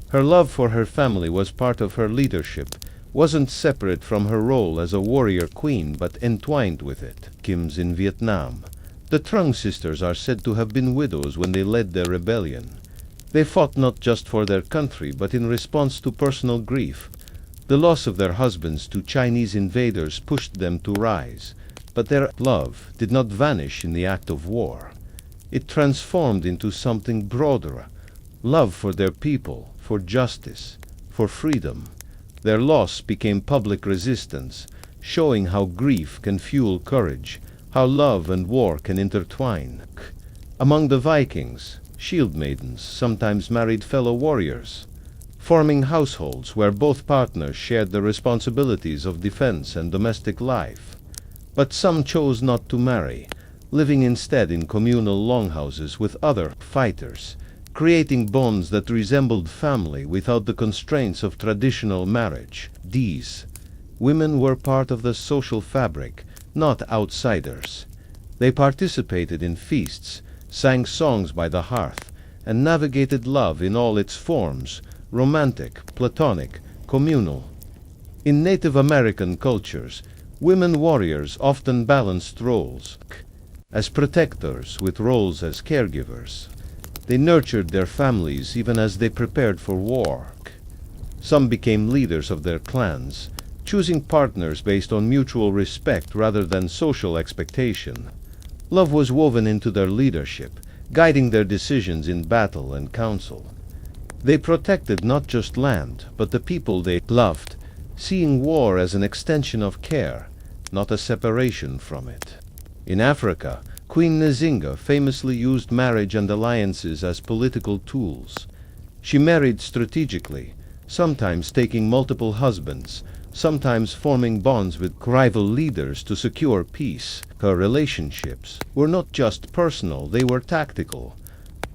Her love for her family was part of her leadership, wasn't separate from her role as a warrior queen but entwined with it. Kim's in Vietnam. The Trung sisters are said to have been widows when they led their rebellion. They fought not just for their country but in response to personal grief. The loss of their husbands to Chinese invaders pushed them to rise, but their love did not vanish in the act of war. It transformed into something broader, love for their people, for justice, for freedom. Their loss became public resistance, showing how grief can fuel courage, how love and war can intertwine. Among the Vikings, shield maidens sometimes married fellow warriors, forming households where both partners shared the responsibilities of defense and domestic life. But some chose not to marry, living instead in communal longhouses with other fighters, creating bonds that resembled family without the constraints of traditional marriage. These women were part of the social fabric, not outsiders. They participated in feasts, sang songs by the hearth, and navigated love in all its forms, romantic, platonic, communal. In Native American cultures, women warriors often balanced roles, as protectors with roles as caregivers. They nurtured their families even as they prepared for war. Some became leaders of their clans, choosing partners based on mutual respect rather than social expectation. Love was woven into their leadership, guiding their decisions in battle and council. They protected not just land, but the people they loved, seeing war as an extension of care, not a separation from it. In Africa, Queen Nzinga famously used marriage and alliances as political tools. She married strategically, sometimes taking multiple husbands, sometimes forming bonds with rival leaders to secure peace. Her relationships were not just personal, they were tactical,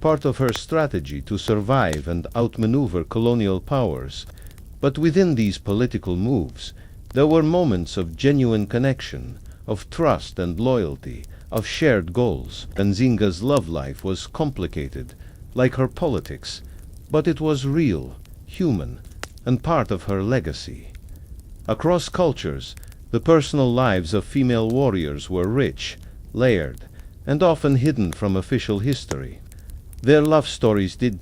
part of her strategy to survive and outmaneuver colonial powers. But within these political moves, there were moments of genuine connection, of trust and loyalty, of shared goals. Nzinga's love life was complicated, like her politics, but it was real, human, and part of her legacy. Across cultures, the personal lives of female warriors were rich, layered, and often hidden from official history. Their love stories did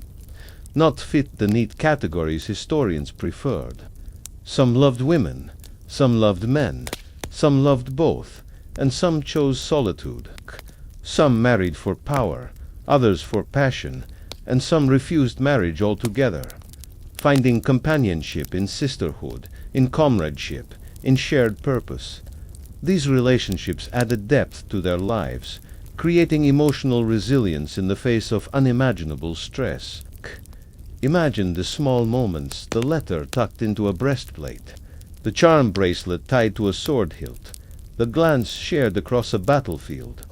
not fit the neat categories historians preferred. Some loved women, some loved men, some loved both, and some chose solitude. Some married for power, others for passion, and some refused marriage altogether, finding companionship in sisterhood, in comradeship, in shared purpose. These relationships added depth to their lives, creating emotional resilience in the face of unimaginable stress. Imagine the small moments, the letter tucked into a breastplate, the charm bracelet tied to a sword hilt, the glance shared across a battlefield.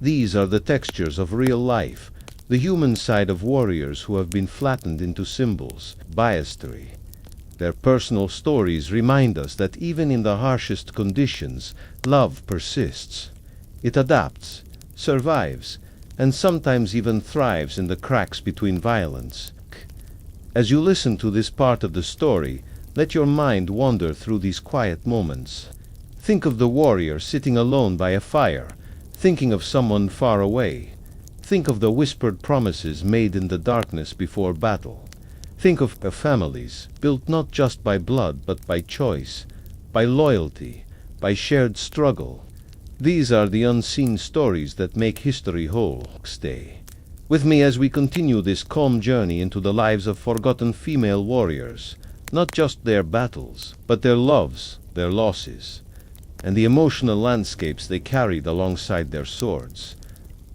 These are the textures of real life, the human side of warriors who have been flattened into symbols, biastery. Their personal stories remind us that even in the harshest conditions, love persists. It adapts, survives, and sometimes even thrives in the cracks between violence. As you listen to this part of the story, let your mind wander through these quiet moments. Think of the warrior sitting alone by a fire, thinking of someone far away. Think of the whispered promises made in the darkness before battle. Think of families built not just by blood but by choice, by loyalty, by shared struggle. These are the unseen stories that make history whole. Stay with me as we continue this calm journey into the lives of forgotten female warriors, not just their battles, but their loves, their losses, and the emotional landscapes they carried alongside their swords.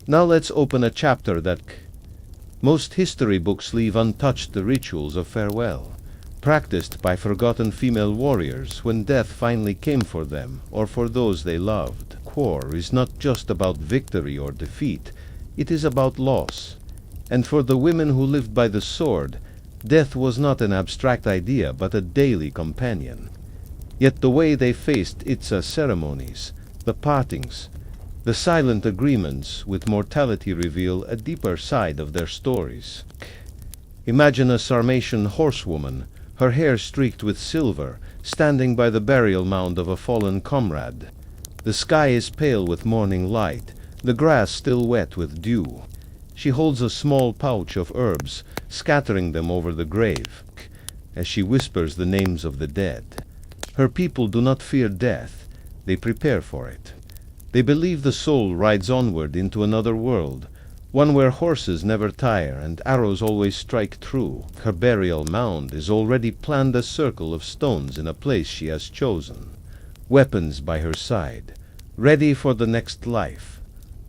Now let's open a chapter that most history books leave untouched: the rituals of farewell, practiced by forgotten female warriors when death finally came for them or for those they loved. War is not just about victory or defeat, it is about loss. And for the women who lived by the sword, Death was not an abstract idea but a daily companion. Yet the way they faced its ceremonies, the partings, the silent agreements with mortality reveal a deeper side of their stories. Imagine a Sarmatian horsewoman, her hair streaked with silver, standing by the burial mound of a fallen comrade. The sky is pale with morning light, the grass still wet with dew. She holds a small pouch of herbs, scattering them over the grave, as she whispers the names of the dead. Her people do not fear death, they prepare for it. They believe the soul rides onward into another world, one where horses never tire and arrows always strike true. Her burial mound is already planned a circle of stones in a place she has chosen, weapons by her side, ready for the next life.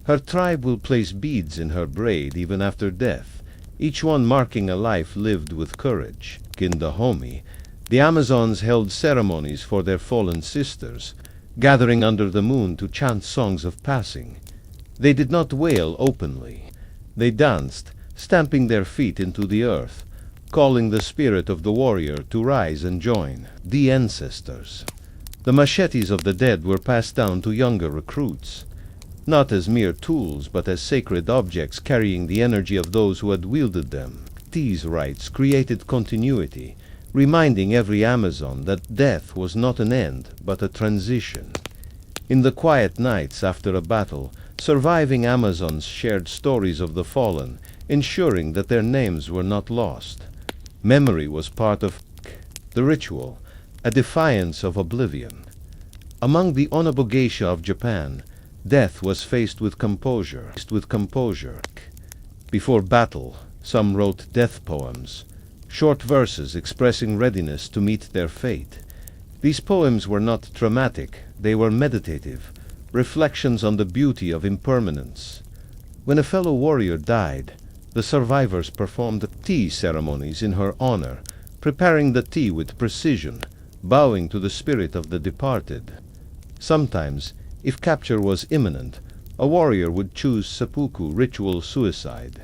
Her tribe will place beads in her braid even after death, each one marking a life lived with courage. In Dahomey, the Amazons held ceremonies for their fallen sisters, gathering under the moon to chant songs of passing. They did not wail openly. They danced, stamping their feet into the earth, calling the spirit of the warrior to rise and join the ancestors. The machetes of the dead were passed down to younger recruits, not as mere tools but as sacred objects carrying the energy of those who had wielded them. These rites created continuity, reminding every Amazon that death was not an end but a transition. In the quiet nights after a battle, surviving Amazons shared stories of the fallen, ensuring that their names were not lost. Memory was part of the ritual, a defiance of oblivion. Among the Onobogeisha of Japan, death was faced with composure. Before battle, some wrote death poems, short verses expressing readiness to meet their fate. These poems were not dramatic, they were meditative, reflections on the beauty of impermanence. When a fellow warrior died, the survivors performed tea ceremonies in her honor, preparing the tea with precision, bowing to the spirit of the departed. Sometimes, if capture was imminent, a warrior would choose seppuku, ritual suicide,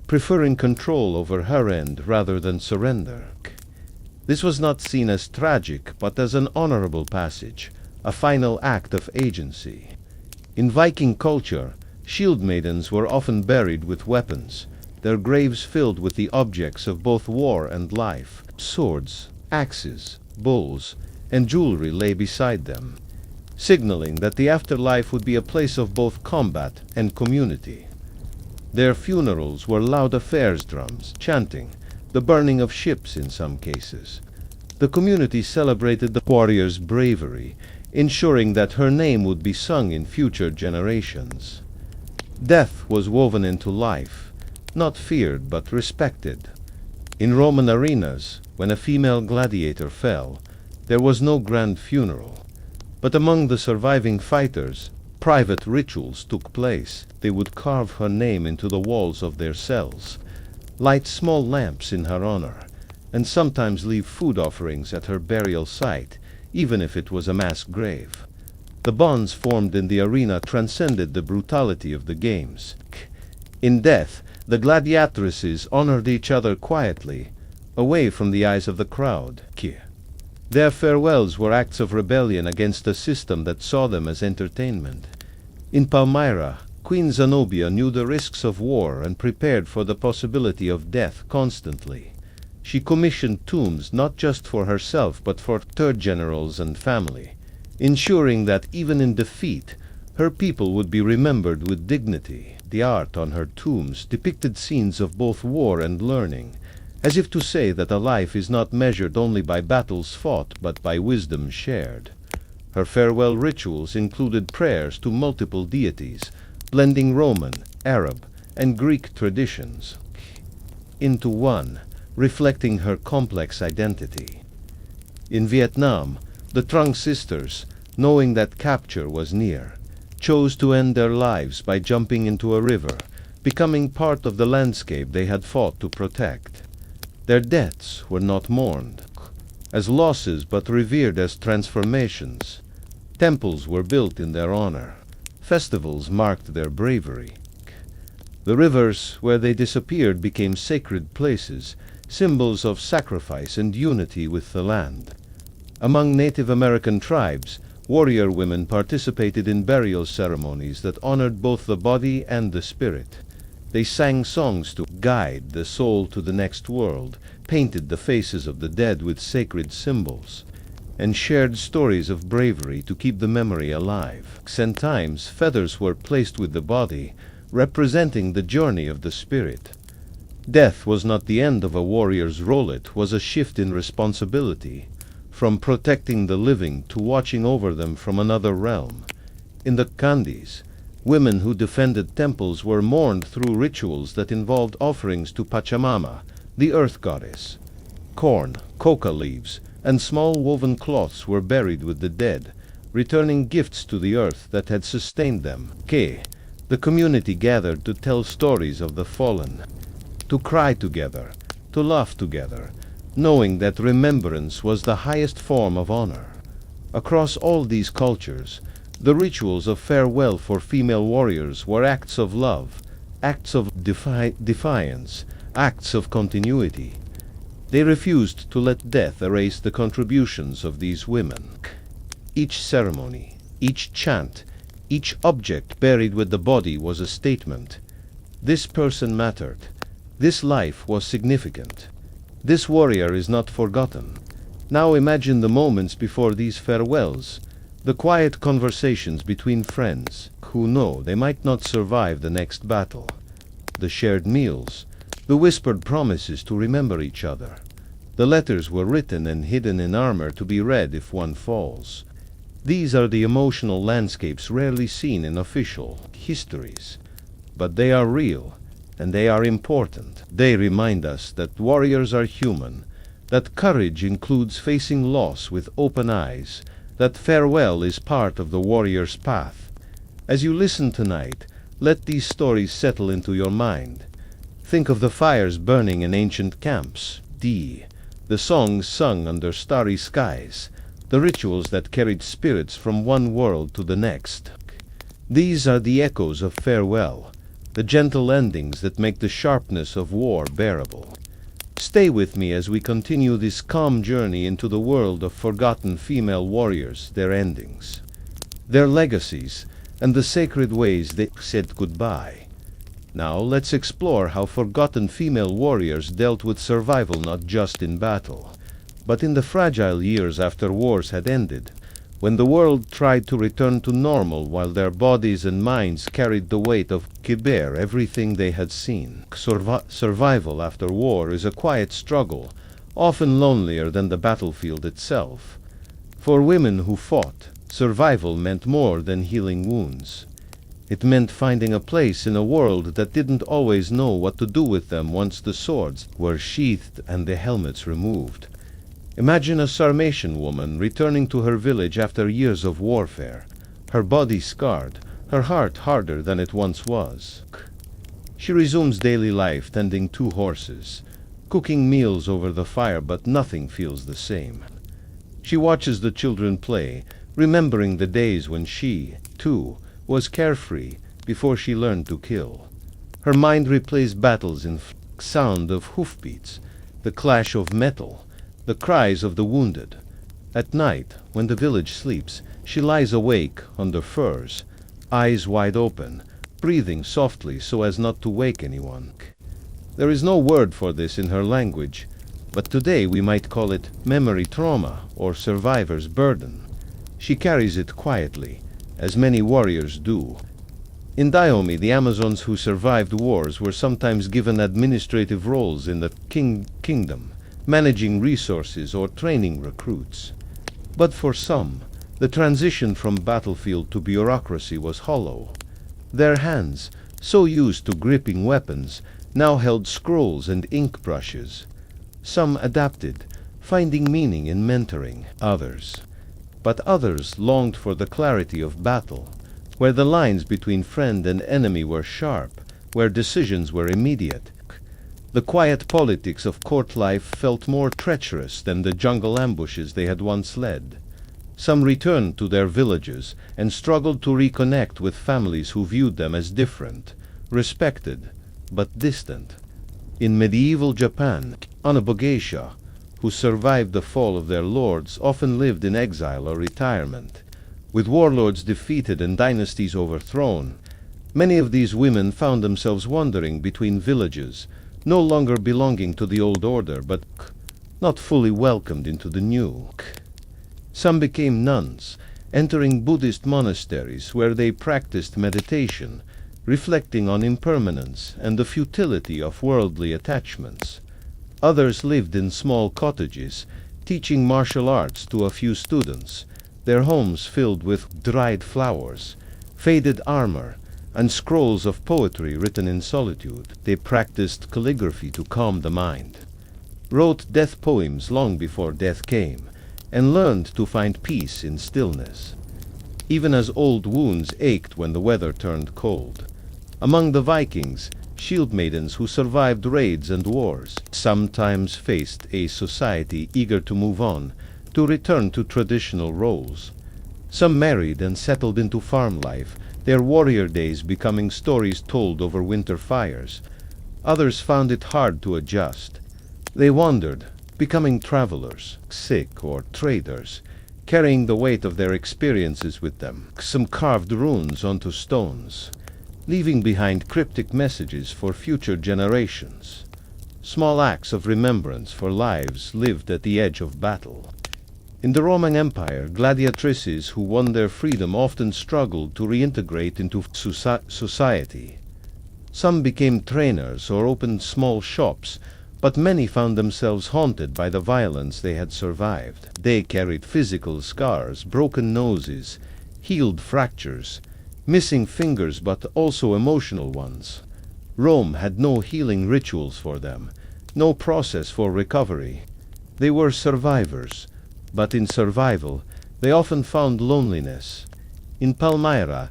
preferring control over her end rather than surrender. This was not seen as tragic, but as an honorable passage, a final act of agency. In Viking culture, shield maidens were often buried with weapons, their graves filled with the objects of both war and life. Swords, axes, bowls, and jewelry lay beside them, signaling that the afterlife would be a place of both combat and community. Their funerals were loud affairs drums, chanting, the burning of ships in some cases. The community celebrated the warrior's bravery, ensuring that her name would be sung in future generations. Death was woven into life, not feared but respected. In Roman arenas, when a female gladiator fell, there was no grand funeral. But among the surviving fighters, private rituals took place. They would carve her name into the walls of their cells, light small lamps in her honor, and sometimes leave food offerings at her burial site, even if it was a mass grave. The bonds formed in the arena transcended the brutality of the games. In death, the gladiatresses honored each other quietly, away from the eyes of the crowd. Their farewells were acts of rebellion against a system that saw them as entertainment. In Palmyra, Queen Zenobia knew the risks of war and prepared for the possibility of death constantly. She commissioned tombs not just for herself but for her generals and family, ensuring that even in defeat, her people would be remembered with dignity. The art on her tombs depicted scenes of both war and learning, as if to say that a life is not measured only by battles fought but by wisdom shared. Her farewell rituals included prayers to multiple deities, blending Roman, Arab, and Greek traditions into one, reflecting her complex identity. In Vietnam, the Trung sisters, knowing that capture was near, chose to end their lives by jumping into a river, becoming part of the landscape they had fought to protect. Their deaths were not mourned as losses but revered as transformations. Temples were built in their honor. Festivals marked their bravery. The rivers where they disappeared became sacred places, symbols of sacrifice and unity with the land. Among Native American tribes, warrior women participated in burial ceremonies that honored both the body and the spirit. They sang songs to guide the soul to the next world, painted the faces of the dead with sacred symbols, and shared stories of bravery to keep the memory alive. Sometimes feathers were placed with the body, representing the journey of the spirit. Death was not the end of a warrior's role, it was a shift in responsibility, from protecting the living to watching over them from another realm. In the Kandis, women who defended temples were mourned through rituals that involved offerings to Pachamama, the earth goddess. Corn, coca leaves, and small woven cloths were buried with the dead, returning gifts to the earth that had sustained them. The community gathered to tell stories of the fallen, to cry together, to laugh together, knowing that remembrance was the highest form of honor. Across all these cultures, the rituals of farewell for female warriors were acts of love, acts of defiance, acts of continuity. They refused to let death erase the contributions of these women. Each ceremony, each chant, each object buried with the body was a statement. This person mattered. This life was significant. This warrior is not forgotten. Now imagine the moments before these farewells, the quiet conversations between friends who know they might not survive the next battle, the shared meals, the whispered promises to remember each other. The letters were written and hidden in armor to be read if one falls. These are the emotional landscapes rarely seen in official histories, but they are real. And they are important. They remind us that warriors are human, that courage includes facing loss with open eyes, that farewell is part of the warrior's path. As you listen tonight, let these stories settle into your mind. Think of the fires burning in ancient camps, the songs sung under starry skies, the rituals that carried spirits from one world to the next. These are the echoes of farewell, the gentle endings that make the sharpness of war bearable. Stay with me as we continue this calm journey into the world of forgotten female warriors, their endings, their legacies, and the sacred ways they said goodbye. Now let's explore how forgotten female warriors dealt with survival not just in battle, but in the fragile years after wars had ended, when the world tried to return to normal while their bodies and minds carried the weight of everything they had seen. Survival after war is a quiet struggle, often lonelier than the battlefield itself. For women who fought, survival meant more than healing wounds. It meant finding a place in a world that didn't always know what to do with them once the swords were sheathed and the helmets removed. Imagine a Sarmatian woman returning to her village after years of warfare, her body scarred, her heart harder than it once was. She resumes daily life tending 2 horses, cooking meals over the fire, but nothing feels the same. She watches the children play, remembering the days when she, too, was carefree before she learned to kill. Her mind replays battles in sound of hoofbeats, the clash of metal, the cries of the wounded. At night, when the village sleeps, she lies awake under firs, eyes wide open, breathing softly so as not to wake anyone. There is no word for this in her language, but today we might call it memory trauma or survivor's burden. She carries it quietly, as many warriors do. In Dahomey, the Amazons who survived wars were sometimes given administrative roles in the kingdom, managing resources or training recruits. But for some, the transition from battlefield to bureaucracy was hollow. Their hands, so used to gripping weapons, now held scrolls and ink brushes. Some adapted, finding meaning in mentoring others. But others longed for the clarity of battle, where the lines between friend and enemy were sharp, where decisions were immediate. The quiet politics of court life felt more treacherous than the jungle ambushes they had once led. Some returned to their villages and struggled to reconnect with families who viewed them as different, respected, but distant. In medieval Japan, Anabogeisha, who survived the fall of their lords, often lived in exile or retirement. With warlords defeated and dynasties overthrown, many of these women found themselves wandering between villages, no longer belonging to the old order, but not fully welcomed into the new. Some became nuns, entering Buddhist monasteries where they practiced meditation, reflecting on impermanence and the futility of worldly attachments. Others lived in small cottages, teaching martial arts to a few students, their homes filled with dried flowers, faded armor, and scrolls of poetry written in solitude. They practiced calligraphy to calm the mind, wrote death poems long before death came, and learned to find peace in stillness, even as old wounds ached when the weather turned cold. Among the Vikings, shield maidens who survived raids and wars sometimes faced a society eager to move on, to return to traditional roles. Some married and settled into farm life, their warrior days becoming stories told over winter fires. Others found it hard to adjust. They wandered, becoming travelers, sick, or traders, carrying the weight of their experiences with them. Some carved runes onto stones, leaving behind cryptic messages for future generations. Small acts of remembrance for lives lived at the edge of battle. In the Roman Empire, gladiatrices who won their freedom often struggled to reintegrate into society. Some became trainers or opened small shops, but many found themselves haunted by the violence they had survived. They carried physical scars, broken noses, healed fractures, missing fingers, but also emotional ones. Rome had no healing rituals for them, no process for recovery. They were survivors, but in survival, they often found loneliness. In Palmyra,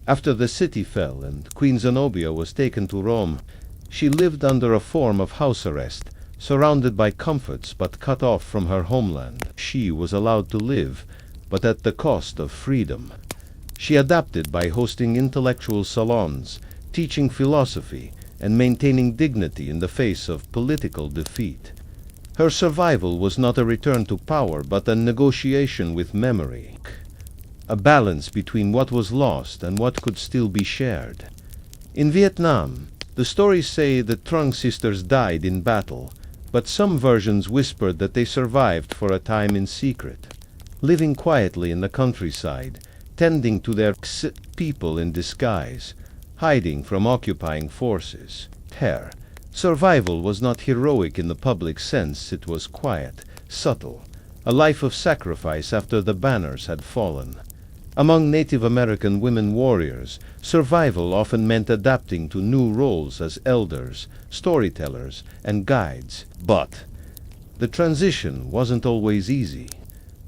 after the city fell and Queen Zenobia was taken to Rome, she lived under a form of house arrest, surrounded by comforts but cut off from her homeland. She was allowed to live, but at the cost of freedom. She adapted by hosting intellectual salons, teaching philosophy, and maintaining dignity in the face of political defeat. Her survival was not a return to power, but a negotiation with memory, a balance between what was lost and what could still be shared. In Vietnam, the stories say the Trung sisters died in battle, but some versions whispered that they survived for a time in secret, living quietly in the countryside, tending to their people in disguise, hiding from occupying forces. Survival was not heroic in the public sense. It was quiet, subtle, a life of sacrifice after the banners had fallen. Among Native American women warriors, survival often meant adapting to new roles as elders, storytellers, and guides. But the transition wasn't always easy.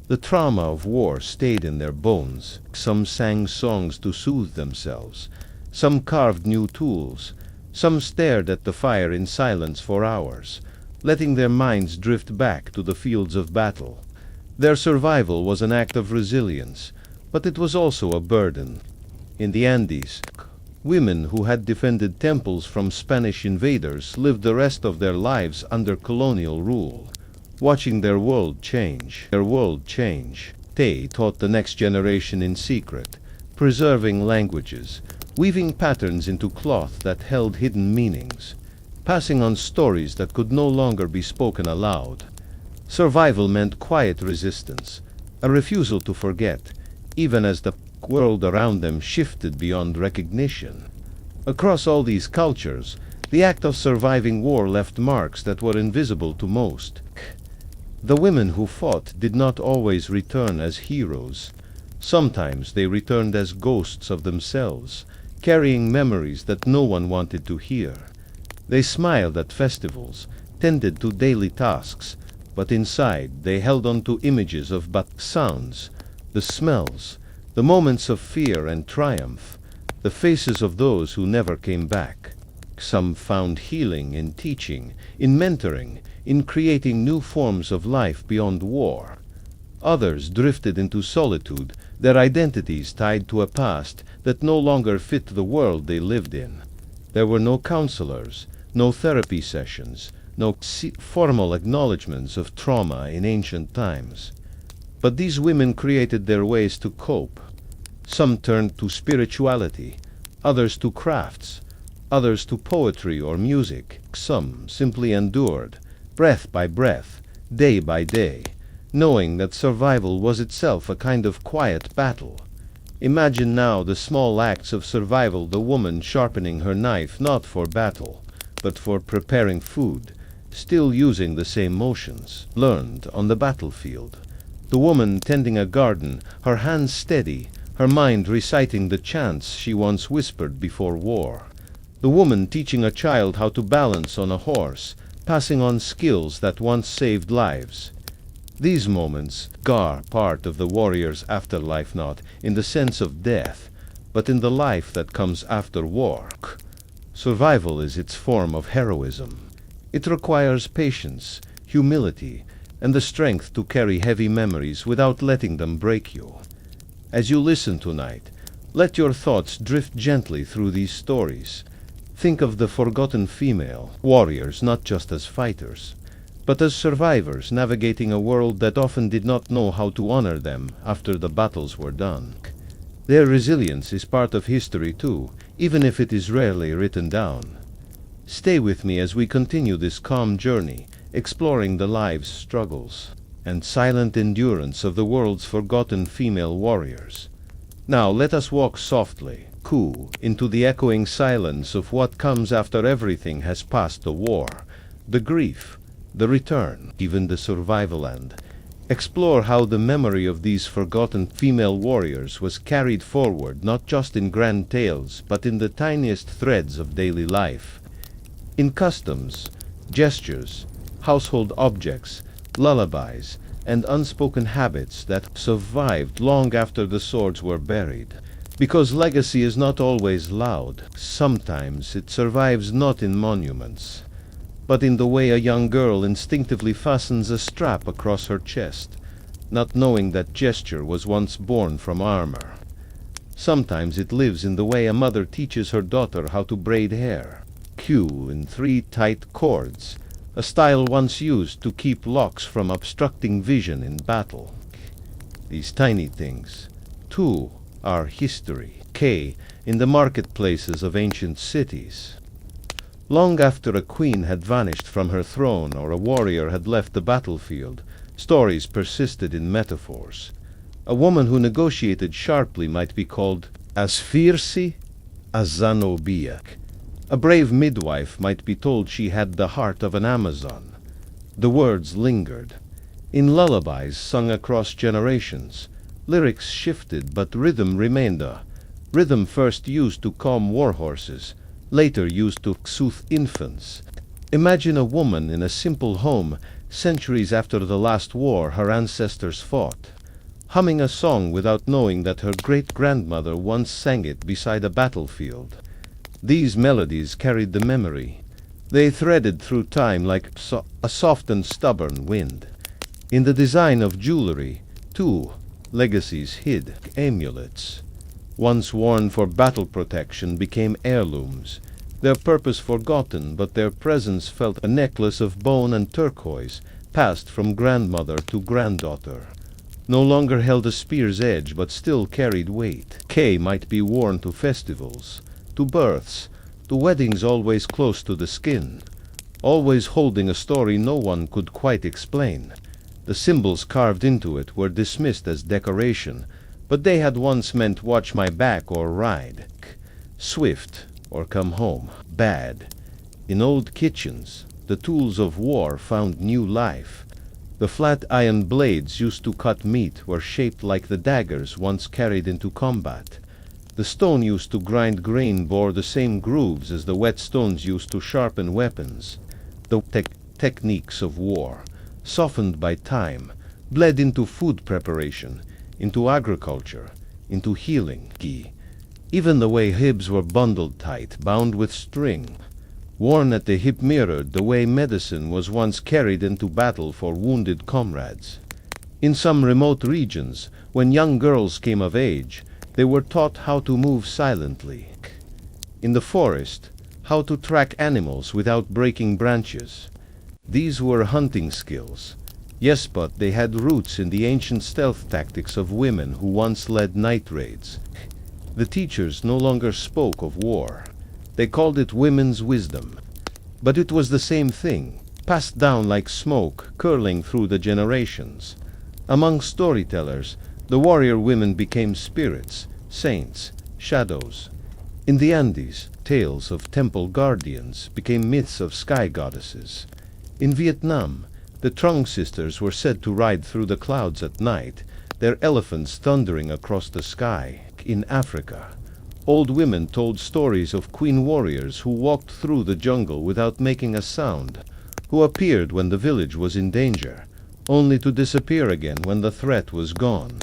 The trauma of war stayed in their bones. Some sang songs to soothe themselves. Some carved new tools. Some stared at the fire in silence for hours, letting their minds drift back to the fields of battle. Their survival was an act of resilience, but it was also a burden. In the Andes, women who had defended temples from Spanish invaders lived the rest of their lives under colonial rule, watching their world change. They taught the next generation in secret, preserving languages, weaving patterns into cloth that held hidden meanings, passing on stories that could no longer be spoken aloud. Survival meant quiet resistance, a refusal to forget, even as the world around them shifted beyond recognition. Across all these cultures, the act of surviving war left marks that were invisible to most. The women who fought did not always return as heroes. Sometimes they returned as ghosts of themselves, carrying memories that no one wanted to hear. They smiled at festivals, tended to daily tasks, but inside they held on to images of sounds, the smells, the moments of fear and triumph, the faces of those who never came back. Some found healing in teaching, in mentoring, in creating new forms of life beyond war. Others drifted into solitude, their identities tied to a past that no longer fit the world they lived in. There were no counselors, No therapy sessions, no formal acknowledgments of trauma in ancient times. But these women created their ways to cope. Some turned to spirituality, others to crafts, others to poetry or music. Some simply endured, breath by breath, day by day, knowing that survival was itself a kind of quiet battle. Imagine now the small acts of survival, the woman sharpening her knife not for battle, but for preparing food, still using the same motions learned on the battlefield. The woman tending a garden, her hands steady, her mind reciting the chants she once whispered before war. The woman teaching a child how to balance on a horse, passing on skills that once saved lives. These moments are part of the warrior's afterlife, not in the sense of death, but in the life that comes after war. Survival is its form of heroism. It requires patience, humility, and the strength to carry heavy memories without letting them break you. As you listen tonight, let your thoughts drift gently through these stories. Think of the forgotten female warriors not just as fighters, but as survivors navigating a world that often did not know how to honor them after the battles were done. Their resilience is part of history too, even if it is rarely written down. Stay with me as we continue this calm journey, exploring the lives, struggles, and silent endurance of the world's forgotten female warriors. Now let us walk softly, cool, into the echoing silence of what comes after everything has passed the war, the grief, the return, even the survival, and explore how the memory of these forgotten female warriors was carried forward not just in grand tales but in the tiniest threads of daily life. In customs, gestures, household objects, lullabies, and unspoken habits that survived long after the swords were buried. Because legacy is not always loud, sometimes it survives not in monuments, but in the way a young girl instinctively fastens a strap across her chest, not knowing that gesture was once born from armor. Sometimes it lives in the way a mother teaches her daughter how to braid hair, queue in 3 tight cords, a style once used to keep locks from obstructing vision in battle. These tiny things, too, are history, in the marketplaces of ancient cities. Long after a queen had vanished from her throne or a warrior had left the battlefield, stories persisted in metaphors. A woman who negotiated sharply might be called as fierce as Zenobia. A brave midwife might be told she had the heart of an Amazon. The words lingered. In lullabies sung across generations, lyrics shifted but rhythm remained. Rhythm first used to calm war horses, later used to soothe infants. Imagine a woman in a simple home, centuries after the last war her ancestors fought, humming a song without knowing that her great-grandmother once sang it beside a battlefield. These melodies carried the memory. They threaded through time like a soft and stubborn wind. In the design of jewelry, too, legacies hid. Amulets, once worn for battle protection, became heirlooms, their purpose forgotten, but their presence felt. A necklace of bone and turquoise, passed from grandmother to granddaughter, no longer held a spear's edge but still carried weight. Might be worn to festivals, to births, to weddings, always close to the skin, always holding a story no one could quite explain. The symbols carved into it were dismissed as decoration, but they had once meant watch my back or ride, swift or come home, bad. In old kitchens, the tools of war found new life. The flat iron blades used to cut meat were shaped like the daggers once carried into combat. The stone used to grind grain bore the same grooves as the whetstones used to sharpen weapons. The techniques of war, softened by time, bled into food preparation, into agriculture, into healing. Even the way hibs were bundled tight, bound with string, worn at the hip, mirrored the way medicine was once carried into battle for wounded comrades. In some remote regions, when young girls came of age, they were taught how to move silently. In the forest, how to track animals without breaking branches. These were hunting skills. Yes, but they had roots in the ancient stealth tactics of women who once led night raids. The teachers no longer spoke of war. They called it women's wisdom. But it was the same thing, passed down like smoke, curling through the generations. Among storytellers, the warrior women became spirits, saints, shadows. In the Andes, tales of temple guardians became myths of sky goddesses. In Vietnam, the Trung sisters were said to ride through the clouds at night, their elephants thundering across the sky. In Africa, old women told stories of queen warriors who walked through the jungle without making a sound, who appeared when the village was in danger, only to disappear again when the threat was gone.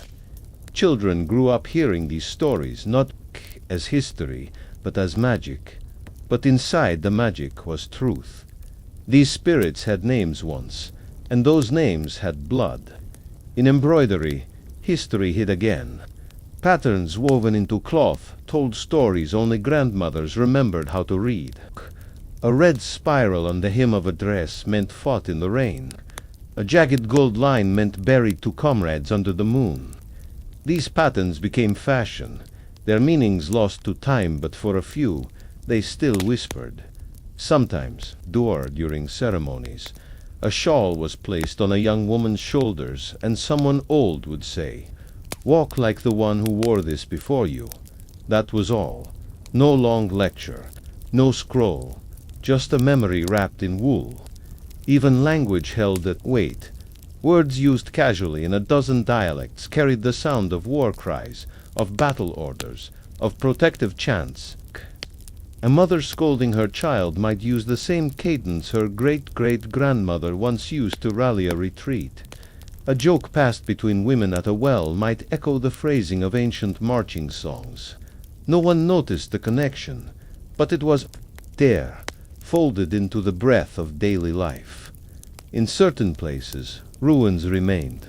Children grew up hearing these stories not as history, but as magic. But inside the magic was truth. These spirits had names once, and those names had blood. In embroidery, history hid again. Patterns woven into cloth told stories only grandmothers remembered how to read. A red spiral on the hem of a dress meant fought in the rain. A jagged gold line meant buried to comrades under the moon. These patterns became fashion, their meanings lost to time, but for a few, they still whispered. Sometimes, during ceremonies, a shawl was placed on a young woman's shoulders, and someone old would say, "Walk like the one who wore this before you." That was all. No long lecture, no scroll, just a memory wrapped in wool. Even language held that weight. Words used casually in a dozen dialects carried the sound of war cries, of battle orders, of protective chants. A mother scolding her child might use the same cadence her great-great-grandmother once used to rally a retreat. A joke passed between women at a well might echo the phrasing of ancient marching songs. No one noticed the connection, but it was there, folded into the breath of daily life. In certain places, ruins remained.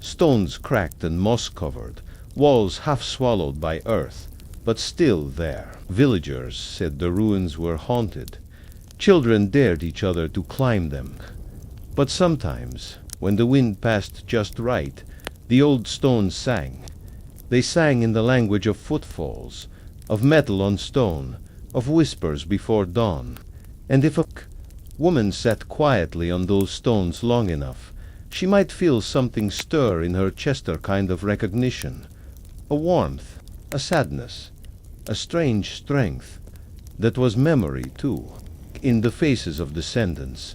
Stones cracked and moss-covered, walls half swallowed by earth, but still there. Villagers said the ruins were haunted. Children dared each other to climb them. But sometimes, when the wind passed just right, the old stones sang. They sang in the language of footfalls, of metal on stone, of whispers before dawn. And if a woman sat quietly on those stones long enough, she might feel something stir in her chest, a kind of recognition, a warmth, a sadness, a strange strength, that was memory too. In the faces of descendants,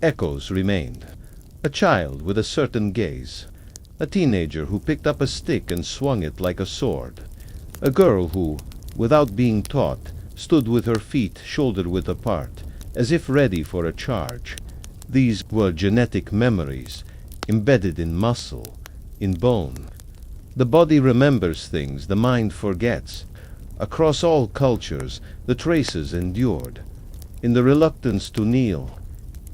echoes remained. A child with a certain gaze, a teenager who picked up a stick and swung it like a sword, a girl who, without being taught, stood with her feet shoulder-width apart, as if ready for a charge. These were genetic memories, embedded in muscle, in bone. The body remembers things the mind forgets. Across all cultures, the traces endured. In the reluctance to kneel,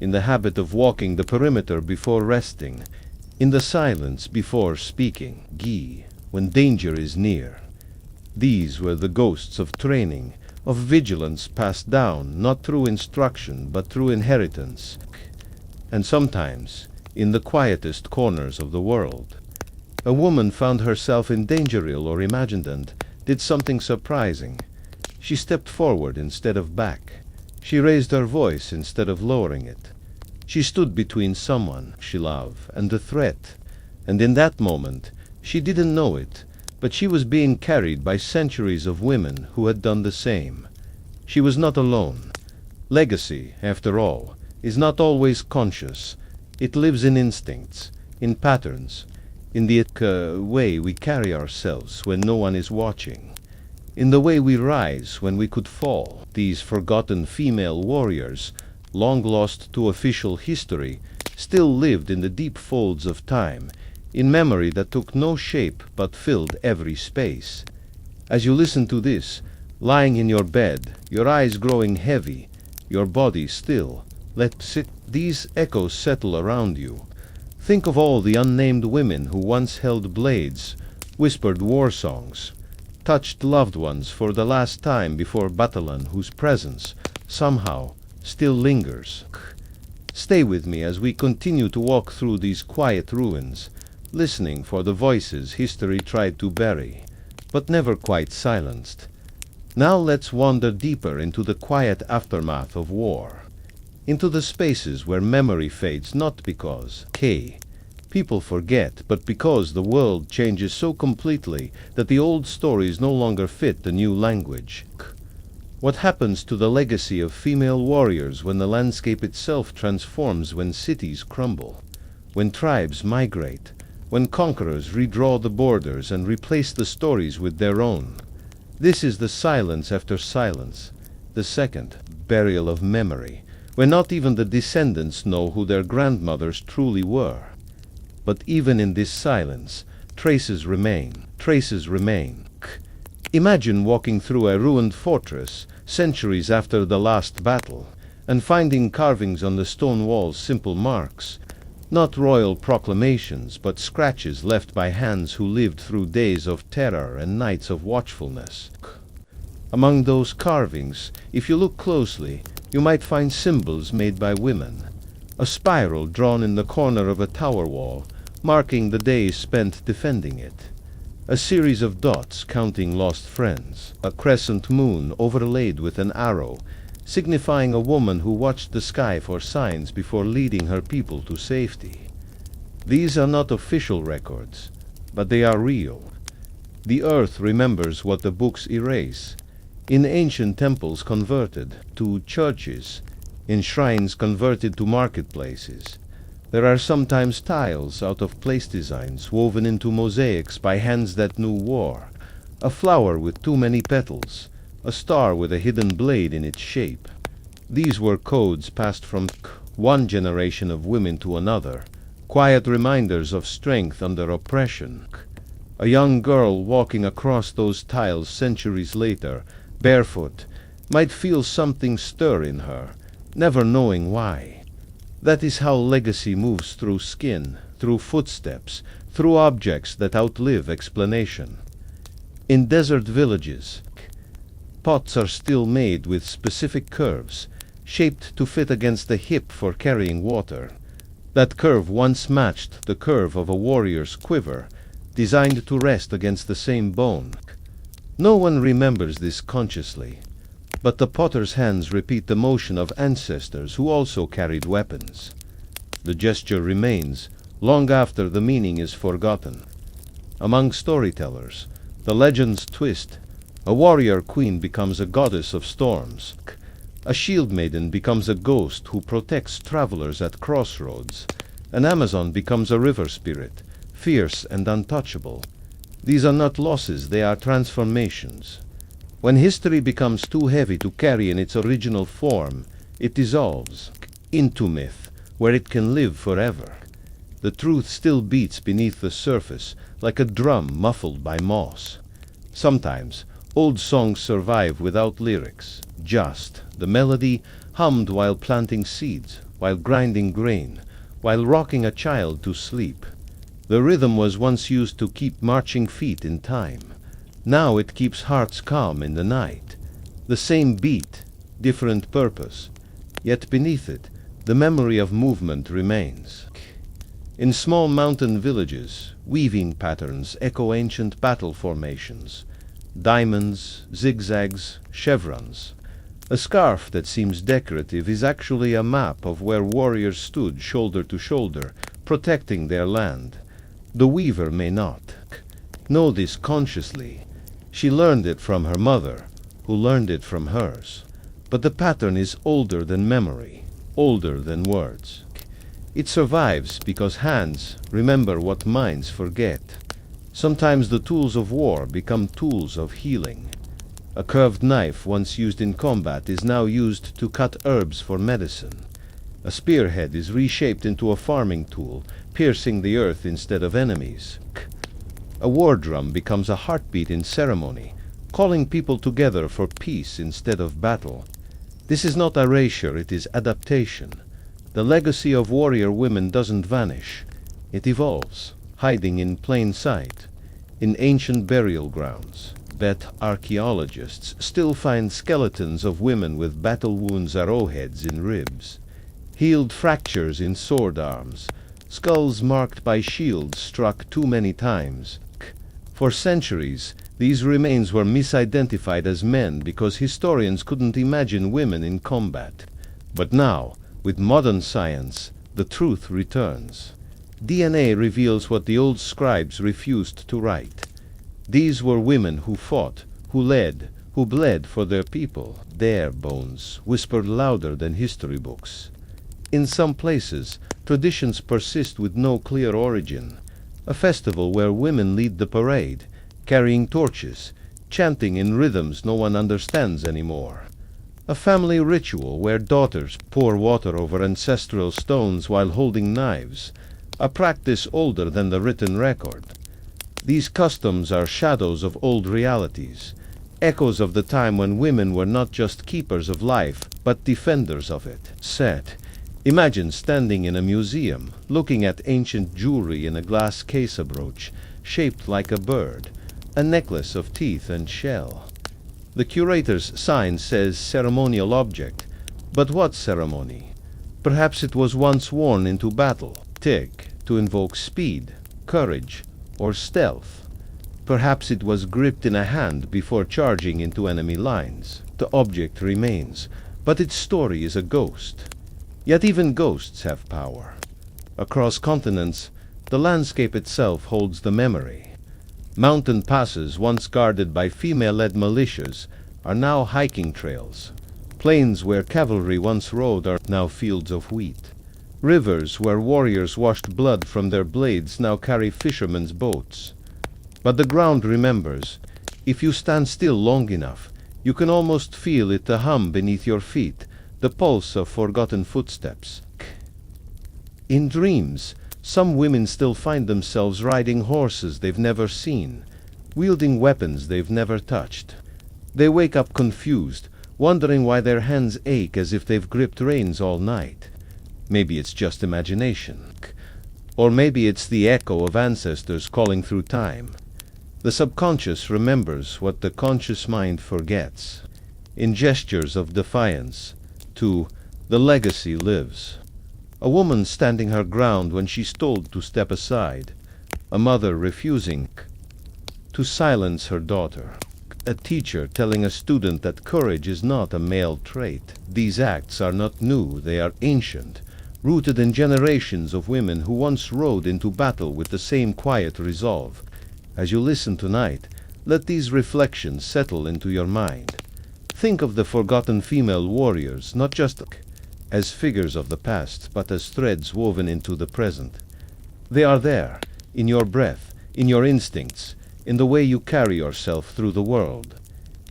in the habit of walking the perimeter before resting, in the silence before speaking, when danger is near. These were the ghosts of training, of vigilance passed down, not through instruction, but through inheritance. And sometimes, in the quietest corners of the world, a woman found herself in danger or imagined and did something surprising. She stepped forward instead of back. She raised her voice instead of lowering it. She stood between someone she loved and the threat, and in that moment, she didn't know it, but she was being carried by centuries of women who had done the same. She was not alone. Legacy, after all, is not always conscious. It lives in instincts, in patterns, in the way we carry ourselves when no one is watching, in the way we rise when we could fall. These forgotten female warriors, long lost to official history, still lived in the deep folds of time, in memory that took no shape but filled every space. As you listen to this, lying in your bed, your eyes growing heavy, your body still, let these echoes settle around you. Think of all the unnamed women who once held blades, whispered war songs, touched loved ones for the last time before battle, whose presence, somehow, still lingers. Stay with me as we continue to walk through these quiet ruins, listening for the voices history tried to bury, but never quite silenced. Now let's wander deeper into the quiet aftermath of war, into the spaces where memory fades not because people forget, but because the world changes so completely that the old stories no longer fit the new language. What happens to the legacy of female warriors when the landscape itself transforms, when cities crumble, when tribes migrate, when conquerors redraw the borders and replace the stories with their own? This is the silence after silence, the second burial of memory, when not even the descendants know who their grandmothers truly were. But even in this silence, traces remain, traces remain. Imagine walking through a ruined fortress centuries after the last battle, and finding carvings on the stone walls, simple marks, not royal proclamations, but scratches left by hands who lived through days of terror and nights of watchfulness. Among those carvings, if you look closely, you might find symbols made by women. A spiral drawn in the corner of a tower wall, marking the days spent defending it. A series of dots counting lost friends. A crescent moon overlaid with an arrow, signifying a woman who watched the sky for signs before leading her people to safety. These are not official records, but they are real. The earth remembers what the books erase. In ancient temples converted to churches, in shrines converted to marketplaces, there are sometimes tiles out of place designs woven into mosaics by hands that knew war, a flower with too many petals, a star with a hidden blade in its shape. These were codes passed from one generation of women to another, quiet reminders of strength under oppression. A young girl walking across those tiles centuries later, barefoot, might feel something stir in her, never knowing why. That is how legacy moves through skin, through footsteps, through objects that outlive explanation. In desert villages, pots are still made with specific curves, shaped to fit against the hip for carrying water. That curve once matched the curve of a warrior's quiver, designed to rest against the same bone. No one remembers this consciously, but the potter's hands repeat the motion of ancestors who also carried weapons. The gesture remains long after the meaning is forgotten. Among storytellers, the legends twist. A warrior queen becomes a goddess of storms. A shield maiden becomes a ghost who protects travelers at crossroads. An Amazon becomes a river spirit, fierce and untouchable. These are not losses, they are transformations. When history becomes too heavy to carry in its original form, it dissolves into myth, where it can live forever. The truth still beats beneath the surface, like a drum muffled by moss. Sometimes, old songs survive without lyrics, just the melody hummed while planting seeds, while grinding grain, while rocking a child to sleep. The rhythm was once used to keep marching feet in time. Now it keeps hearts calm in the night. The same beat, different purpose, yet beneath it, the memory of movement remains. In small mountain villages, weaving patterns echo ancient battle formations. Diamonds, zigzags, chevrons. A scarf that seems decorative is actually a map of where warriors stood shoulder to shoulder, protecting their land. The weaver may not know this consciously. She learned it from her mother, who learned it from hers. But the pattern is older than memory, older than words. It survives because hands remember what minds forget. Sometimes the tools of war become tools of healing. A curved knife once used in combat is now used to cut herbs for medicine. A spearhead is reshaped into a farming tool, piercing the earth instead of enemies. A war drum becomes a heartbeat in ceremony, calling people together for peace instead of battle. This is not erasure, it is adaptation. The legacy of warrior women doesn't vanish. It evolves, hiding in plain sight, in ancient burial grounds, Tibet archaeologists still find skeletons of women with battle wounds, arrowheads in ribs, healed fractures in sword arms, skulls marked by shields struck too many times. For centuries, these remains were misidentified as men because historians couldn't imagine women in combat. But now, with modern science, the truth returns. DNA reveals what the old scribes refused to write. These were women who fought, who led, who bled for their people. Their bones whispered louder than history books. In some places, traditions persist with no clear origin. A festival where women lead the parade, carrying torches, chanting in rhythms no one understands anymore. A family ritual where daughters pour water over ancestral stones while holding knives, a practice older than the written record. These customs are shadows of old realities, echoes of the time when women were not just keepers of life, but defenders of it. Imagine standing in a museum, looking at ancient jewelry in a glass case, a brooch shaped like a bird, a necklace of teeth and shell. The curator's sign says ceremonial object, but what ceremony? Perhaps it was once worn into battle, to invoke speed, courage, or stealth. Perhaps it was gripped in a hand before charging into enemy lines. The object remains, but its story is a ghost. Yet even ghosts have power. Across continents, the landscape itself holds the memory. Mountain passes once guarded by female-led militias are now hiking trails. Plains where cavalry once rode are now fields of wheat. Rivers where warriors washed blood from their blades now carry fishermen's boats. But the ground remembers. If you stand still long enough, you can almost feel it, the hum beneath your feet, the pulse of forgotten footsteps. In dreams, some women still find themselves riding horses they've never seen, wielding weapons they've never touched. They wake up confused, wondering why their hands ache as if they've gripped reins all night. Maybe it's just imagination. Or maybe it's the echo of ancestors calling through time. The subconscious remembers what the conscious mind forgets. In gestures of defiance, too, the legacy lives. A woman standing her ground when she's told to step aside. A mother refusing to silence her daughter. A teacher telling a student that courage is not a male trait. These acts are not new, they are ancient, rooted in generations of women who once rode into battle with the same quiet resolve. As you listen tonight, let these reflections settle into your mind. Think of the forgotten female warriors, not just as figures of the past, but as threads woven into the present. They are there, in your breath, in your instincts, in the way you carry yourself through the world.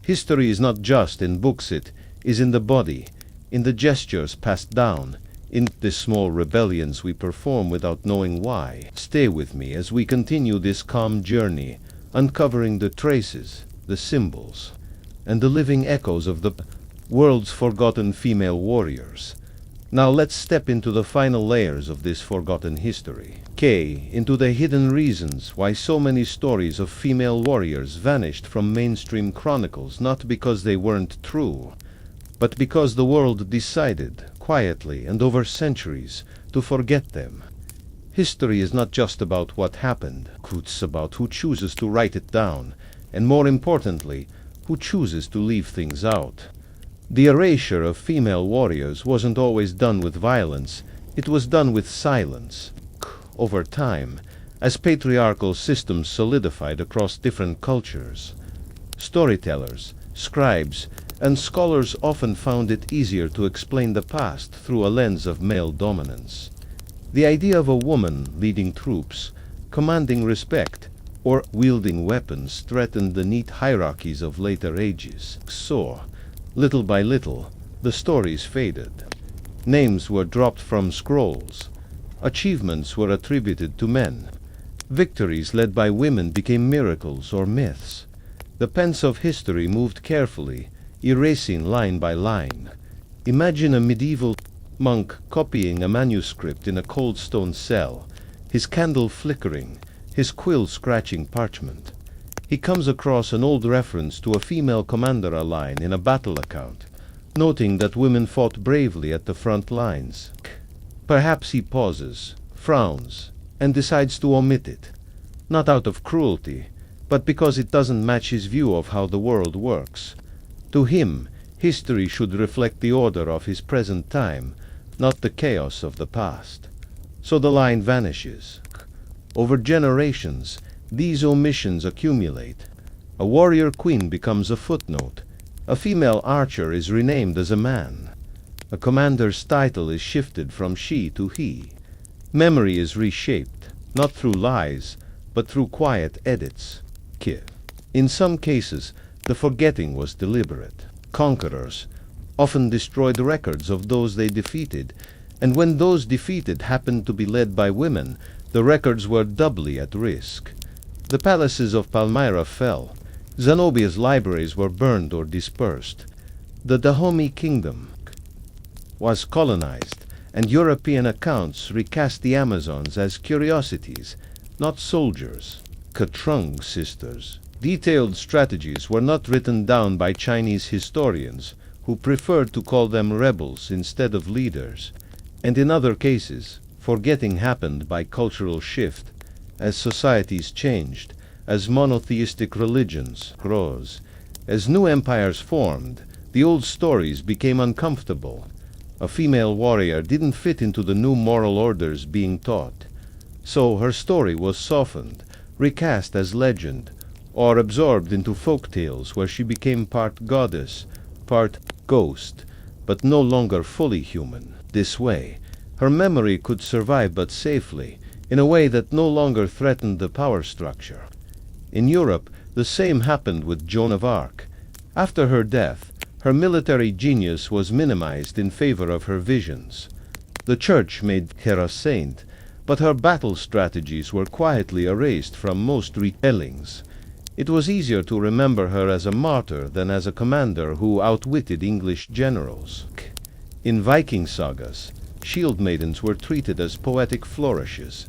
History is not just in books, it is in the body, in the gestures passed down, in the small rebellions we perform without knowing why. Stay with me as we continue this calm journey, uncovering the traces, the symbols, and the living echoes of the world's forgotten female warriors. Now let's step into the final layers of this forgotten history. Into the hidden reasons why so many stories of female warriors vanished from mainstream chronicles, not because they weren't true, but because the world decided, quietly and over centuries, to forget them. History is not just about what happened, it's about who chooses to write it down, and more importantly, who chooses to leave things out. The erasure of female warriors wasn't always done with violence, it was done with silence. Over time, as patriarchal systems solidified across different cultures, storytellers, scribes, and scholars often found it easier to explain the past through a lens of male dominance. The idea of a woman leading troops, commanding respect, or wielding weapons threatened the neat hierarchies of later ages. So, little by little, the stories faded. Names were dropped from scrolls. Achievements were attributed to men. Victories led by women became miracles or myths. The pens of history moved carefully, erasing line by line. Imagine a medieval monk copying a manuscript in a cold stone cell, his candle flickering, his quill scratching parchment. he comes across an old reference to a female commander line in a battle account, noting that women fought bravely at the front lines. Perhaps he pauses, frowns, and decides to omit it, not out of cruelty, but because it doesn't match his view of how the world works. To him, history should reflect the order of his present time, not the chaos of the past. So the line vanishes. Over generations, these omissions accumulate. A warrior queen becomes a footnote. A female archer is renamed as a man. A commander's title is shifted from she to he. Memory is reshaped, not through lies, but through quiet edits. In some cases, the forgetting was deliberate. Conquerors often destroyed records of those they defeated, and when those defeated happened to be led by women, the records were doubly at risk. The palaces of Palmyra fell. Zenobia's libraries were burned or dispersed. The Dahomey kingdom was colonized, and European accounts recast the Amazons as curiosities, not soldiers. Katrung sisters. Detailed strategies were not written down by Chinese historians, who preferred to call them rebels instead of leaders. And in other cases, forgetting happened by cultural shift, as societies changed, as monotheistic religions rose, as new empires formed. The old stories became uncomfortable. A female warrior didn't fit into the new moral orders being taught. So her story was softened, recast as legend, or absorbed into folk tales where she became part goddess, part ghost, but no longer fully human. This way, her memory could survive but safely, in a way that no longer threatened the power structure. In Europe, the same happened with Joan of Arc. After her death, her military genius was minimized in favor of her visions. The church made her a saint, but her battle strategies were quietly erased from most retellings. It was easier to remember her as a martyr than as a commander who outwitted English generals. In Viking sagas, shield maidens were treated as poetic flourishes.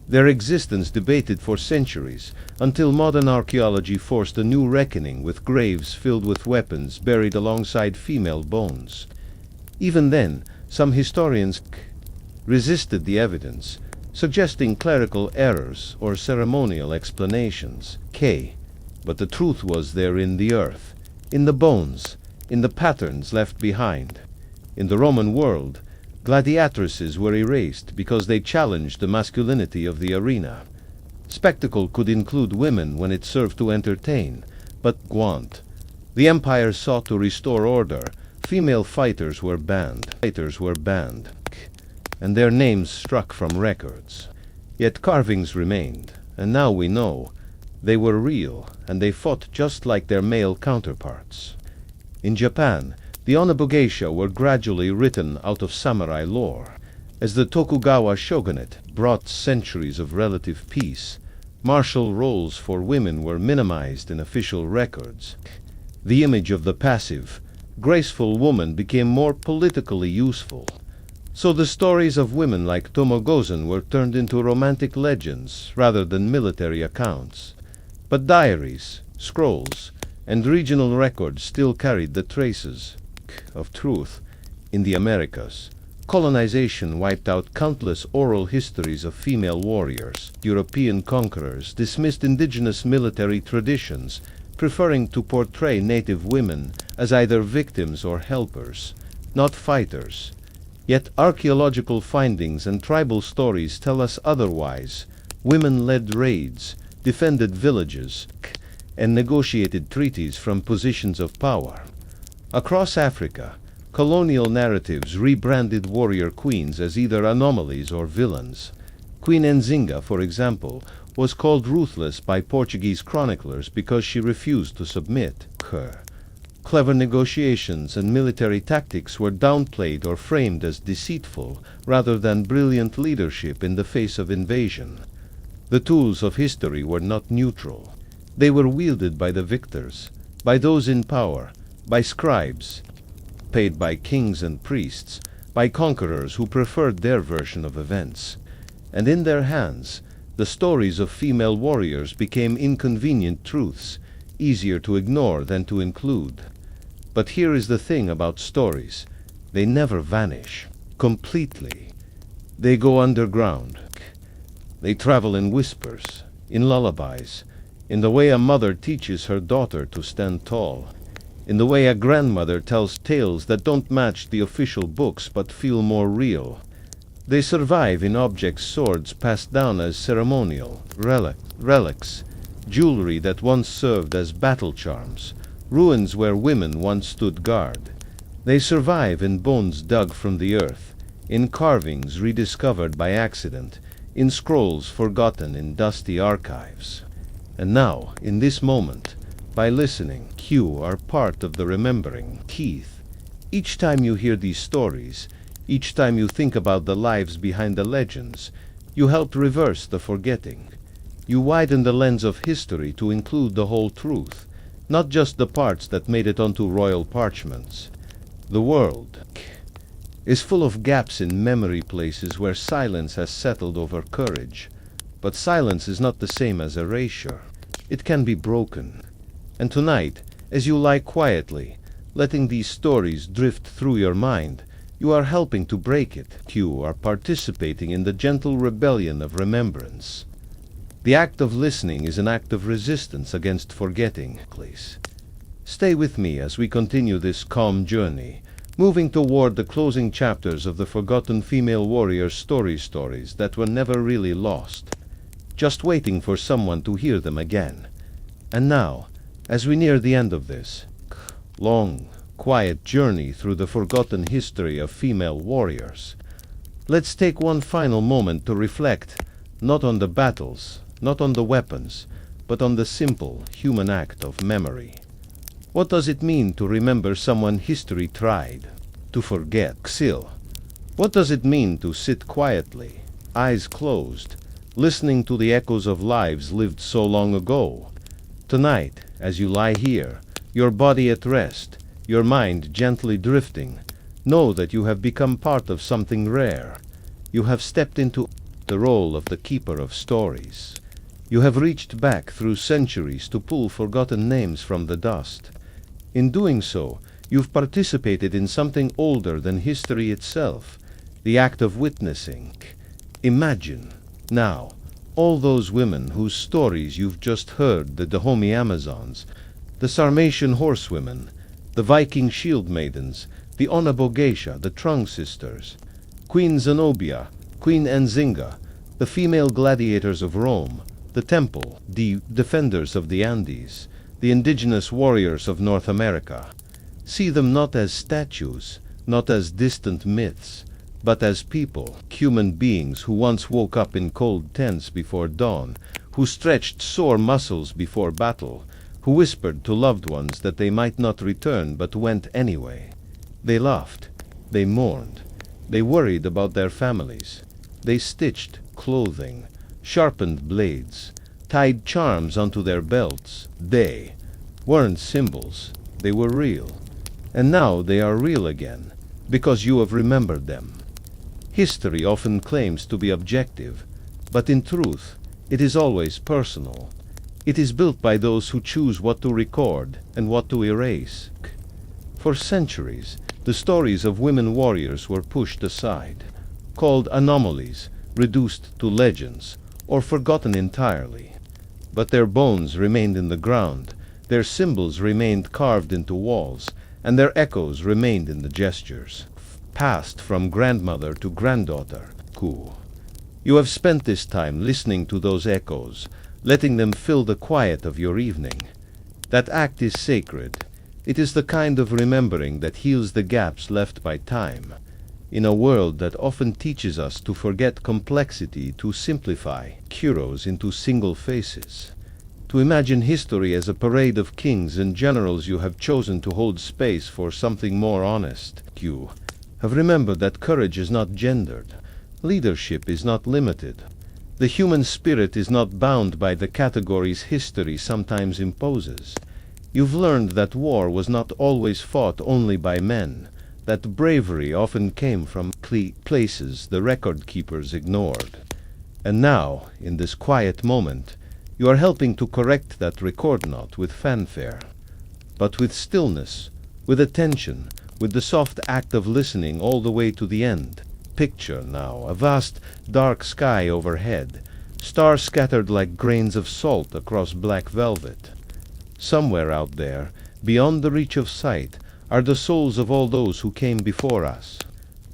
Their existence debated for centuries, until modern archaeology forced a new reckoning with graves filled with weapons buried alongside female bones. Even then, some historians resisted the evidence, suggesting clerical errors or ceremonial explanations. But the truth was there in the earth, in the bones, in the patterns left behind. In the Roman world, gladiatresses were erased because they challenged the masculinity of the arena. Spectacle could include women when it served to entertain, but the empire sought to restore order. Female fighters were banned. And their names struck from records. Yet carvings remained, and now we know they were real, and they fought just like their male counterparts. In Japan, the Onobugeisha were gradually written out of samurai lore. As the Tokugawa shogunate brought centuries of relative peace, martial roles for women were minimized in official records. The image of the passive, graceful woman became more politically useful. So the stories of women like Tomogozen were turned into romantic legends rather than military accounts. But diaries, scrolls, and regional records still carried the traces of truth. In the Americas, colonization wiped out countless oral histories of female warriors. European conquerors dismissed indigenous military traditions, preferring to portray native women as either victims or helpers, not fighters. Yet archaeological findings and tribal stories tell us otherwise. Women led raids, defended villages, and negotiated treaties from positions of power. Across Africa, colonial narratives rebranded warrior queens as either anomalies or villains. Queen Nzinga, for example, was called ruthless by Portuguese chroniclers because she refused to submit. Clever negotiations and military tactics were downplayed or framed as deceitful rather than brilliant leadership in the face of invasion. The tools of history were not neutral. They were wielded by the victors, by those in power, by scribes, paid by kings and priests, by conquerors who preferred their version of events. And in their hands, The stories of female warriors became inconvenient truths, easier to ignore than to include. But here is the thing about stories. They never vanish. Completely. They go underground. They travel in whispers, in lullabies, in the way a mother teaches her daughter to stand tall, in the way a grandmother tells tales that don't match the official books but feel more real. They survive in objects, swords passed down as ceremonial, relics, jewelry that once served as battle charms, ruins where women once stood guard. They survive in bones dug from the earth, in carvings rediscovered by accident, in scrolls forgotten in dusty archives. And now, in this moment, by listening, you are part of the remembering. Keith, each time you hear these stories, each time you think about the lives behind the legends, you help reverse the forgetting. You widen the lens of history to include the whole truth, not just the parts that made it onto royal parchments. The world is full of gaps in memory, places where silence has settled over courage. But silence is not the same as erasure. It can be broken. And tonight, as you lie quietly, letting these stories drift through your mind, you are helping to break it. You are participating in the gentle rebellion of remembrance. The act of listening is an act of resistance against forgetting. Please, stay with me as we continue this calm journey, moving toward the closing chapters of the forgotten female warrior stories that were never really lost, just waiting for someone to hear them again. And now, as we near the end of this long, quiet journey through the forgotten history of female warriors, let's take one final moment to reflect, not on the battles, not on the weapons, but on the simple human act of memory. What does it mean to remember someone history tried to forget? Xil. What does it mean to sit quietly, eyes closed, listening to the echoes of lives lived so long ago? Tonight, as you lie here, your body at rest, your mind gently drifting, know that you have become part of something rare. You have stepped into the role of the keeper of stories. You have reached back through centuries to pull forgotten names from the dust. In doing so, you've participated in something older than history itself, the act of witnessing. Imagine, now, all those women whose stories you've just heard, the Dahomey Amazons, the Sarmatian horsewomen, the Viking shield maidens, the Onabogeisha, the Trung sisters, Queen Zenobia, Queen Nzinga, the female gladiators of Rome, the Temple, the defenders of the Andes, the indigenous warriors of North America. See them not as statues, not as distant myths, but as people, human beings who once woke up in cold tents before dawn, who stretched sore muscles before battle, who whispered to loved ones that they might not return but went anyway. They laughed, they mourned, they worried about their families, they stitched clothing, sharpened blades, tied charms onto their belts. They weren't symbols, they were real. And now they are real again, because you have remembered them. History often claims to be objective, but in truth, it is always personal. It is built by those who choose what to record and what to erase. For centuries, the stories of women warriors were pushed aside, called anomalies, reduced to legends, or forgotten entirely. But their bones remained in the ground, their symbols remained carved into walls, and their echoes remained in the gestures, passed from grandmother to granddaughter. You have spent this time listening to those echoes, letting them fill the quiet of your evening. That act is sacred. It is the kind of remembering that heals the gaps left by time. In a world that often teaches us to forget complexity, to simplify heroes into single faces, to imagine history as a parade of kings and generals, you have chosen to hold space for something more honest. You have remembered that courage is not gendered. Leadership is not limited. The human spirit is not bound by the categories history sometimes imposes. You've learned that war was not always fought only by men, that bravery often came from places the record keepers ignored. And now, in this quiet moment, you are helping to correct that record not with fanfare, but with stillness, with attention, with the soft act of listening all the way to the end. Picture now a vast, dark sky overhead, stars scattered like grains of salt across black velvet. Somewhere out there, beyond the reach of sight, are the souls of all those who came before us.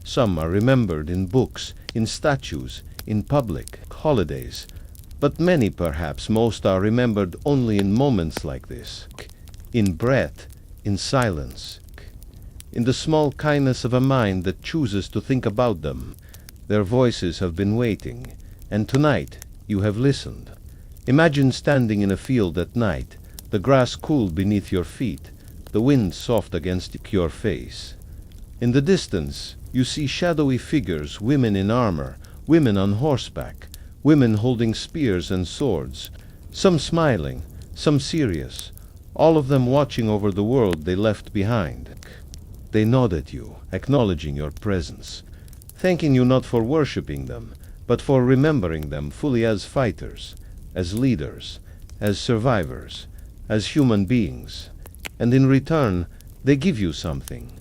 Some are remembered in books, in statues, in public holidays, but many, perhaps most, are remembered only in moments like this, in breath, in silence, in the small kindness of a mind that chooses to think about them. Their voices have been waiting, and tonight you have listened. Imagine standing in a field at night, the grass cool beneath your feet, the wind soft against your face. In the distance, you see shadowy figures, women in armor, women on horseback, women holding spears and swords, some smiling, some serious, all of them watching over the world they left behind. They nod at you, acknowledging your presence, thanking you not for worshipping them, but for remembering them fully as fighters, as leaders, as survivors, as human beings. And in return, they give you something,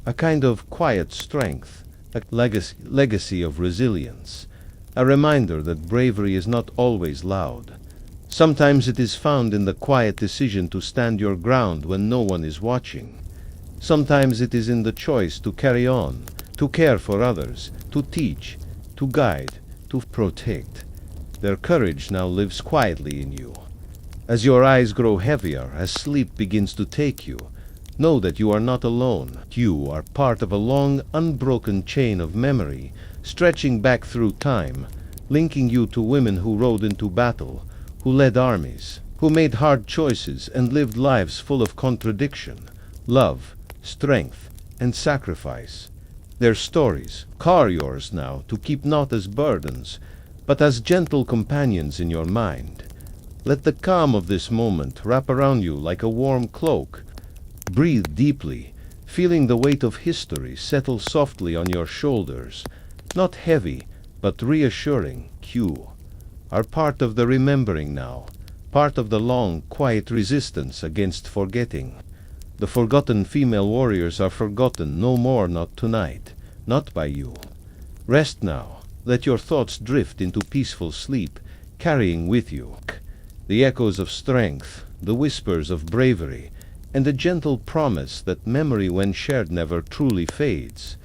a kind of quiet strength, a legacy of resilience, a reminder that bravery is not always loud. Sometimes it is found in the quiet decision to stand your ground when no one is watching. Sometimes it is in the choice to carry on, to care for others, to teach, to guide, to protect. Their courage now lives quietly in you. As your eyes grow heavier, as sleep begins to take you, know that you are not alone. You are part of a long, unbroken chain of memory, stretching back through time, linking you to women who rode into battle, who led armies, who made hard choices and lived lives full of contradiction, love, strength, and sacrifice. Their stories are yours now to keep not as burdens, but as gentle companions in your mind. Let the calm of this moment wrap around you like a warm cloak. Breathe deeply, feeling the weight of history settle softly on your shoulders, not heavy, but reassuring. You are part of the remembering now, part of the long, quiet resistance against forgetting. The forgotten female warriors are forgotten no more, not tonight, not by you. Rest now, let your thoughts drift into peaceful sleep, carrying with you the echoes of strength, the whispers of bravery, and the gentle promise that memory when shared never truly fades.